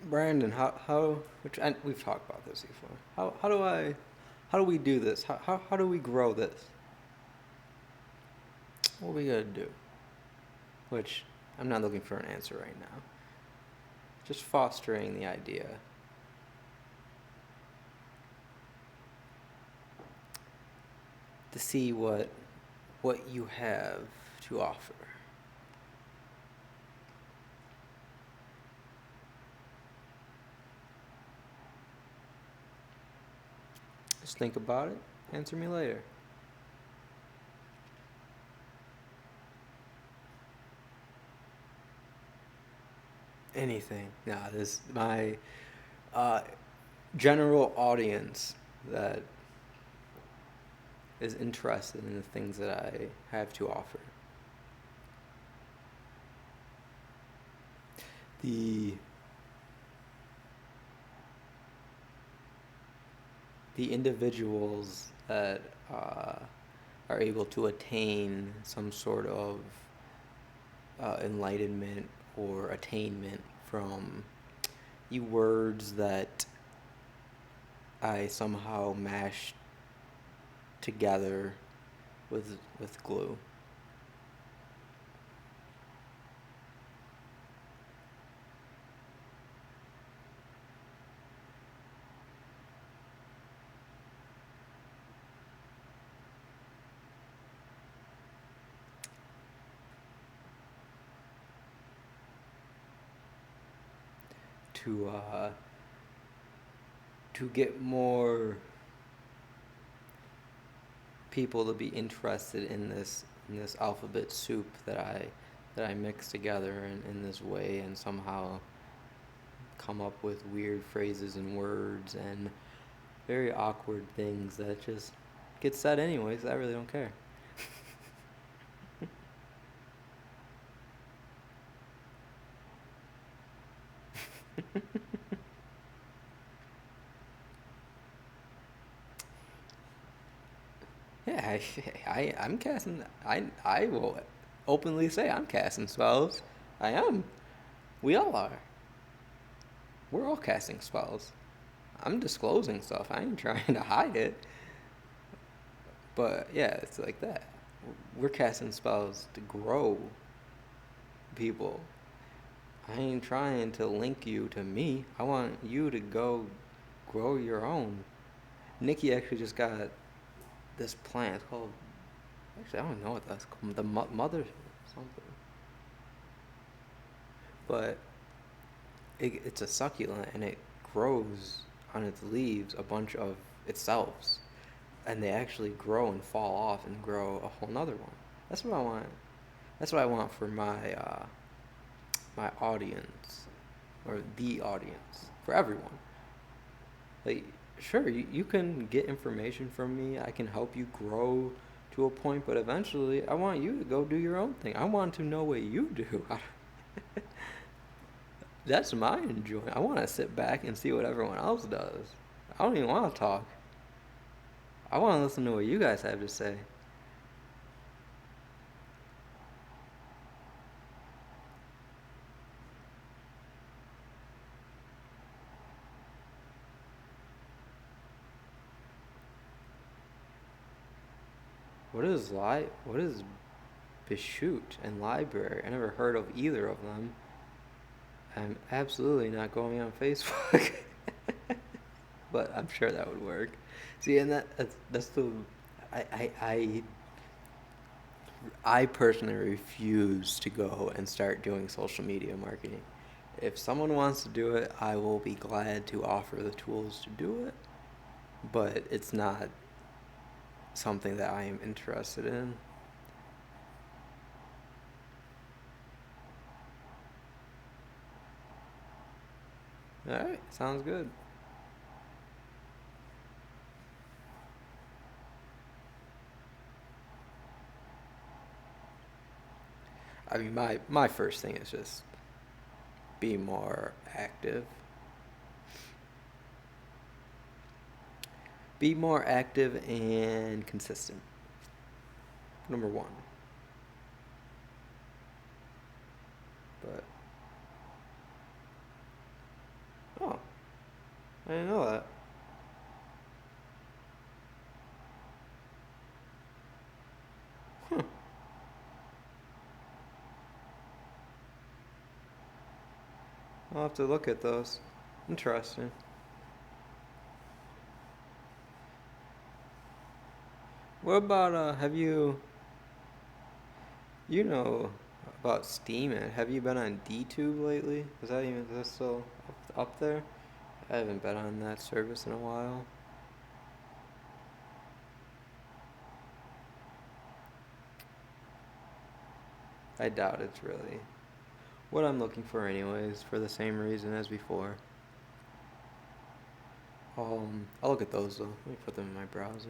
Brandon, we've talked about this before. How do we do this? How do we grow this? What we gotta do? Which I'm not looking for an answer right now. Just fostering the idea. To see what you have to offer. Just think about it. Answer me later. Anything. Nah, this my uh, general audience that is interested in the things that I have to offer. The individuals that are able to attain some sort of enlightenment or attainment from you words that I somehow mashed together with glue. To get more people to be interested in this alphabet soup that I mix together in this way and somehow come up with weird phrases and words and very awkward things that just get said anyways. I really don't care. Yeah, I'm casting. I will openly say I'm casting spells. I am. We all are. We're all casting spells. I'm disclosing stuff. I ain't trying to hide it. But yeah, it's like that. We're casting spells to grow people. I ain't trying to link you to me. I want you to go grow your own. Nikki actually just got this plant called. Actually, I don't know what that's called. The mother something. But it's a succulent and it grows on its leaves a bunch of itself, and they actually grow and fall off and grow a whole nother one. That's what I want. That's what I want for my audience, or the audience, for everyone. Like, sure, you can get information from me. I can help you grow to a point, but eventually, I want you to go do your own thing. I want to know what you do. That's my enjoyment. I want to sit back and see what everyone else does. I don't even want to talk. I want to listen to what you guys have to say. What is Bishoot and Library? I never heard of either of them. I'm absolutely not going on Facebook. But I'm sure that would work. See, and that's the I, I I I personally refuse to go and start doing social media marketing. If someone wants to do it, I will be glad to offer the tools to do it, but it's not something that I am interested in. All right, sounds good. I mean, my first thing is just be more active. Be more active and consistent. Number one. But oh, I didn't know that. Huh. I'll have to look at those. Interesting. What about have you know about Steam? Have you been on DTube lately? Is that still up there? I haven't been on that service in a while. I doubt it's really what I'm looking for, anyways. For the same reason as before. I'll look at those though. Let me put them in my browser.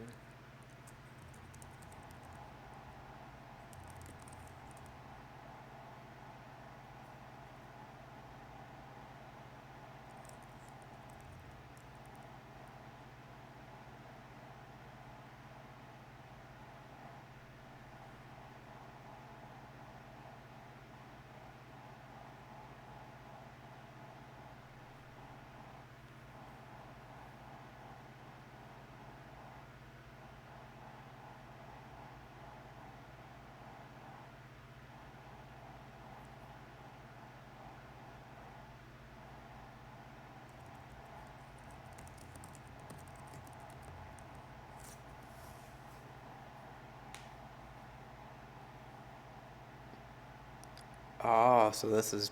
Oh, so this is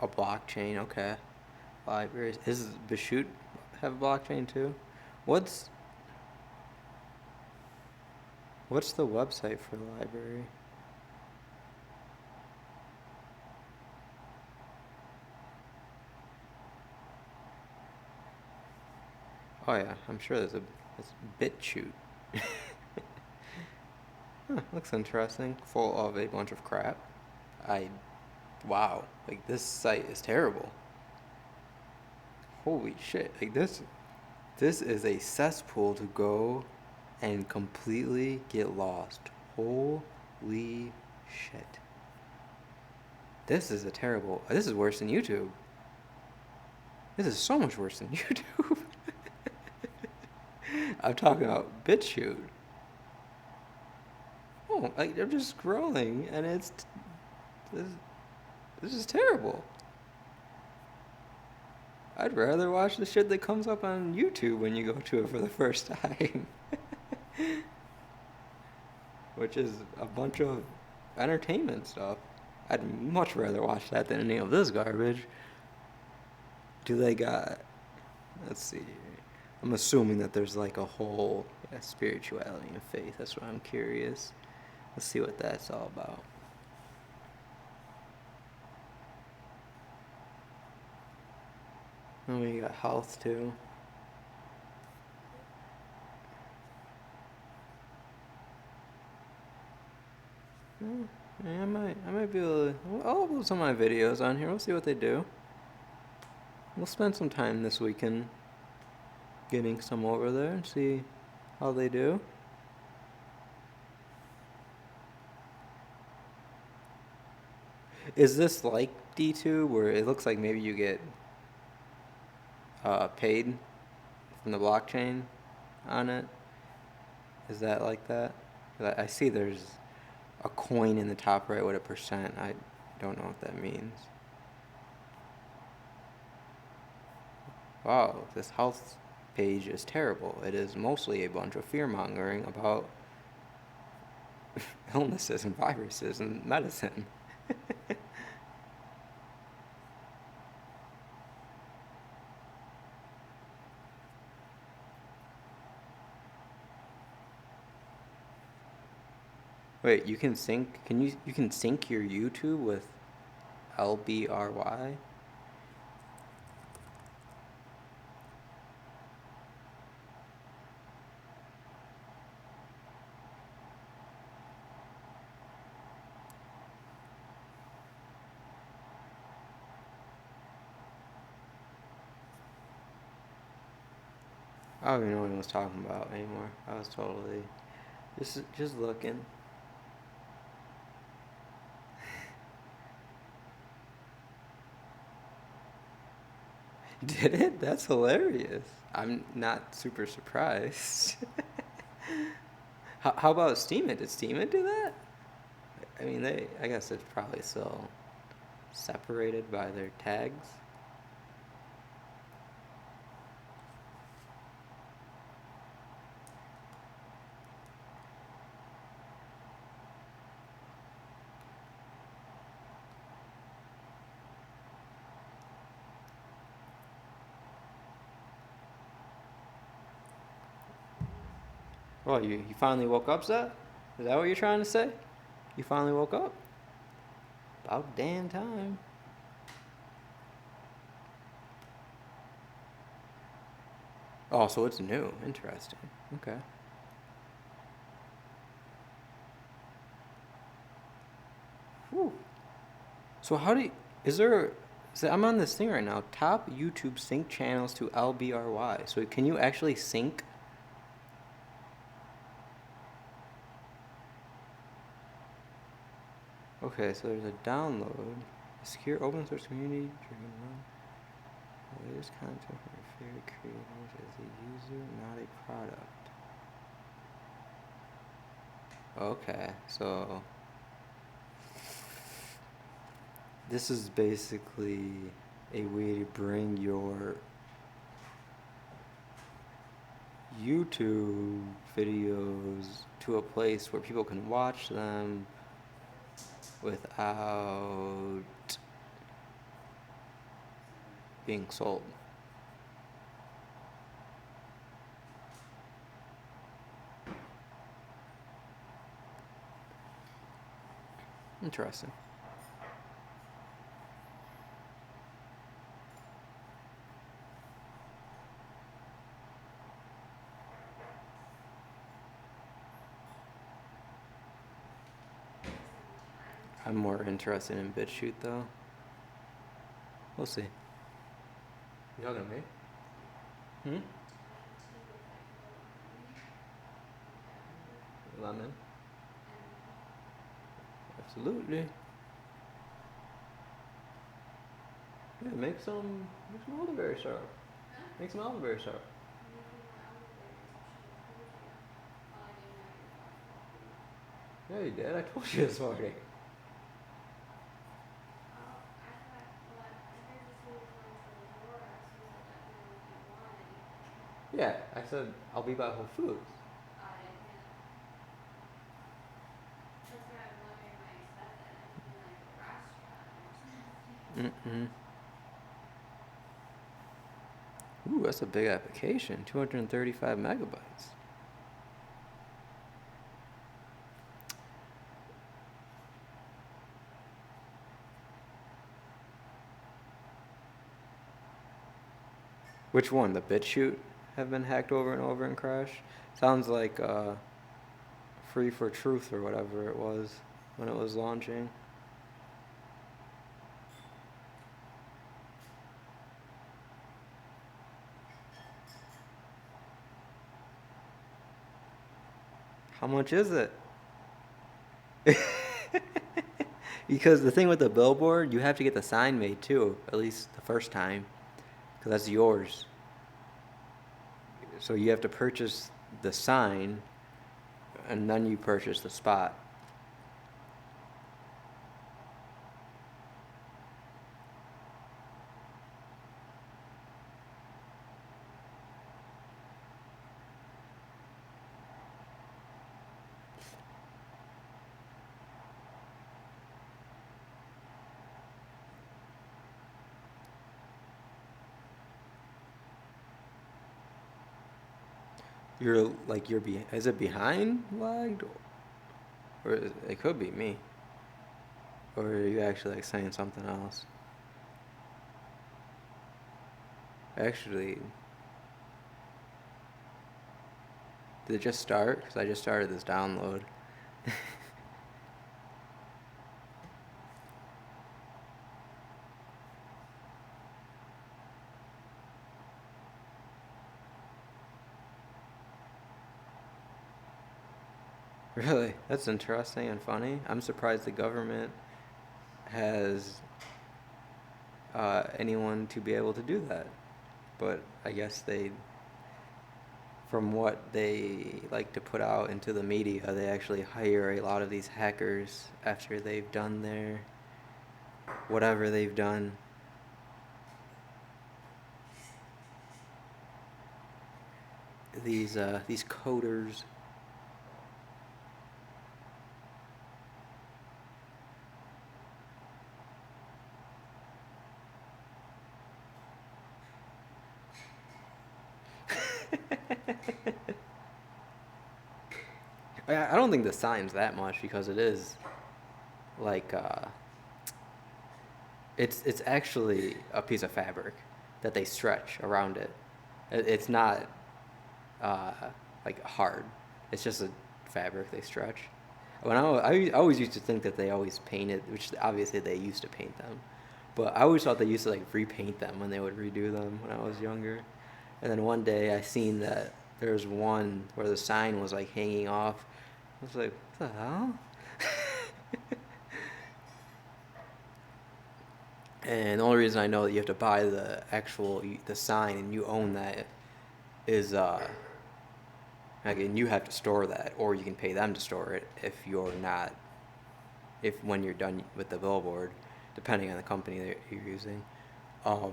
a blockchain. Okay. Libraries. Is Bashoot have blockchain too? What's what's the website for the library? Oh yeah, I'm sure there's a it's BitChute. Huh, looks interesting. Full of a bunch of crap. I wow, like this site is terrible. Holy shit! Like this is a cesspool to go and completely get lost. Holy shit! This is a terrible. This is worse than YouTube. This is so much worse than YouTube. I'm talking about BitChute. Oh, like I'm just scrolling and this, this is terrible. I'd rather watch the shit that comes up on YouTube when you go to it for the first time, which is a bunch of entertainment stuff. I'd much rather watch that than any of this garbage. Do they got? Let's see. I'm assuming that there's like a whole spirituality and faith. That's what I'm curious. Let's see what that's all about. Oh, we got health too. Yeah, I might be able to. I'll upload some of my videos on here. We'll see what they do. We'll spend some time this weekend getting some over there and see how they do. Is this like D2 where it looks like maybe you get paid from the blockchain on it? Is that like that? I see there's a coin in the top right with a percent. I don't know what that means. Wow, this health page is terrible. It is mostly a bunch of fear mongering about illnesses and viruses and medicine. Wait, you can sync? You can sync your YouTube with LBRY? I don't even know what I was talking about anymore. I was totally just looking. Did it? That's hilarious. I'm not super surprised. How about Steam It? Did Steam It do that? I mean, I guess it's probably still separated by their tags. Oh, you finally woke up, Seth? Is that what you're trying to say? You finally woke up? About damn time. Oh, so it's new. Interesting. Okay. Whew. So how do you, is there, so I'm on this thing right now. Top YouTube sync channels to LBRY. So can you actually sync? Okay, so there's a download. A secure open source community driven run. The latest content from your favorite creators as a user, not a product. Okay, so this is basically a way to bring your YouTube videos to a place where people can watch them without being sold. Interesting. I'm more interested in BitChute though. We'll see. You talking to me? Lemon? Absolutely. Yeah, make some elderberry syrup. Make some elderberry syrup. Yeah, you did. I told you this morning. Yeah, I said I'll be by Whole Foods. Mm-mm. Ooh, that's a big application. 235 megabytes. Which one? The BitChute have been hacked over and over and crashed? Sounds like Free for Truth or whatever it was. when it was launching. How much is it? Because the thing with the billboard, you have to get the sign made too, at least the first time, because that's yours. So you have to purchase the sign, and then you purchase the spot. You're like is it behind lagged, or it could be me, or are you actually like saying something else? Actually, did it just start? Because I just started this download. Really, that's interesting and funny. I'm surprised the government has anyone to be able to do that, but I guess from what they like to put out into the media, they actually hire a lot of these hackers after they've done their whatever they've done. These coders. I don't think the sign's that much because it is like it's actually a piece of fabric that they stretch around it. It's not uh, like hard. It's just a fabric they stretch. I always used to think that they always painted, which obviously they used to paint them, but I always thought they used to like repaint them when they would redo them when I was younger. And then one day I seen that there was one where the sign was like hanging off. I was like, what the hell? And the only reason I know that you have to buy the sign and you own that is again, you have to store that, or you can pay them to store it if you're not, if when you're done with the billboard, depending on the company that you're using. Or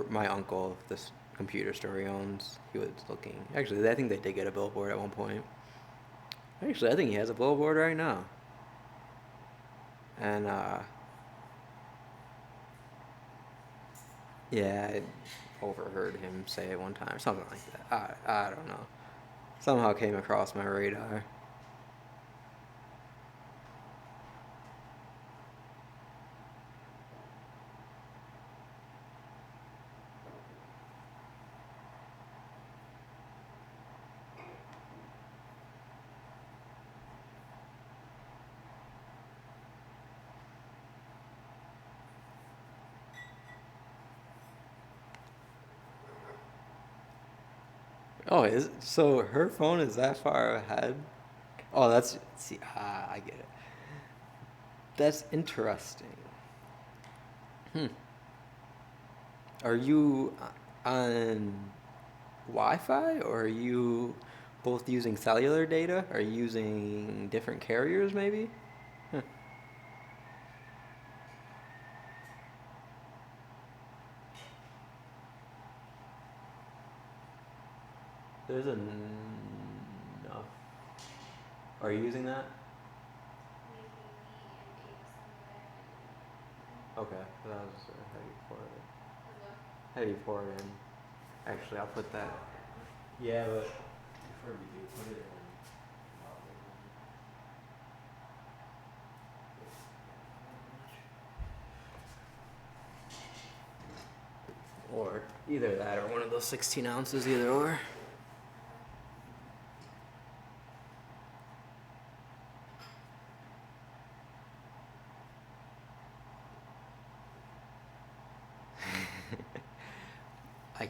my uncle, this computer store he owns, he was looking. Actually, I think they did get a billboard at one point. Actually, I think he has a billboard right now. And yeah, I overheard him say it one time, something like that. I don't know. Somehow came across my radar. Oh, so her phone is that far ahead? Oh, that's see. I get it. That's interesting. Hmm. Are you on Wi-Fi, or are you both using cellular data? Are you using different carriers, maybe? Huh. There's enough. Are you using that? Okay. That was how you pour it. How you pour it in. Actually, I'll put that. Yeah, but before we do, put it in. Or either that or one of those 16 ounces, either or.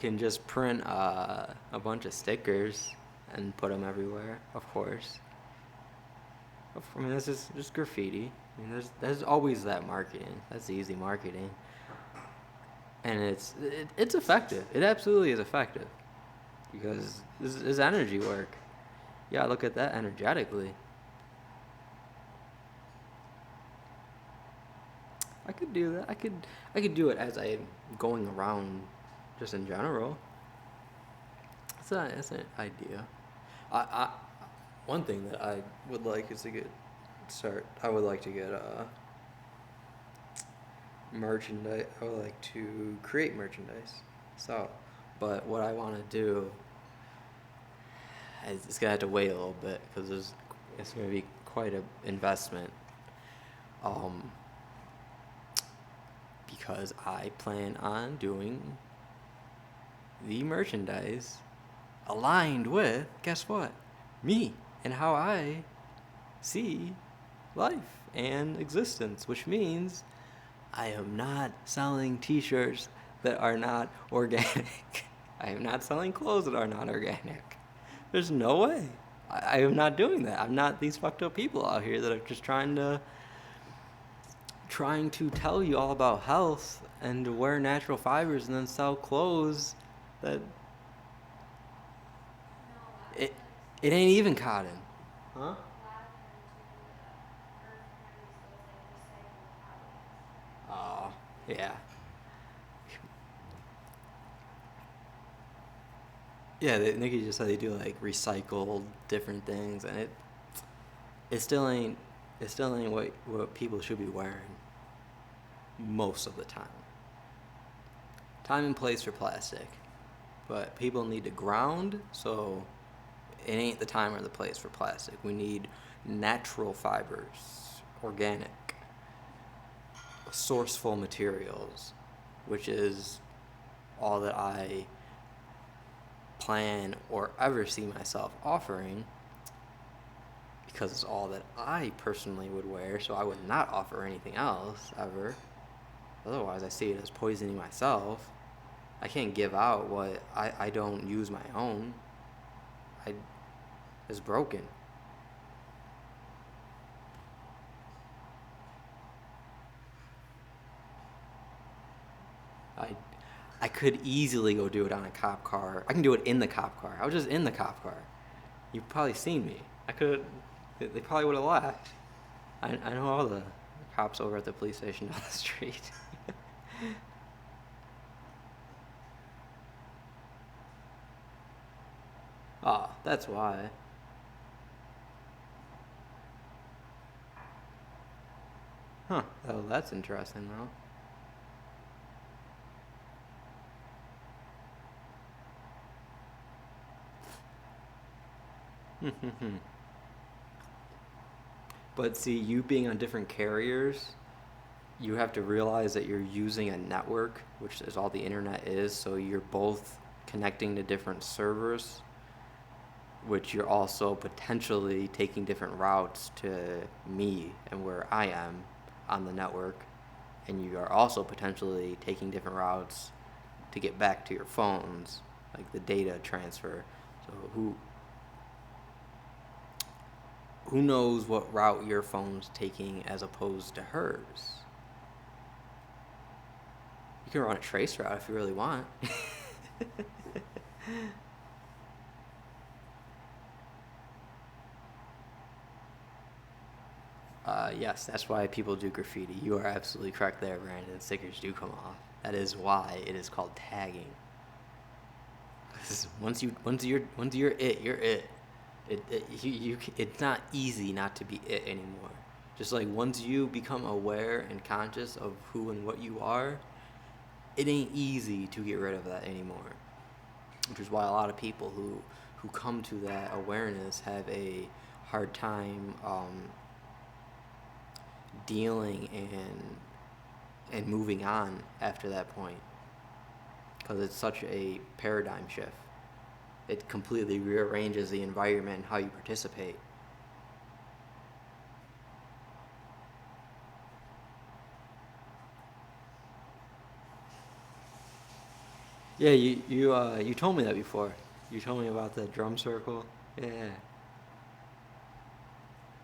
can just print a bunch of stickers and put them everywhere, of course. I mean, that's just graffiti. I mean, there's always that marketing. That's easy marketing, and it's effective. It absolutely is effective because this is energy work. Yeah, look at that energetically. I could do that. I could do it as I'm going around, just in general. That's an idea. I one thing that I would like is to get start. I would like to get merchandise. I would like to create merchandise. So, but what I want to do, it's gonna have to wait a little bit because it's gonna be quite an investment. Um, because I plan on doing the merchandise aligned with, guess what? Me and how I see life and existence, which means I am not selling t-shirts that are not organic. I am not selling clothes that are not organic. There's no way. I am not doing that. I'm not these fucked up people out here that are just trying to tell you all about health and to wear natural fibers and then sell clothes that it it ain't even cotton. Huh? Oh, yeah. Yeah, Nikki just said they do like recycled different things, and it still ain't what people should be wearing most of the time. Time and place for plastic, but people need to ground, so it ain't the time or the place for plastic. We need natural fibers, organic, sourceful materials, which is all that I plan or ever see myself offering, because it's all that I personally would wear, so I would not offer anything else ever. Otherwise, I see it as poisoning myself. I can't give out what I don't use my own. It's broken. I I could easily go do it on a cop car. I can do it in the cop car. I was just in the cop car. You've probably seen me. I could. They probably would have laughed. I know all the cops over at the police station down the street. Ah, that's why. Huh. Oh, that's interesting, though. But see, you being on different carriers, you have to realize that you're using a network, which is all the internet is. So you're both connecting to different servers, which you're also potentially taking different routes to me and where I am on the network. And you are also potentially taking different routes to get back to your phones, like the data transfer. So who knows what route your phone's taking as opposed to hers? You can run a trace route if you really want. Yes, that's why people do graffiti. You are absolutely correct there, Brandon. Stickers do come off. That is why it is called tagging. Once you're it, you're it. It's not easy not to be it anymore. Just like once you become aware and conscious of who and what you are, it ain't easy to get rid of that anymore. Which is why a lot of people who come to that awareness have a hard time dealing and moving on after that point, because it's such a paradigm shift. It completely rearranges the environment and how you participate. Yeah, you told me that before. You told me about the drum circle. Yeah.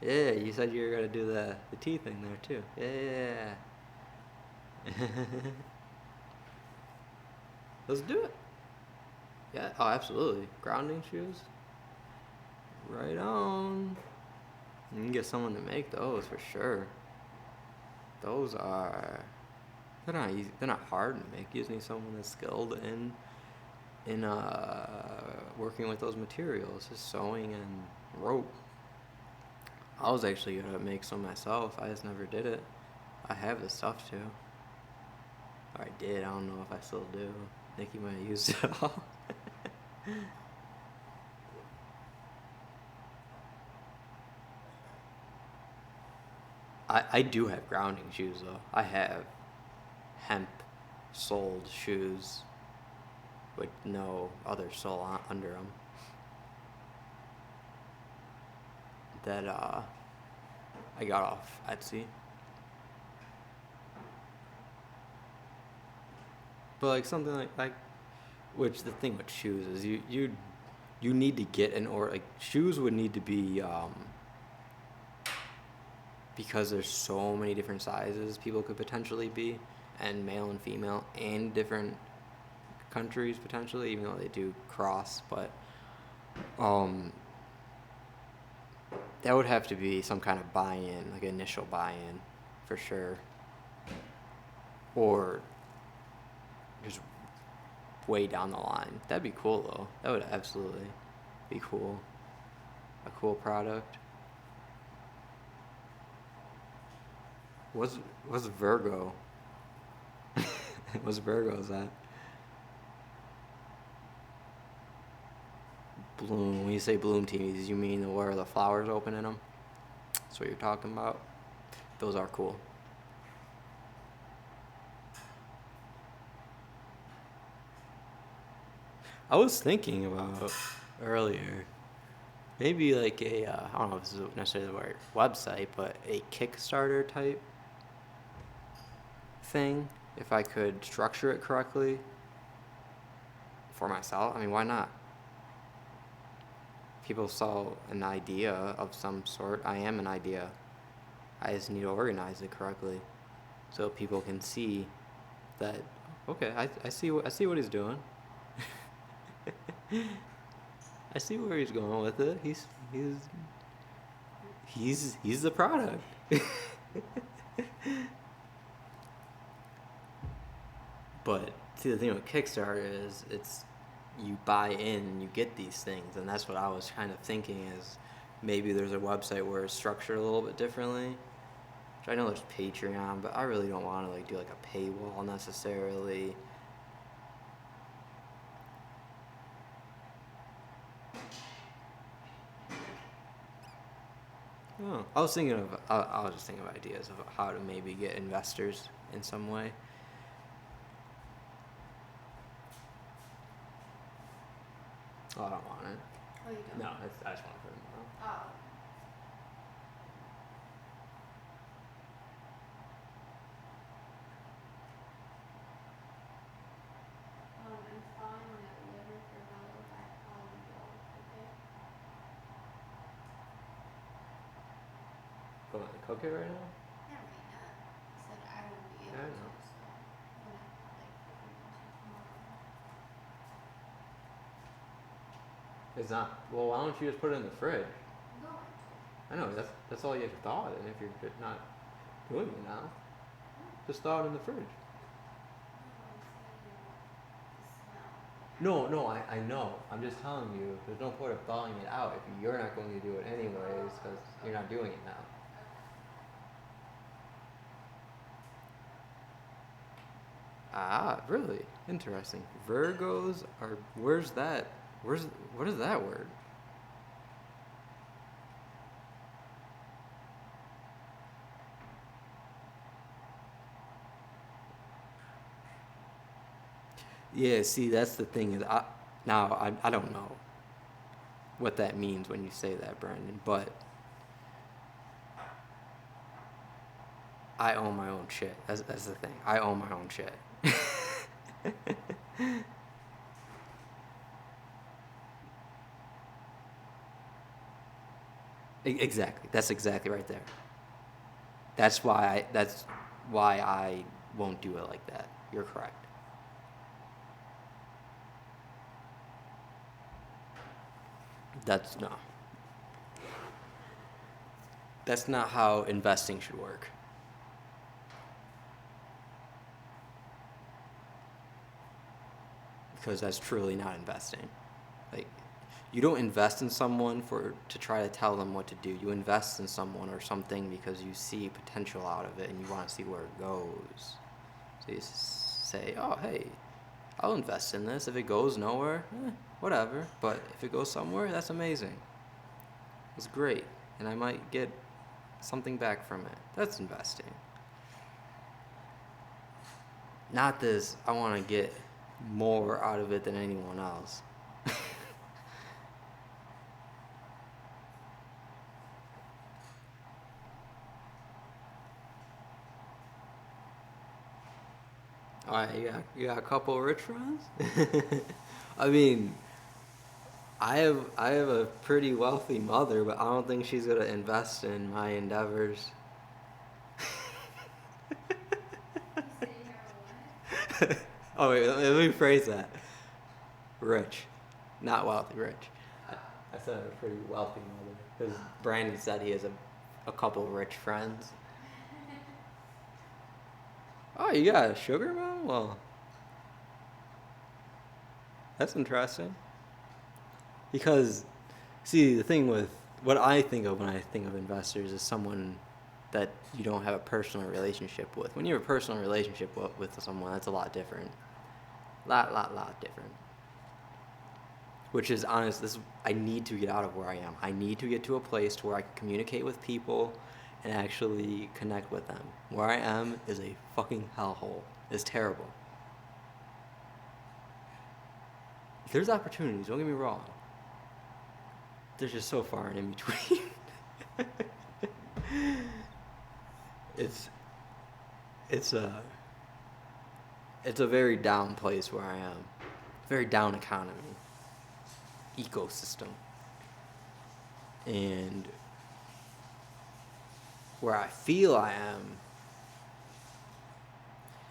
Yeah, you said you were gonna do the T thing there too. Yeah. Let's do it. Yeah. Oh, absolutely. Grounding shoes. Right on. You can get someone to make those for sure. Those are. They're not easy. They're not hard to make. You just need someone that's skilled in working with those materials, just sewing and rope. I was actually gonna make some myself. I just never did it. I have the stuff too. Or I did. I don't know if I still do. Nikki might have used it all. I do have grounding shoes though. I have hemp soled shoes with no other sole under them. That I got off Etsy. But like something like which the thing with shoes is you need to get an or like shoes would need to be because there's so many different sizes people could potentially be, and male and female, and different countries potentially, even though they do cross, but that would have to be some kind of buy-in, like initial buy-in, for sure, or just way down the line. That'd be cool though. That would absolutely be cool. A cool product. What's Virgo? What's Virgo's that? Bloom. When you say bloom teas, you mean where the flowers open in them? That's what you're talking about. Those are cool. I was thinking about earlier, maybe like I don't know if this is necessarily the right website, but a Kickstarter type thing. If I could structure it correctly for myself, I mean, why not? People saw an idea of some sort. I am an idea. I just need to organize it correctly so people can see that. Okay, I see what he's doing. I see where he's going with it. He's the product. But see, the thing with Kickstarter is it's you buy in, you get these things, and that's what I was kind of thinking is maybe there's a website where it's structured a little bit differently. Which I know there's Patreon, but I really don't want to like do like a paywall necessarily. Oh, I was thinking of I was just thinking of ideas of how to maybe get investors in some way. Oh, I don't want it. Oh, you don't? No, I just want to put it in. Oh. I'm fine when I liver for Mellow back home, okay? Going to cook it right now? Yeah, right now. Said I won't be Yeah, I able know. to, so I'm gonna like if we want to tomorrow. It's not. Well, why don't you just put it in the fridge? I'm going to. I know that's all you have thought, and if you're not doing it now, just thaw it in the fridge. No, I know. I'm just telling you, there's no point of thawing it out if you're not going to do it anyways, because you're not doing it now. Ah, really? Interesting. Virgos are. Where's that? What is that word? Yeah, see, that's the thing is, I don't know what that means when you say that, Brandon, but I own my own shit. That's the thing. I own my own shit. Exactly. That's exactly right there. That's why I won't do it like that. You're correct. That's no. That's not how investing should work. Because that's truly not investing. Like, you don't invest in someone to try to tell them what to do. You invest in someone or something because you see potential out of it and you want to see where it goes. So you say, "Oh, hey, I'll invest in this. If it goes nowhere, whatever. But if it goes somewhere, that's amazing. It's great, and I might get something back from it. That's investing. Not this. I want to get more out of it than anyone else." All right, you got a couple of rich friends. I mean, I have a pretty wealthy mother, but I don't think she's gonna invest in my endeavors. You say you're what? Oh wait, let me phrase that. Rich, not wealthy. Rich. I, Oh. I said I have a pretty wealthy mother because Brandon said he has a couple of rich friends. Oh, you got a sugar mom? Well, that's interesting. Because, see, the thing with what I think of when I think of investors is someone that you don't have a personal relationship with. When you have a personal relationship with someone, that's a lot different. Lot different. Which is honest. I need to get out of where I am. I need to get to a place to where I can communicate with people and actually connect with them. Where I am is a fucking hellhole. It's terrible. There's opportunities. Don't get me wrong. There's just so far in between. it's it's a it's a very down place where I am. Very down economy, ecosystem, and where I feel I am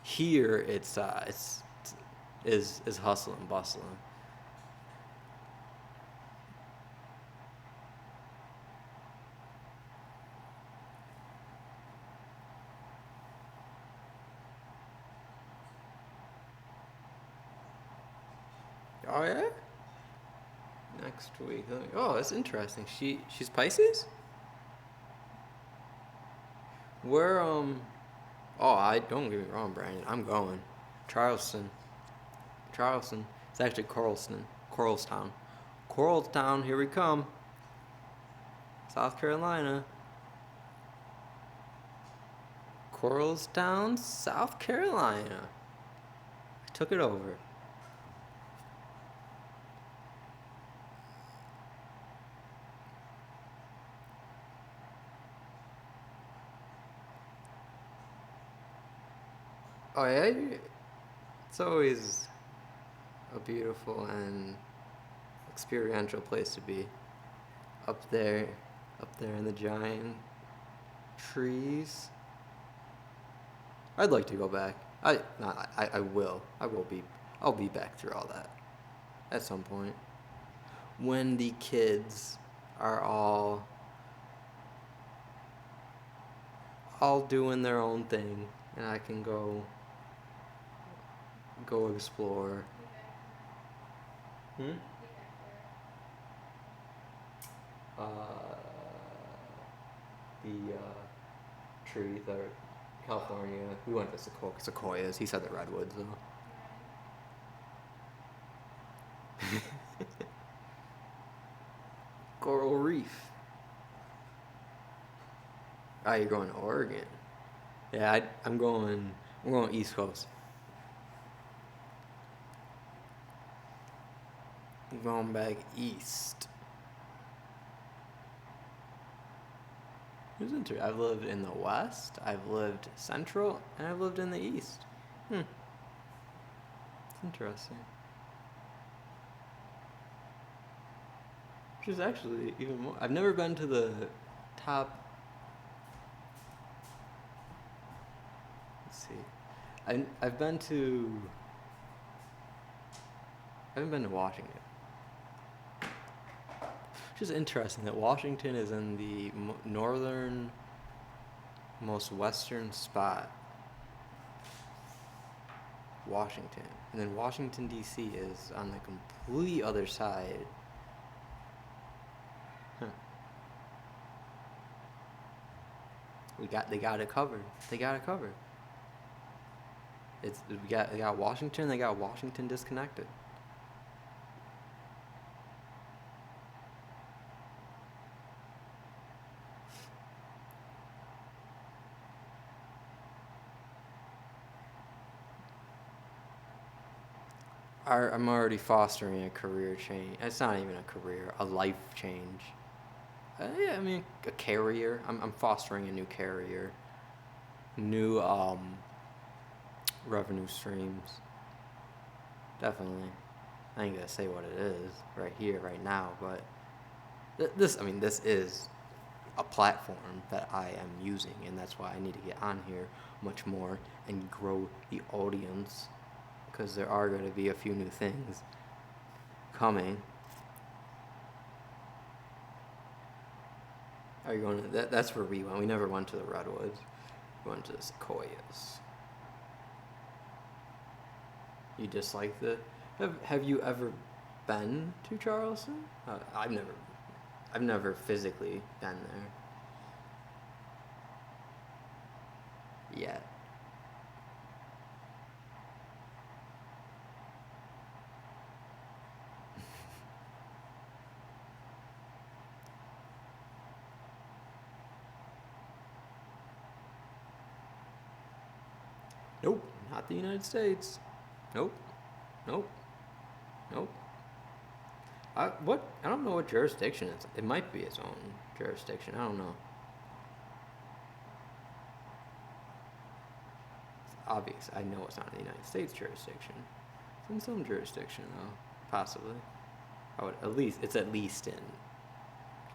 here, it's is hustle and bustling. Oh yeah. Next week. Oh, that's interesting. She's Pisces. Where Oh, I don't get me wrong, Brandon. I'm going. Charleston. Charleston. It's actually Coralston. Coralstown. Coralstown, here we come. South Carolina. Coralstown, South Carolina. I took it over. Oh yeah, it's always a beautiful and experiential place to be. Up there, up there in the giant trees. I'd like to go back. No, I will. I will be. I'll be back through all that at some point. When the kids are all doing their own thing, and I can go explore. Be back Hmm. there. Be back there. Uh, the tree, the California. We went to sequoias. He said the redwoods though. Right. Coral Reef. Ah, you're going to Oregon. Yeah, I'm going. I'm going East Coast. I'm going back east. It was interesting. I've lived in the West. I've lived Central, and I've lived in the East. It's interesting. which is actually even more. I've never been to the top. Let's see. I've been to. I haven't been to Washington. Which is interesting that Washington is in the northern, most western spot. Washington. And then Washington, D.C. is on the complete other side. Huh. They got it covered. They got it covered. They got Washington, they got Washington disconnected. I'm already fostering a career change. It's not even a career, a life change. Yeah, I mean, a carrier. I'm fostering a new carrier. New revenue streams. Definitely. I ain't gonna say what it is right here, right now, but this is a platform that I am using, and that's why I need to get on here much more and grow the audience, because there are going to be a few new things coming. Are you going to? That's where we went. We never went to the Redwoods. We went to the Sequoias. You dislike the? Have you ever been to Charleston? I've never physically been there. Yet. Nope, not the United States. Nope, nope, nope. I don't know what jurisdiction it's. It might be its own jurisdiction. I don't know. It's obvious. I know it's not in the United States jurisdiction. It's in some jurisdiction though, possibly. It's at least in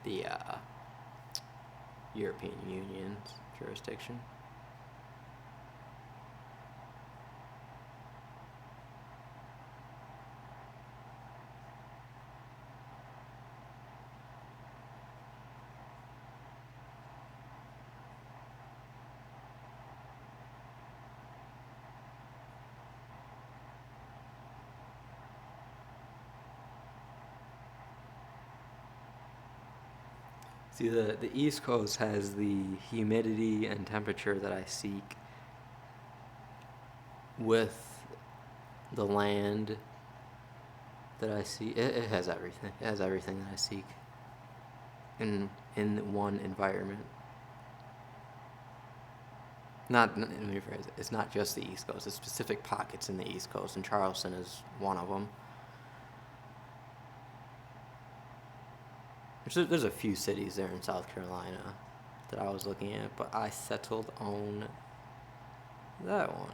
the European Union's jurisdiction. See, the East Coast has the humidity and temperature that I seek with the land that I see. It has everything. It has everything that I seek in one environment. Let me rephrase it. It's not just the East Coast. It's specific pockets in the East Coast, and Charleston is one of them. There's a few cities there in South Carolina that I was looking at, but I settled on that one.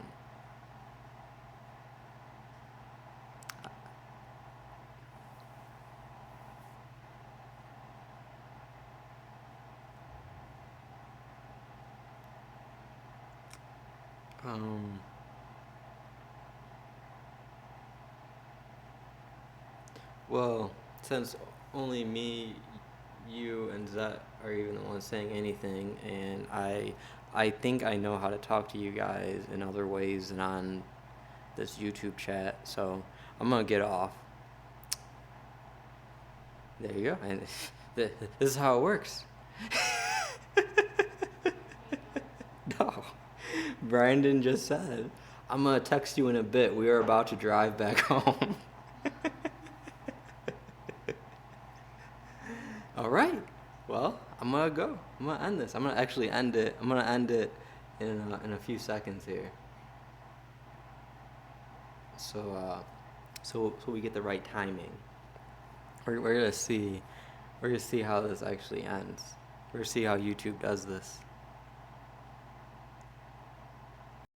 Well, since only me, you, and Zet are even the ones saying anything, and I think I know how to talk to you guys in other ways than on this YouTube chat, so I'm gonna get off. There you go. And this is how it works. No. Brandon just said, I'm gonna text you in a bit. We are about to drive back home. All right. Well, I'm gonna go. I'm gonna end this. I'm gonna actually end it. I'm gonna end it in a few seconds here. So we get the right timing. We're gonna see how this actually ends. We're gonna see how YouTube does this.